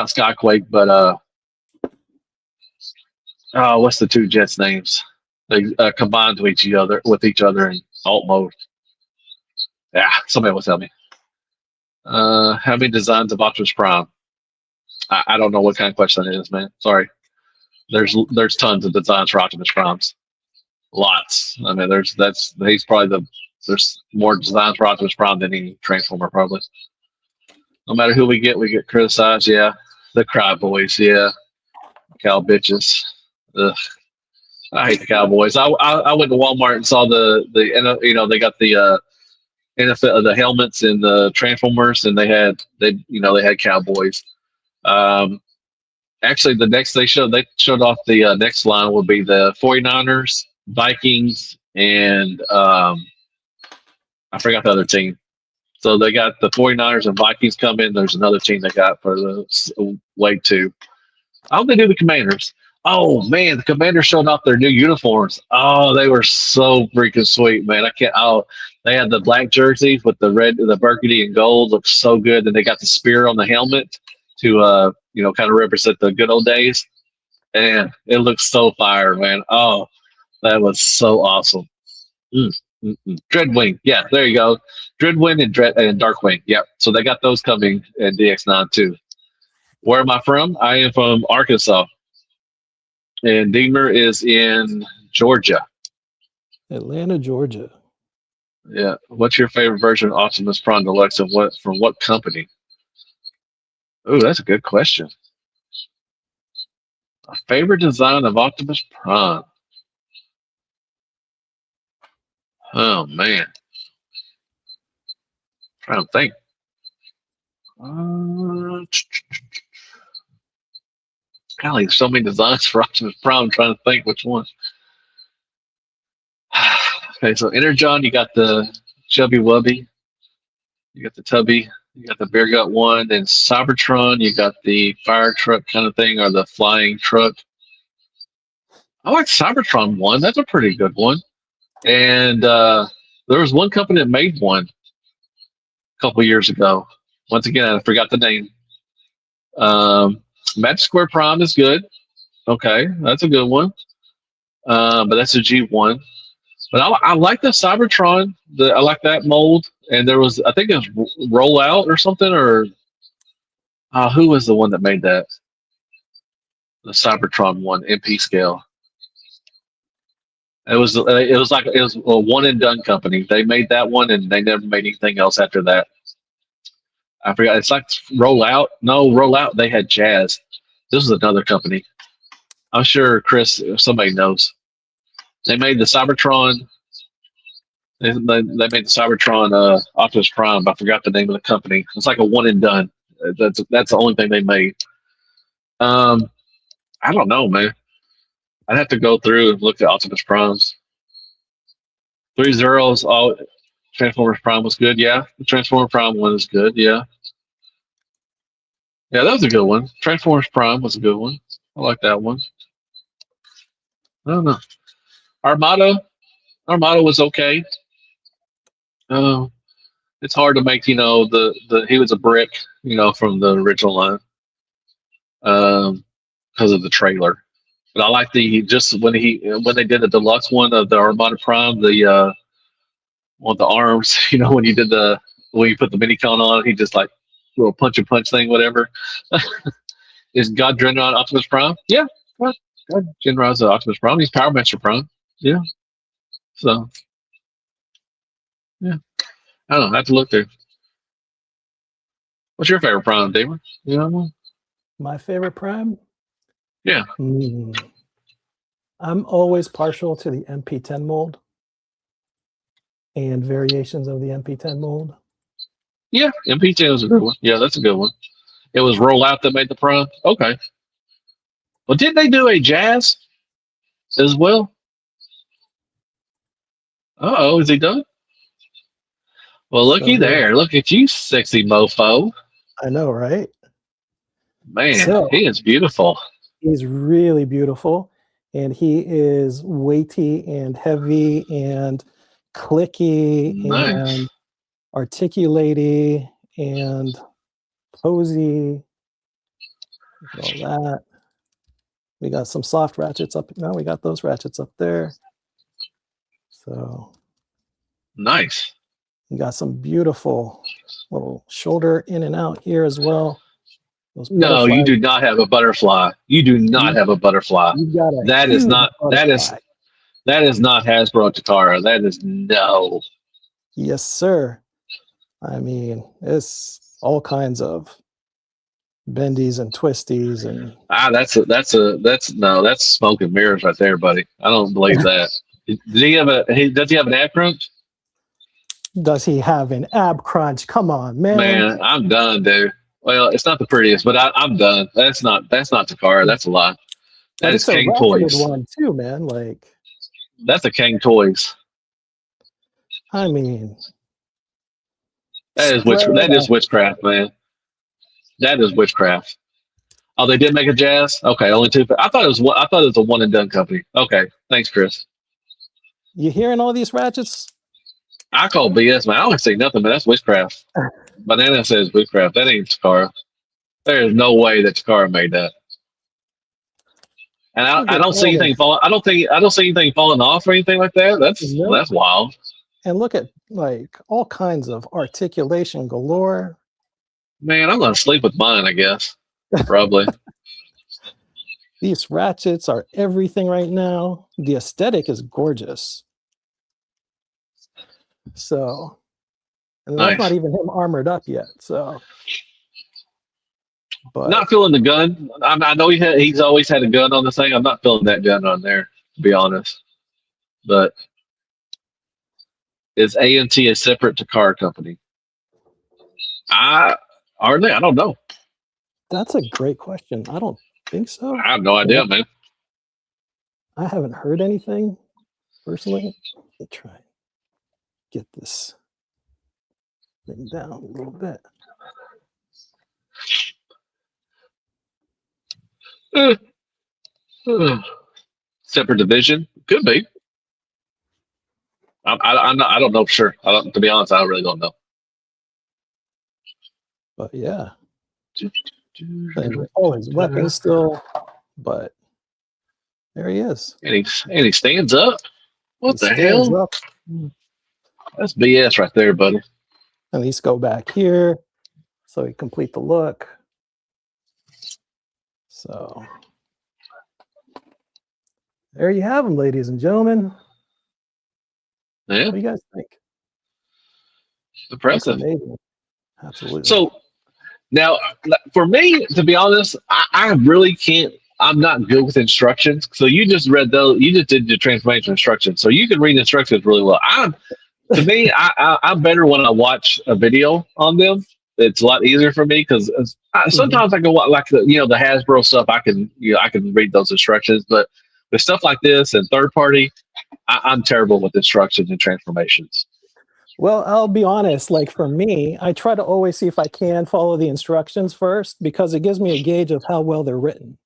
Skyquake, but what's the two jets' names? They combined with each other in alt mode. Yeah, somebody will tell me. How many designs of Optimus Prime? I don't know what kind of question it is, man. Sorry. There's tons of designs for Optimus Primes. Lots. I mean, there's more designs for Optimus Prime than any Transformer probably. No matter who we get criticized. Yeah, the Cry Boys. Yeah, cow bitches. Ugh. I hate the Cowboys. I went to Walmart and saw they got the NFL the helmets and the Transformers, and they had Cowboys. Actually, the next they showed off the next line will be the 49ers, Vikings, and I forgot the other team. So they got the 49ers and Vikings come in. There's another team they got for the wave 2. I hope they do the Commanders. Oh man, the Commanders showed off their new uniforms. Oh, they were so freaking sweet, man. I can't. Oh, they had the black jerseys with the red, the burgundy and gold. Looked so good. And they got the spear on the helmet to kind of represent the good old days. And it looks so fire, man. Oh, that was so awesome. Dreadwing, yeah, there you go. Dreadwing and Darkwing, yeah. So they got those coming in DX9 too. Where am I from? I am from Arkansas. And Deemer is in Georgia. Atlanta, Georgia. Yeah. What's your favorite version of Optimus Prime Deluxe and from what company? Oh, that's a good question. A favorite design of Optimus Prime. Oh man. Trying to think. Golly, there's so many designs for Optimus Prime. I'm trying to think which one. Okay, so Energon, you got the Chubby Wubby, you got the Tubby, you got the Bear Gut one. Then Cybertron, you got the fire truck kind of thing or the flying truck. I like Cybertron one. That's a pretty good one. And there was one company that made one a couple years ago. Once again, I forgot the name. Magic Square Prime is good. Okay, that's a good one. But that's a G1. But I like the Cybertron. I like that mold. And there was, I think it was Rollout or something, or who was the one that made that? The Cybertron one, MP scale. It was a one and done company. They made that one, and they never made anything else after that. I forgot. It's like Rollout. No, Rollout. They had Jazz. This is another company. I'm sure Chris, if somebody knows. They made the Cybertron. They made the Cybertron Optimus Prime. I forgot the name of the company. It's like a one and done. That's the only thing they made. I don't know, man. I'd have to go through and look at Optimus Primes. 3 zeros. All Transformers Prime was good. Yeah, the Transformers Prime one is good. Yeah. Yeah, that was a good one. Transformers Prime was a good one. I like that one. I don't know. Armada was okay. It's hard to make, he was a brick, from the original line, because of the trailer. But I like the just when they did the deluxe one of the Armada Prime, the on the arms, when you did when you put the mini cone on, he just like little punch and punch thing, whatever. Is God Drenron Optimus Prime? Yeah, God Drenron's Optimus Prime. He's Power Master Prime. Yeah. So yeah, I don't know. I have to look there. What's your favorite Prime, Deemer? You know one? My favorite Prime? Yeah. I'm always partial to the MP10 mold and variations of the MP10 mold. Yeah, MP10 is a good one. Yeah, that's a good one. It was Rollout that made the Prime. Okay. Well, didn't they do a Jazz as well? Oh, is he done? Well, looky So there. Look at you, sexy mofo. I know, right? Man, So he is beautiful. he's really beautiful, and he is weighty and heavy and clicky Nice. and articulaty and posy. Look at all that. We got some soft ratchets up. Now we got those ratchets up there. So Nice. you got some beautiful little shoulder in and out here as well. Those No, you butterflies. do not have a butterfly. You do not have a butterfly. You got a That is huge not butterfly. that is not Hasbro Takara. That is no. Yes, sir. I mean, it's all kinds of bendies and twisties and that's smoke and mirrors right there, buddy. I don't believe that. Does he have an ad crunch? does he have an ab crunch? Come on, man. Man, I'm done, dude. Well, it's not the prettiest, but I'm done. That's not Takara. That's a lie. But That is it's a King ratcheted Toys. one too, man. Like, That's a King Toys. I mean, That is witchcraft, man. That is witchcraft. Oh, they did make a Jazz. Okay, only two. I thought it was one. I thought it was a one and done company. Okay, thanks, Chris. You hearing all these ratchets? I call BS, man. I don't see nothing, man. That's witchcraft. Banana says witchcraft. That ain't Takara. There is no way that Takara made that. And I don't see anything falling. I don't see anything falling off or anything like that. That's wild. And look at like all kinds of articulation galore. Man, I'm gonna sleep with mine, I guess. Probably. These ratchets are everything right now. The aesthetic is gorgeous. So, and that's not even him armored up yet. So, but not feeling the gun. I know he's always had a gun on the thing. I'm not feeling that gun on there, to be honest. But is A&T a separate Takara company? Are they? I don't know. That's a great question. I don't think so. I have no idea, man. I haven't heard anything personally. Let me try and get this thing down a little bit. Separate division? Could be. I'm not. I don't know for sure. To be honest, I really don't know. But yeah, all his weapons still, but there he is. And he stands up. What the hell? Up. That's BS right there, buddy. At least go back here so we complete the look. So there you have them, ladies and gentlemen. Yeah. What do you guys think? Impressive. Absolutely. So now, for me, to be honest, I really can't. I'm not good with instructions. So you just read those. You just did the transformation instructions. So you can read instructions really well. I'm better when I watch a video on them. It's a lot easier for me because sometimes I go like the Hasbro stuff. I can read those instructions, but with stuff like this and third party, I'm terrible with instructions and transformations. Well, I'll be honest, like for me, I try to always see if I can follow the instructions first because it gives me a gauge of how well they're written.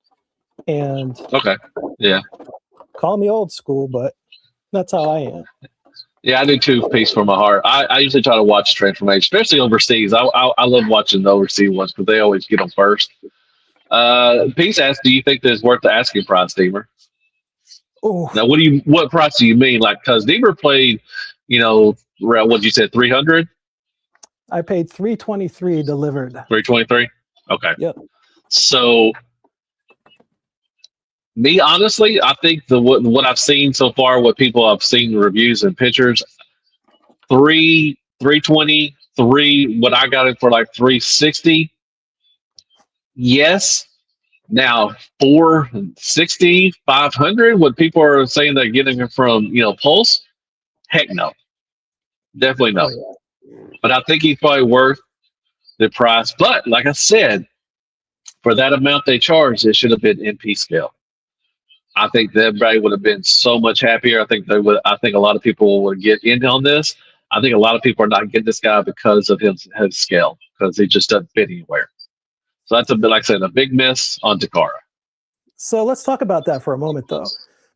And okay, yeah. Call me old school, but that's how I am. Yeah, I do too, piece for my heart. I usually try to watch transformation, especially overseas. I love watching the overseas ones because they always get them first. Peace asks, do you think that it's worth the asking price, Deemer? Oh, Now, what price do you mean? Like, because Deemer played, around what you said, 300, I paid $323 delivered. 323. Okay. Yep. So, me honestly, I think what I've seen so far, what people I've seen reviews and pictures, 323. What I got it for like 360. Yes. Now 460, 500. What people are saying they're getting it from, Pulse. Heck no, definitely Oh no. yeah. But I think he's probably worth the price. But like I said, for that amount they charged, it should have been MP scale. I think that everybody would have been so much happier. I think they would. I think a lot of people would get in on this. I think a lot of people are not getting this guy because of his scale, because he just doesn't fit anywhere. So that's a bit, like I said, a big miss on Takara. So let's talk about that for a moment, though,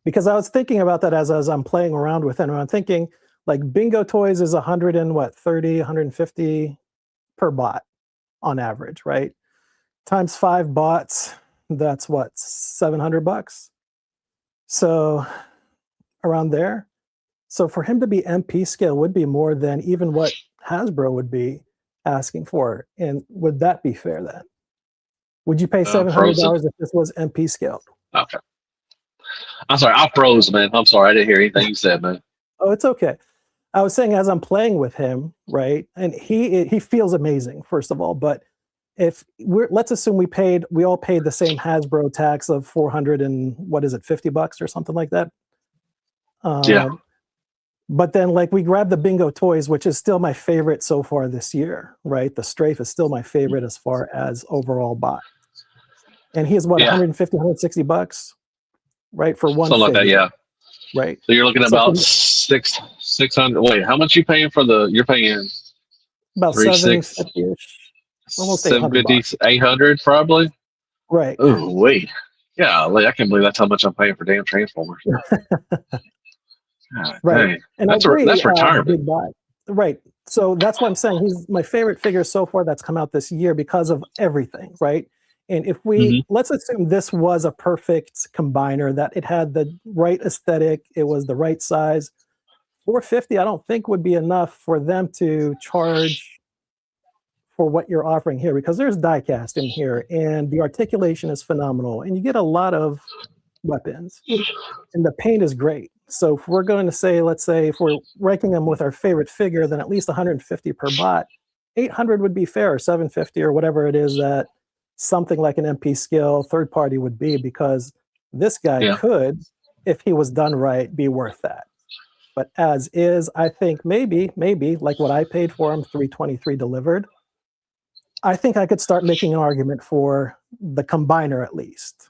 because I was thinking about that as I'm playing around with it, and I'm thinking like Bingo Toys is 100 and what 30, 150 per bot on average, right? Times 5 bots, that's what $700. So around there. So for him to be MP scale would be more than even what Hasbro would be asking for. And would that be fair then? Would you pay Frozen. $700 if this was MP scale? Okay. I'm sorry. I froze, man. I'm sorry. I didn't hear anything you said, man. Oh, it's okay. I was saying as I'm playing with him, right? And he feels amazing, first of all. But if let's assume we all paid the same Hasbro tax of 400 and what is it, $50 or something like that. Yeah. But then like we grabbed the Bingo Toys, which is still my favorite so far this year, right? The Strafe is still my favorite as far as overall bot. And he is what, Yeah. 150, $160, right? For one Something like that, figure, yeah. right? So you're looking at So about 600. Wait, how much you paying for you're paying about 750-ish, almost 750, $800. 800 probably? Right. Oh, wait. Yeah, I can't believe that's how much I'm paying for damn Transformers. God, Right. dang. And I agree, That's retirement. big buy. Right. So that's what I'm saying. He's my favorite figure so far that's come out this year because of everything, right? And if let's assume this was a perfect combiner, that it had the right aesthetic, it was the right size, 450 I don't think would be enough for them to charge for what you're offering here, because there's diecast in here and the articulation is phenomenal and you get a lot of weapons and the paint is great. So if we're going to say, let's say if we're ranking them with our favorite figure, then at least 150 per bot, 800 would be fair, or 750 or whatever it is that something like an MP scale third party would be, because this guy could, if he was done right, be worth that. But as is, I think maybe like what I paid for him, 323 delivered, I think I could start making an argument for the combiner at least,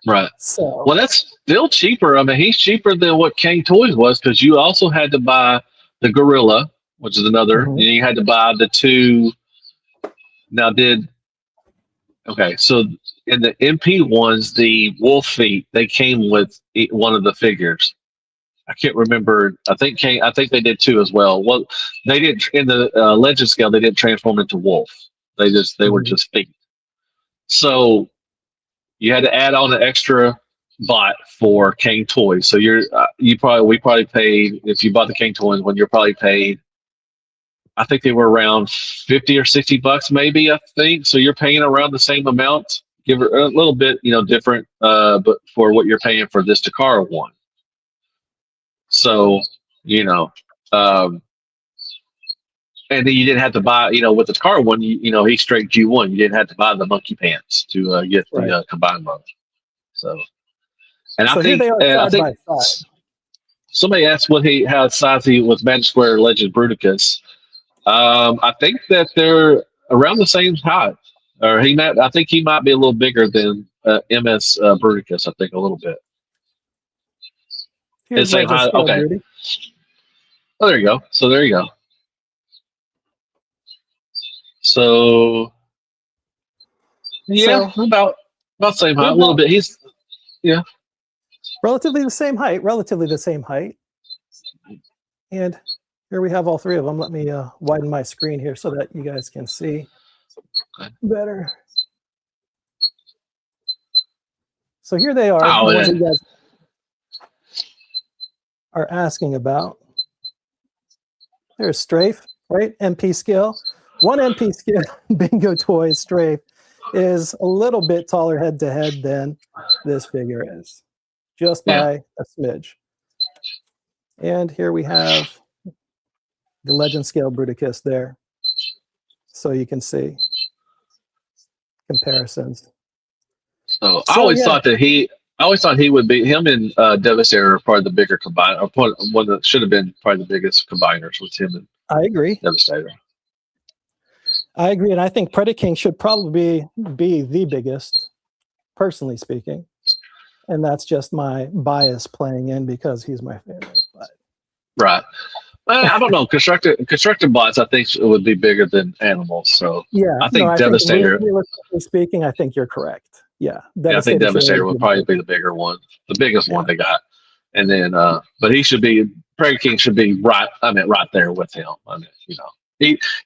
Right. So well, that's still cheaper. I mean, he's cheaper than what King Toys was, because you also had to buy the Gorilla, which is another, and you had to buy the two. Now, so in the MP ones, the wolf feet, they came with one of the figures. I can't remember. I think they did two as well. Well, they did in the Legend scale. They didn't transform into wolf. They were just feet. So you had to add on an extra bot for King Toys. So we probably paid, if you bought the King Toys one, you're probably paid, I think they were around 50 or $60 maybe, I think. So you're paying around the same amount, give it a little bit, different, but for what you're paying for this Takara one. So, and then you didn't have to buy, with the Takara one, he straight G1. You didn't have to buy the monkey pants to get the combined mode. So, and so I think, here they are side by side. Somebody asked how size he was Magic Square Legend Bruticus. I think that they're around the same height, or I think he might be a little bigger than MS Bruticus. I think a little bit. Here's same height. Okay. Beauty. Oh, there you go. So there you go. So yeah, so, about same height, a little bit. He's relatively the same height. And here we have all three of them. Let me widen my screen here so that you guys can see better. So here they are, Oh, the ones yeah. that you guys are asking about. There's Strafe, right? MP scale. One MP scale Bingo Toys Strafe is a little bit taller head to head than this figure is, just by a smidge. And here we have the Legend Scale Bruticus there. So you can see comparisons. So I always thought he would be, him and Devastator are probably the bigger combiner, or one that should have been probably the biggest combiners was him and I agree. Devastator. I agree, and I think Predaking should probably be the biggest, personally speaking. And that's just my bias playing in because he's my favorite. But. Right. I don't know. Constructed bots, I think, would be bigger than animals. So yeah, I think Devastator. Realistically speaking, I think you're correct. Yeah, I think Devastator would probably be the bigger one, the biggest one they got. And then, but he should be, Prairie King should be right. I mean, right there with him. I mean, you know,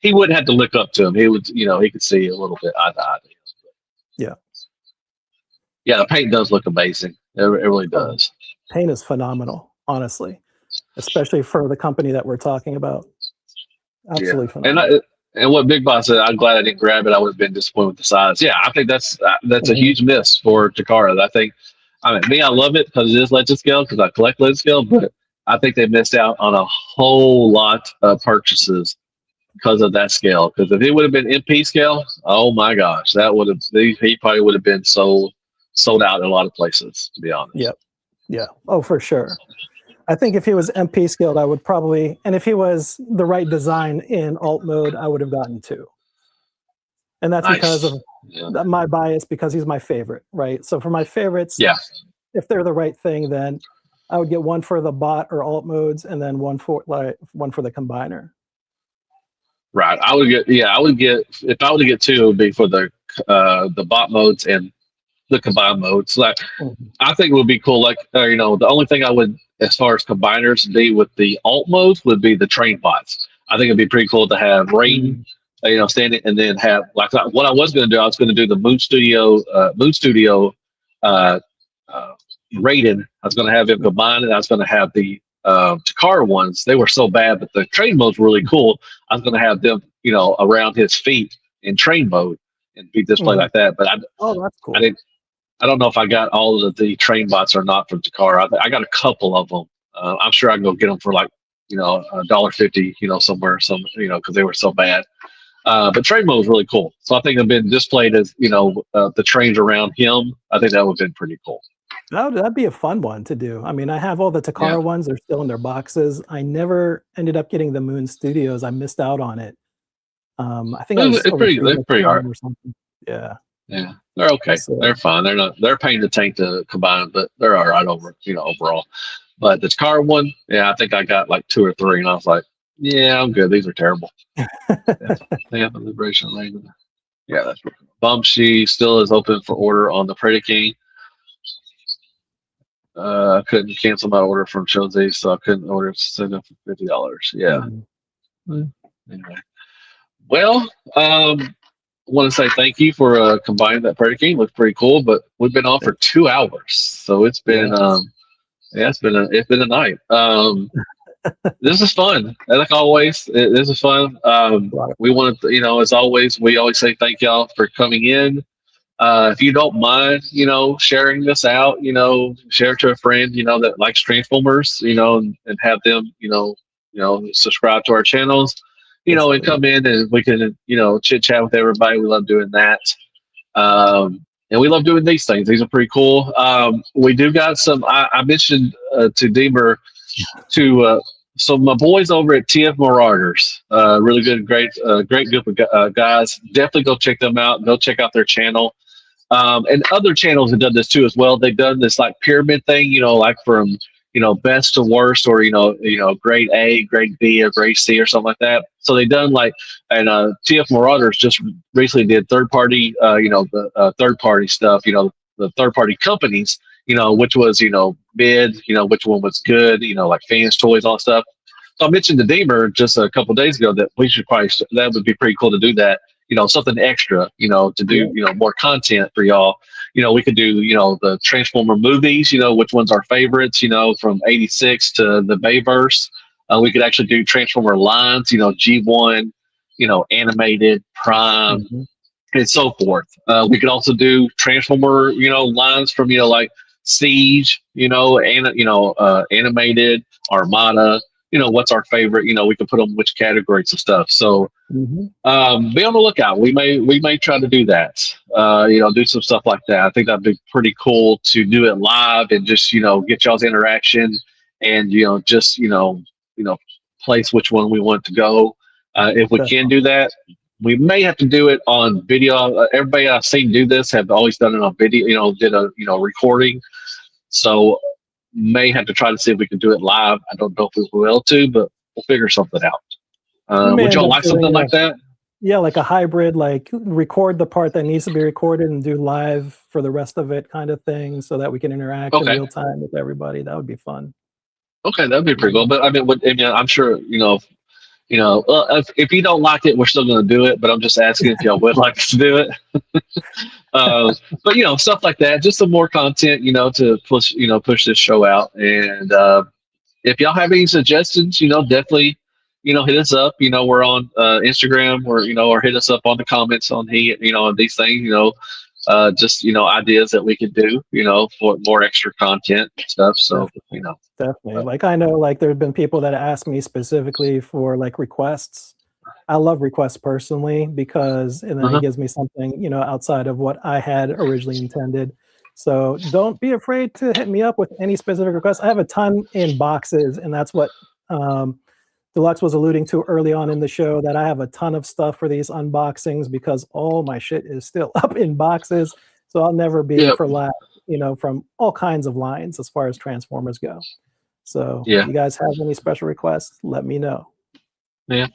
he wouldn't have to look up to him. He would, you know, he could see a little bit eye to eye. Yeah. Yeah, the paint does look amazing. It really does. Paint is phenomenal, honestly, especially for the company that we're talking about. Absolutely phenomenal. And what Big Boss said, I'm glad I didn't grab it. I would have been disappointed with the size. Yeah, I think that's a huge miss for Takara. I mean, I love it because it is Legend Scale, because I collect Legend Scale, but I think they missed out on a whole lot of purchases because of that scale. Because if it would have been MP scale, oh my gosh, that would have, he probably would have been sold out in a lot of places, to be honest. Yep. Yeah. Oh, for sure. I think if he was MP scaled, I would probably, and if he was the right design in alt mode, I would have gotten 2. And that's because of my bias, because he's my favorite, right? So for my favorites, if they're the right thing, then I would get 1 for the bot or alt modes, and then 1 for the combiner. Right. I would get if I were to get 2, it would be for the bot modes and the combined modes. Like, I think it would be cool. Like, you know, the only thing I would, as far as combiners, be with the alt modes would be the train bots. I think it'd be pretty cool to have Raiden, you know, standing, and then have, like, what I was going to do. I was going to do the Moon Studio Raiden. I was going to have him combined, and I was going to have the Takara ones. They were so bad, but the train mode's really cool. I was going to have them, you know, around his feet in train mode and be displayed like that. But that's cool. I don't know if I got all of the train bots or not from Takara. I got a couple of them. I'm sure I can go get them for, like, you know, $1.50, you know, somewhere, you know, because they were so bad. But train mode was really cool. So I think I've been displayed as, you know, the trains around him. I think that would have been pretty cool. That'd be a fun one to do. I mean, I have all the Takara ones. They're still in their boxes. I never ended up getting the Moon Studios. I missed out on it. I think they're pretty hard or something. Yeah. Yeah, they're okay. So, they're fine. They're pain to tank to combine, but they're all right overall. But the Takara one, I think I got like 2 or 3, and I was like, yeah, I'm good. These are terrible. They have a Liberation Lane. Yeah, that's right. Bumshi still is open for order on the Predaking. I couldn't cancel my order from Show.Z, so I couldn't order, send it for $50. Yeah. Anyway. Well, I want to say thank you for combining that Predaking. Looks pretty cool, but we've been on for 2 hours, so it's been it's been a night. This is fun. Like always, this is fun. We want to, you know, as always, we always say thank y'all for coming in. If you don't mind, you know, sharing this out, you know, share it to a friend, you know, that likes Transformers, you know, and have them, you know, subscribe to our channels, you know, and come in and we can, you know, chit chat with everybody. We love doing that. And we love doing these things. These are pretty cool. We do got some, I mentioned to Deemer, so my boys over at TF Marauders, really good, great group of guys. Definitely go check them out. Go check out their channel. And other channels have done this too as well. They've done this like pyramid thing, you know, like from, you know, best to worst, or, you know, grade A, grade B, or grade C, or something like that. So they've done like, and TF Marauders just recently did third party, you know, the third party stuff, you know, the third party companies, you know, which was, you know, bid, you know, which one was good, you know, like fans, toys, all that stuff. So I mentioned to Deemer just a couple of days ago that we should probably, that would be pretty cool to do that, something extra, to do, Yeah. more content for y'all. We could do, the Transformer movies, which one's our favorites, from 86 to the Bayverse. We could actually do Transformer lines, G1, animated, Prime, Hmm. and so forth. We could also do Transformer, lines from, like Siege, animated, Armada. What's our favorite? We could put them which categories and stuff. So Hmm. be on the lookout. We may try to do that. Do some stuff like that. I think that'd be pretty cool to do it live and just get y'all's interaction and just place which one we want to go. If we can Definitely. do that, we may have to do it on video. Everybody I've seen do this have always done it on video. Did a recording. So may have to try to see if we can do it live. I don't know if we will to, but we'll figure something out. We may Would end y'all up like doing something like that? yeah, like a hybrid, like record the part that needs to be recorded and do live for the rest of it kind of thing so that we can interact in Okay. real time with everybody. That would be fun. Okay, that'd be pretty Yeah. cool. But I'm sure if you don't like it, we're still going to do it. But I'm just asking if y'all would like us to do it. But stuff like that, just some more content, to push this show out. And if y'all have any suggestions, definitely, hit us up. We're on Instagram, or hit us up on the comments on on these things. Just ideas that we could do, for more extra content and stuff. So Definitely. Definitely. Like I know like there have been people that ask me specifically for like requests. I love requests personally because and then it uh-huh. gives me something, outside of what I had originally intended. So don't be afraid to hit me up with any specific requests. I have a ton in boxes, and that's what um, Deluxe was alluding to early on in the show, that I have a ton of stuff for these unboxings because all my shit is still up in boxes. So I'll never be Yep. for lack, from all kinds of lines as far as Transformers go. So Yeah. you guys have any special requests, let me know. Yeah.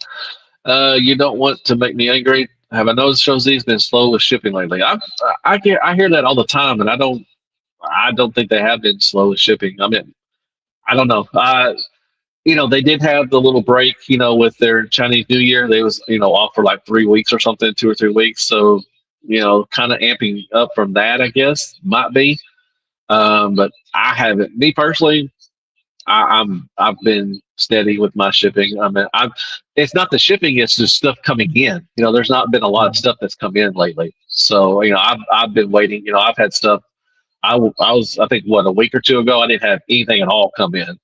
You don't want to make me angry. Have I noticed Show.Z's been slow with shipping lately? I hear that all the time, and I don't think they have been slow with shipping. I mean, I don't know. They did have the little break, with their Chinese New Year. They was, off for like 3 weeks or something, 2 or 3 weeks. So, kind of amping up from that, I guess, might be. But I haven't. Me personally, I've been steady with my shipping. I mean, it's not the shipping; it's just stuff coming in. There's not been a lot of stuff that's come in lately. So, I've been waiting. I've had stuff. I think what, a week or two ago, I didn't have anything at all come in.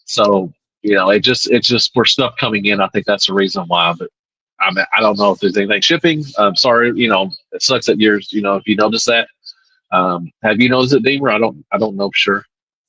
So it's just for stuff coming in. I think that's the reason why. But I mean, I don't know if there's anything shipping. I'm sorry. It sucks that yours. If you notice that. Have you noticed it, Deemer? I don't know for sure.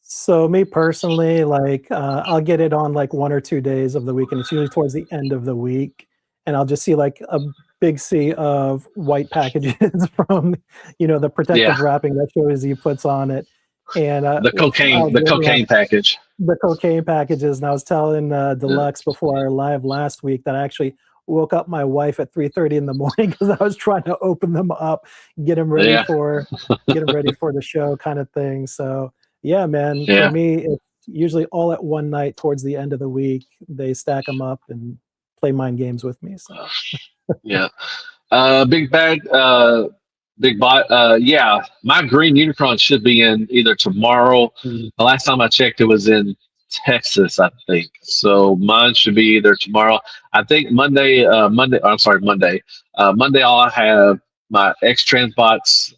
So me personally, like I'll get it on like 1 or 2 days of the week, and it's usually towards the end of the week, and I'll just see like a big sea of white packages from the Yeah, protective wrapping that Show.Z puts on it, and the I cocaine, was the looking at cocaine package. the cocaine packages, and I was telling Yeah, Deluxe before our live last week that I actually woke up my wife at 3:30 in the morning because I was trying to open them up, get them ready yeah, for get them ready for the show, kind of thing. So yeah, man, for yeah, me, it's usually all at one night towards the end of the week. They stack them up and play mind games with me. So yeah. Big bag, big bot. Yeah, my green Unicron should be in either tomorrow. mm, The last time I checked, it was in Texas, I think. So mine should be either tomorrow. I think Monday. Monday. I'm sorry, Monday. Monday, I'll have my X Transbots.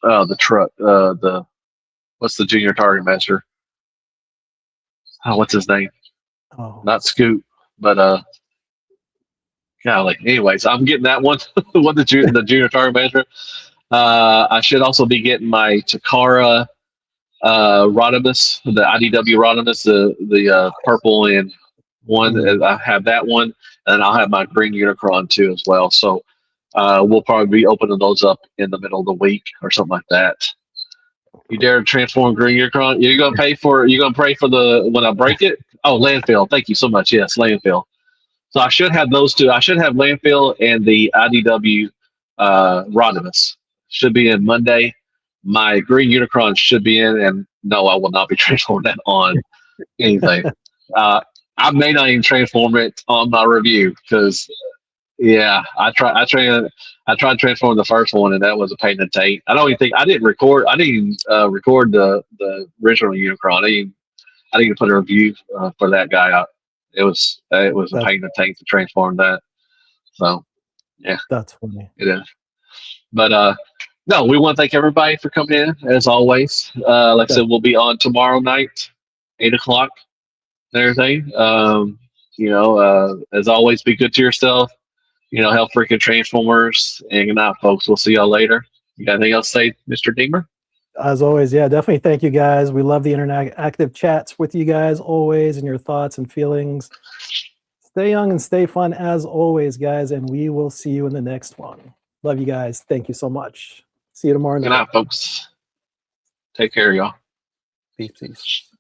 The truck. The what's the junior target master? What's his name? oh, Not Scoot, but golly. Anyways, I'm getting that one. What the junior target master? I should also be getting my Takara Rodimus, the IDW Rodimus, the purple and one. mm, I have that one, and I'll have my green Unicron too as well. So we'll probably be opening those up in the middle of the week or something like that. You dare to transform green Unicron? You're gonna pay for? You gonna pray for the when I break it? Oh, landfill. Thank you so much. Yes, landfill. So I should have those two. I should have landfill and the IDW Rodimus should be in Monday. My green Unicron should be in, and no, I will not be transforming that on anything. Uh, I may not even transform it on my review because Yeah, I tried transforming the first one, and that was a pain in the taint. I don't even think I didn't record. I didn't record the original Unicron. I didn't even put a review for that guy out. It was a That's pain in the taint to transform that. So yeah, that's funny. it is. But no, we want to thank everybody for coming in as always. Like I That, said, we'll be on tomorrow night, 8 o'clock and everything. As always, be good to yourself. Help freaking Transformers. And good night, folks. We'll see y'all later. You got anything else to say, Mr. Deemer? as always, yeah, definitely thank you guys. We love the interactive chats with you guys always, and your thoughts and feelings. Stay young and stay fun as always, guys, and we will see you in the next one. Love you guys. Thank you so much. See you tomorrow Good night. night, folks. Take care, y'all. Peace.